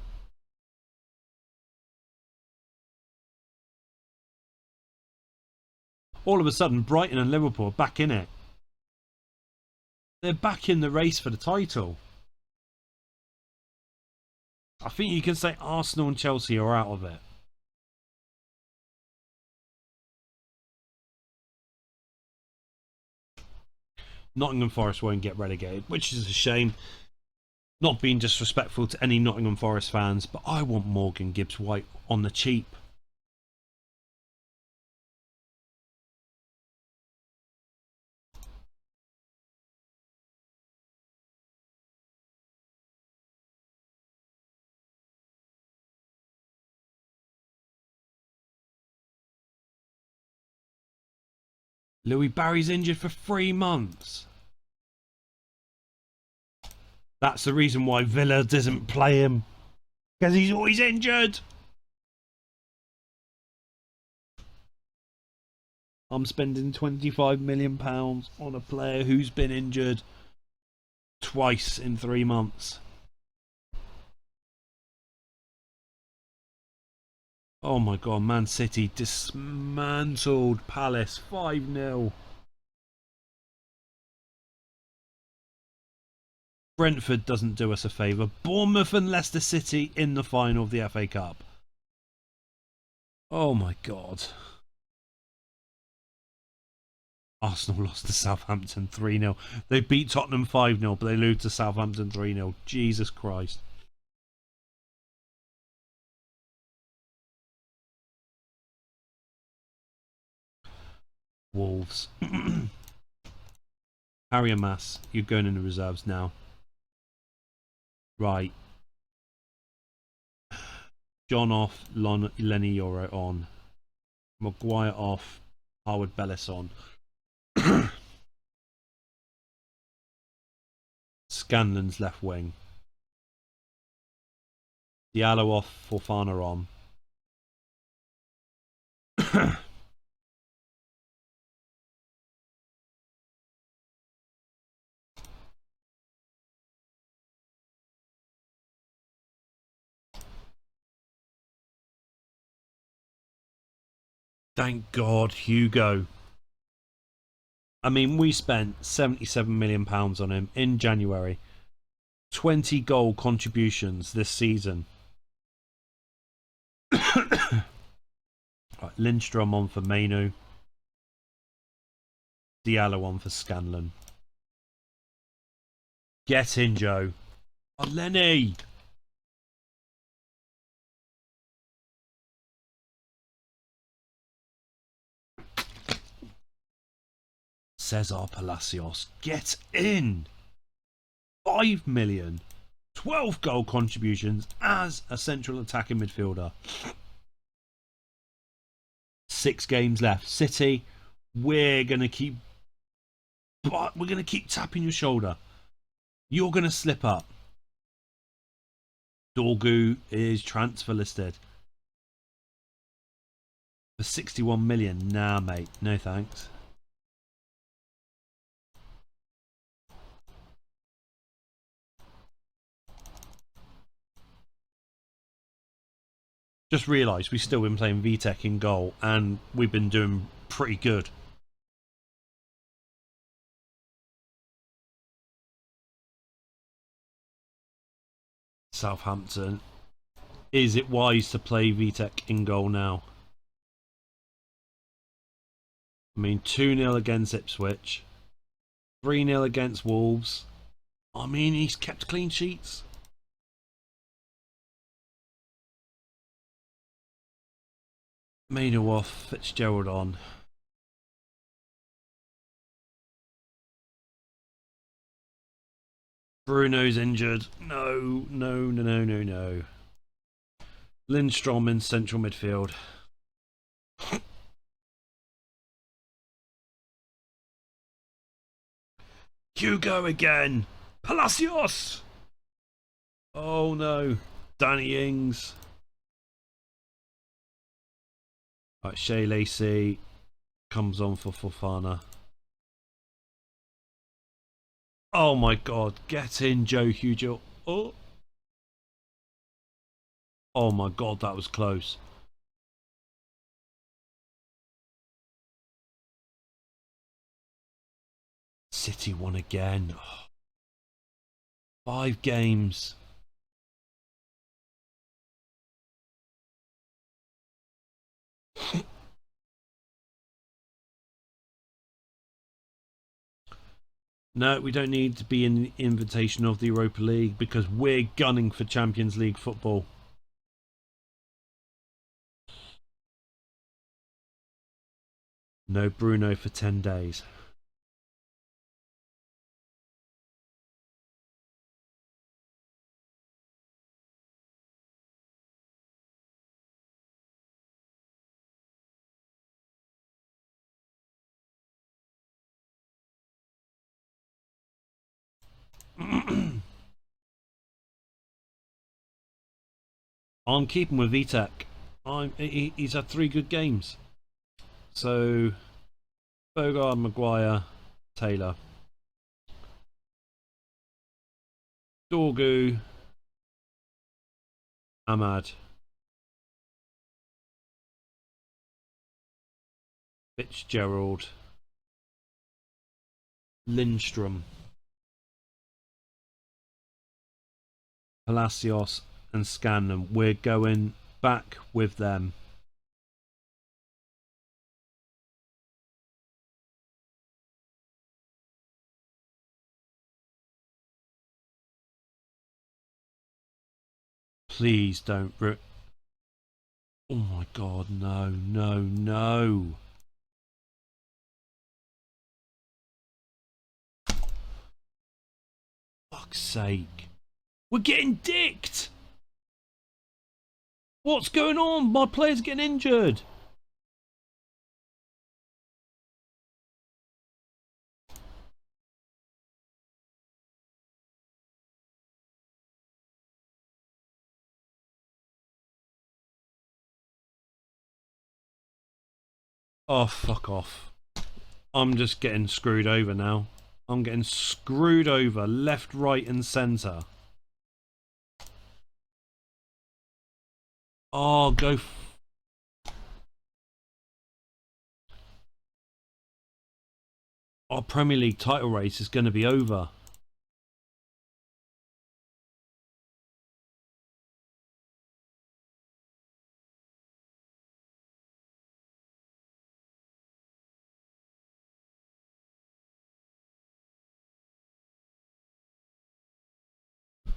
All of a sudden, Brighton and Liverpool are back in it. They're back in the race for the title. I think you can say Arsenal and Chelsea are out of it. Nottingham Forest won't get relegated, which is a shame. Not being disrespectful to any Nottingham Forest fans, but I want Morgan Gibbs-White on the cheap. Louis Barry's injured for 3 months. That's the reason why Villa doesn't play him. Because he's always injured. I'm spending £25 million on a player who's been injured twice in 3 months. Oh my god, Man City dismantled Palace 5-0. Brentford doesn't do us a favour. Bournemouth and Leicester City in the final of the FA Cup. Oh my god. Arsenal lost to Southampton 3-0. They beat Tottenham 5-0, but they lose to Southampton 3-0. Jesus Christ. Wolves. Harry and Mass, you're going in the reserves now. Right. John off, Lenny Euro on. Maguire off, Harwood Bellis on. Scanlon's left wing. Diallo off, Fofana on. Thank God, Hugo. I mean, we spent £77 million on him in January. 20 goal contributions this season. Right, Lindstrom on for Mainu. Diallo on for Scanlon. Get in, Joe. Oh, Lenny. Cesar Palacios. Get in. 5 million. 12 goal contributions as a central attacking midfielder. 6 games left. City, we're gonna keep tapping your shoulder. You're gonna slip up. Dorgu is transfer listed for 61 million. Nah, mate, no thanks. Just realised we've still been playing VTech in goal and we've been doing pretty good. Southampton. Is it wise to play VTech in goal now? I mean, 2-0 against Ipswich. 3-0 against Wolves. I mean, he's kept clean sheets. Mainu off, Fitzgerald on. Bruno's injured. No. Lindstrom in central midfield. Hugo again. Palacios. Oh no. Danny Ings. Right, Shea Lacey comes on for Fofana. Oh my god, get in, Joe Hugo. Oh my god, that was close. City won again. 5 games. No, we don't need to be in the invitation of the Europa League because we're gunning for Champions League football. No Bruno for 10 days. I'm keeping with VTech. He's had 3 good games. So, Bogard, Maguire, Taylor. Dorgu, Ahmad, Fitzgerald, Lindstrom, Palacios and Scanlon. We're going back with them. Please don't. Oh my god, no. Fuck's sake. We're getting dicked! What's going on? My player's getting injured. Oh, fuck off. I'm just getting screwed over now. I'm getting screwed over left, right and centre. Oh, go our Premier League title race is going to be over.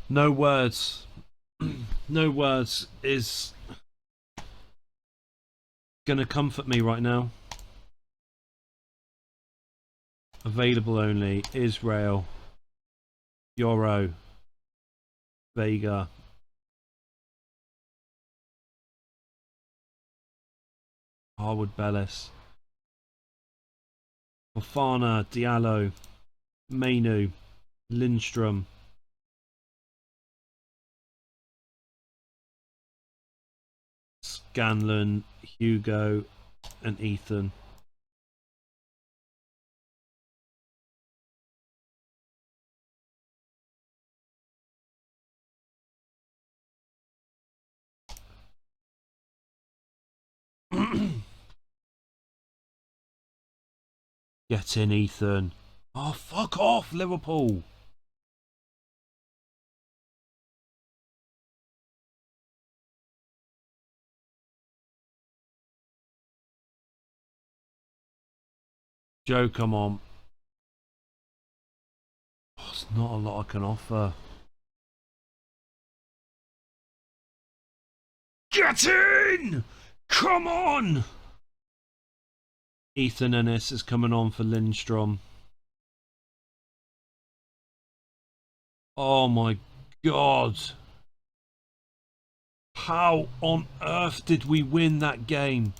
No words. No words is going to comfort me right now. Available only. Israel. Euro. Vega. Harwood Bellis. Fofana. Diallo. Mainu. Lindstrom. Scanlon. Hugo. And Ethan. Get in, Ethan. Oh, fuck off, Liverpool. Joe, come on. Oh, it's not a lot I can offer. Get in! Come on! Ethan Ennis is coming on for Lindstrom. Oh my god. How on earth did we win that game?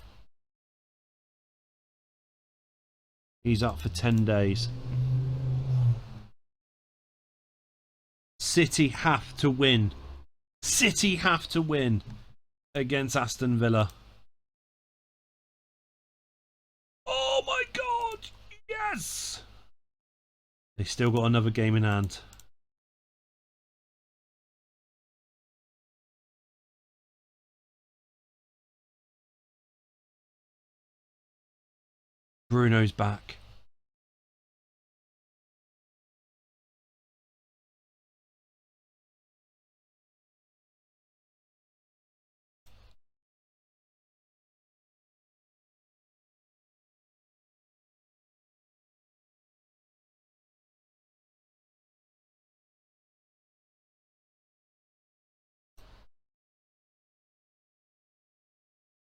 He's up for 10 days. City have to win. City have to win against Aston Villa. Oh my god! Yes! They still got another game in hand. Bruno's back.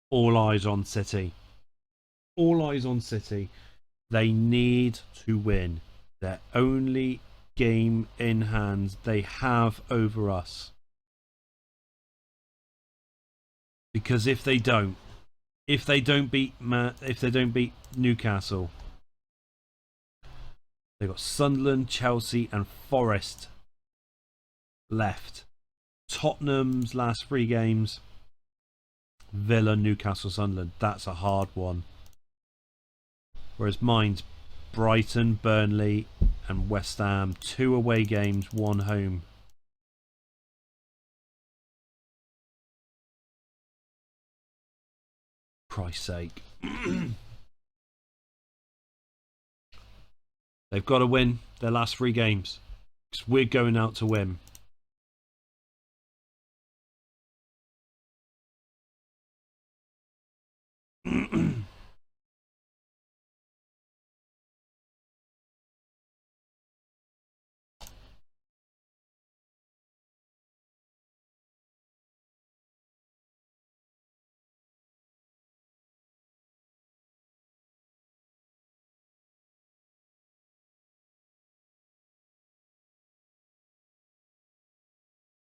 All eyes on City. All eyes on City. They need to win. Their only game in hand they have over us. Because if they don't beat Newcastle, they've got Sunderland, Chelsea, and Forest left. Tottenham's last 3 games. Villa, Newcastle, Sunderland. That's a hard one. Whereas mine's Brighton, Burnley, and West Ham. 2 away games, 1 home. Christ's sake. They've got to win their last 3 games. Because we're going out to win.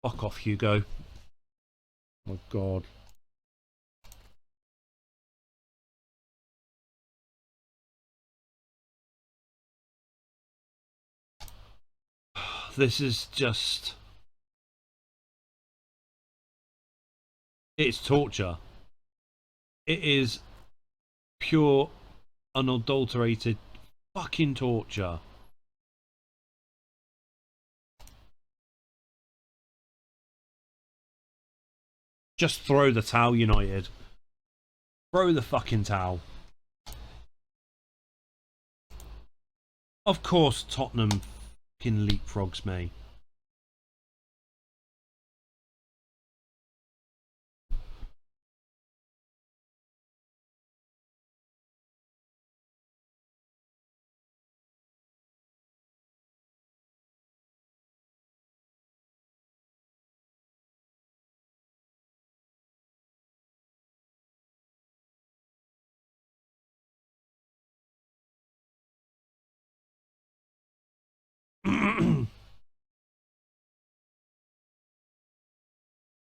Fuck off, Hugo. Oh, God. This is just... It's torture. It is pure, unadulterated fucking torture. Just throw the towel, United. Throw the fucking towel. Of course Tottenham fucking leapfrogs me.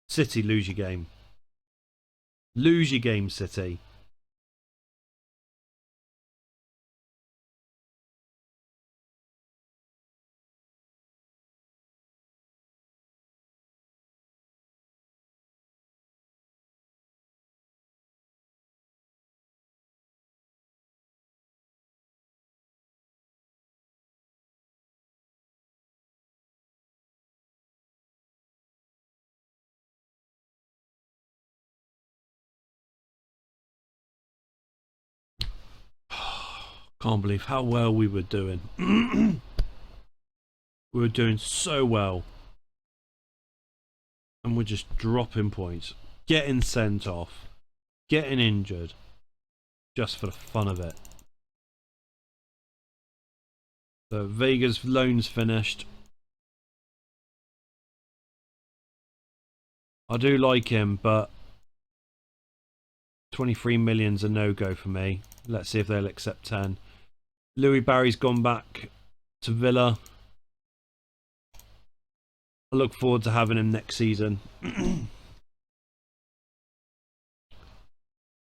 City, lose your game. Lose your game, City. Can't believe how well we were doing. We were doing so well. And we're just dropping points. Getting sent off. Getting injured. Just for the fun of it. So Vega's loan's finished. I do like him, but 23 million's a no-go for me. Let's see if they'll accept 10. Louis Barry's gone back to Villa. I look forward to having him next season.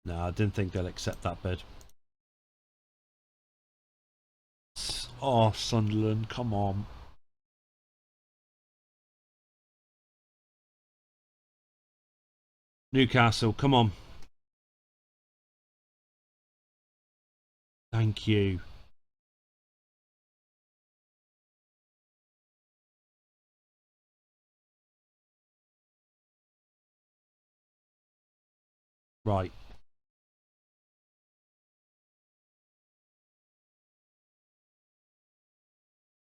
No, I didn't think they'll accept that bid. Oh, Sunderland, come on. Newcastle, come on. Thank you. Right.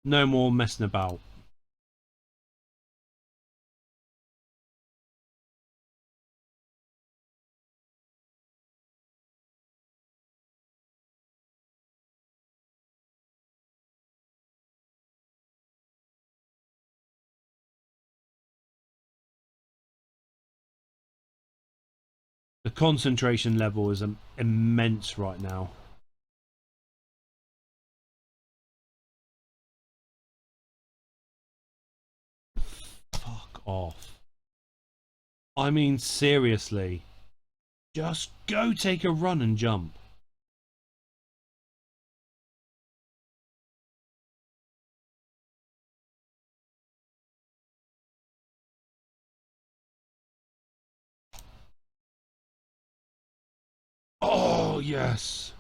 No more messing about. The concentration level is immense right now. Fuck off. I mean, seriously. Just go take a run and jump. Oh, yes.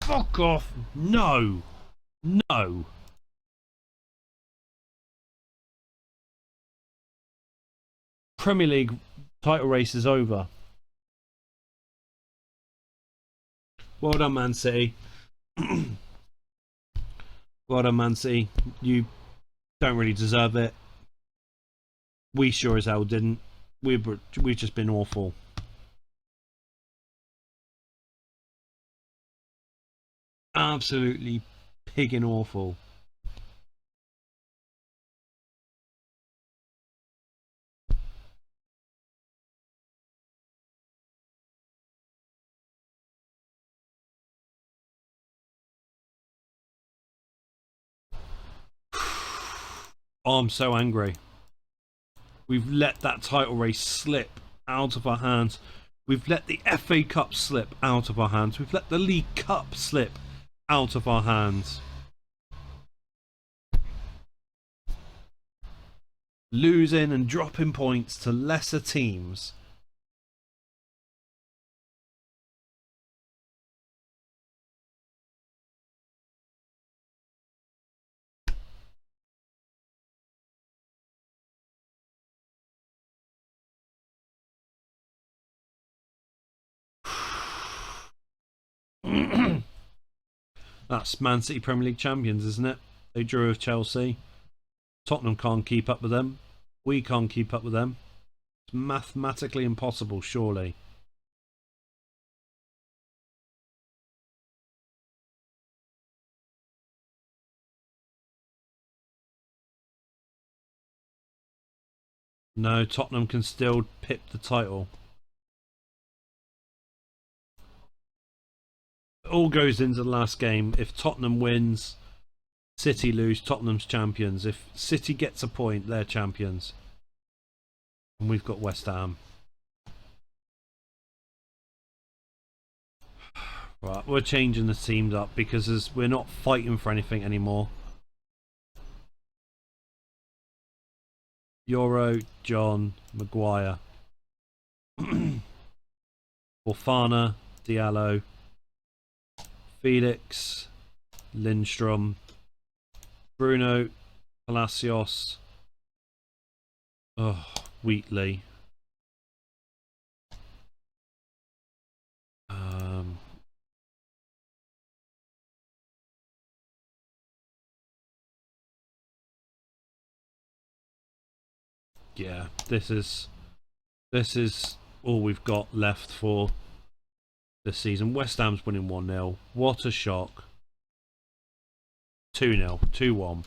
Fuck off. No. No. Premier League title race is over. Well done, Man City. Well done, Man City. You don't really deserve it. We sure as hell didn't. We've just been awful. Absolutely pigging awful. Oh, I'm so angry. We've let that title race slip out of our hands. We've let the FA Cup slip out of our hands. We've let the League Cup slip out of our hands. Losing and dropping points to lesser teams. That's Man City Premier League champions, isn't it? They drew with Chelsea. Tottenham can't keep up with them. We can't keep up with them. It's mathematically impossible, surely. No, Tottenham can still pip the title. It all goes into the last game. If Tottenham wins, City lose, Tottenham's champions. If City gets a point, they're champions. And we've got West Ham. Right, we're changing the teams up because we're not fighting for anything anymore. Euro, John, Maguire. Fofana, Diallo, Felix, Lindstrom, Bruno, Palacios, Wheatley. Yeah, this is all we've got left for this season. West Ham's winning 1-0. What a shock. 2-0, 2-1.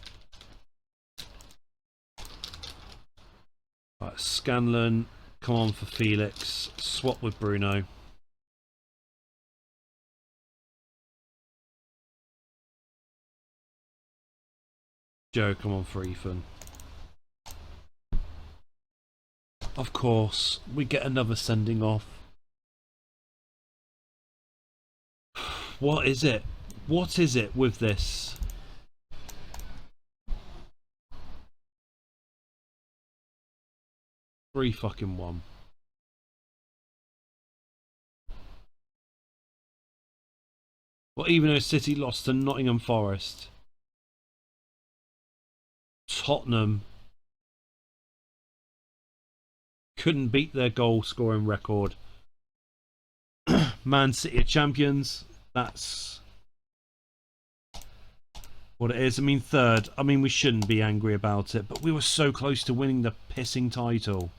Right, Scanlon, come on for Felix. Swap with Bruno. Joe, come on for Ethan. Of course, we get another sending off. What is it? What is it with this? Three fucking one. Well, even though City lost to Nottingham Forest, Tottenham couldn't beat their goal scoring record. Man City are champions. That's what it is. I mean, third. I mean, we shouldn't be angry about it, but we were so close to winning the pissing title.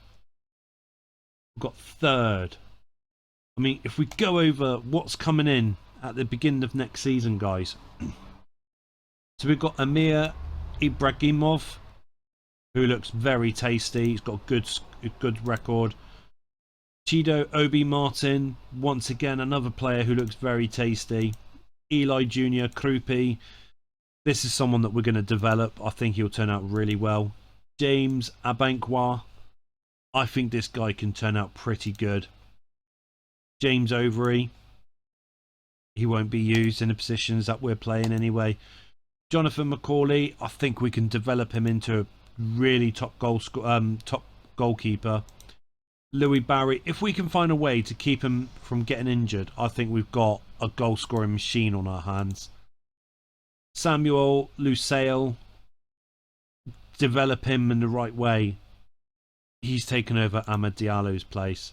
We've got third. I mean, if we go over what's coming in at the beginning of next season, guys. So we've got Amir Ibrahimov, who looks very tasty. He's got a good record. Chido Obi Martin, once again another player who looks very tasty. Eli Jr. Krupi. This is someone that we're going to develop. I think he'll turn out really well. James Abankwa. I think this guy can turn out pretty good. James Overy. He won't be used in the positions that we're playing anyway. Jonathan Macaulay. I think we can develop him into a really top goalkeeper. Louis Barry. If we can find a way to keep him from getting injured, I think we've got a goal scoring machine on our hands. Samuel Lusail. Develop him in the right way. He's taken over Amad Diallo's place.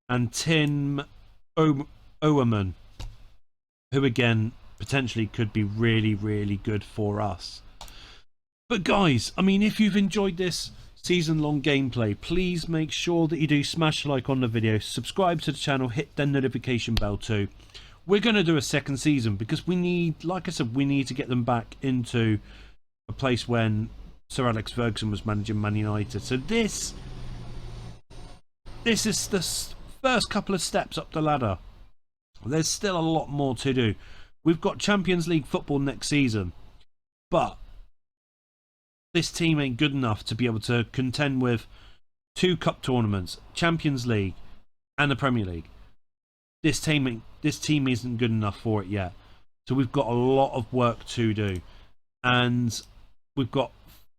And Tim Owerman, who again potentially could be really, really good for us. But guys, I mean, if you've enjoyed this season-long gameplay, please make sure that you do smash a like on the video, subscribe to the channel, hit the notification bell too. We're going to do a second season because we need, like I said, we need to get them back into a place when Sir Alex Ferguson was managing Man United. So this is the first couple of steps up the ladder. There's still a lot more to do. We've got Champions League football next season, but this team ain't good enough to be able to contend with 2 cup tournaments, Champions League and the Premier League. This team isn't good enough for it yet. So we've got a lot of work to do. And we've got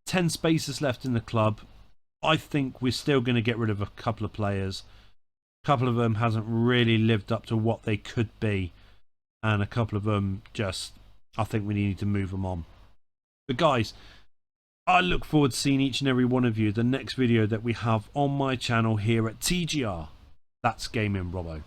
10 spaces left in the club. I think we're still going to get rid of a couple of players. A couple of them hasn't really lived up to what they could be. And a couple of them just, I think we need to move them on. But guys, I look forward to seeing each and every one of you the next video that we have on my channel here at TGR. That's Gaming Robo.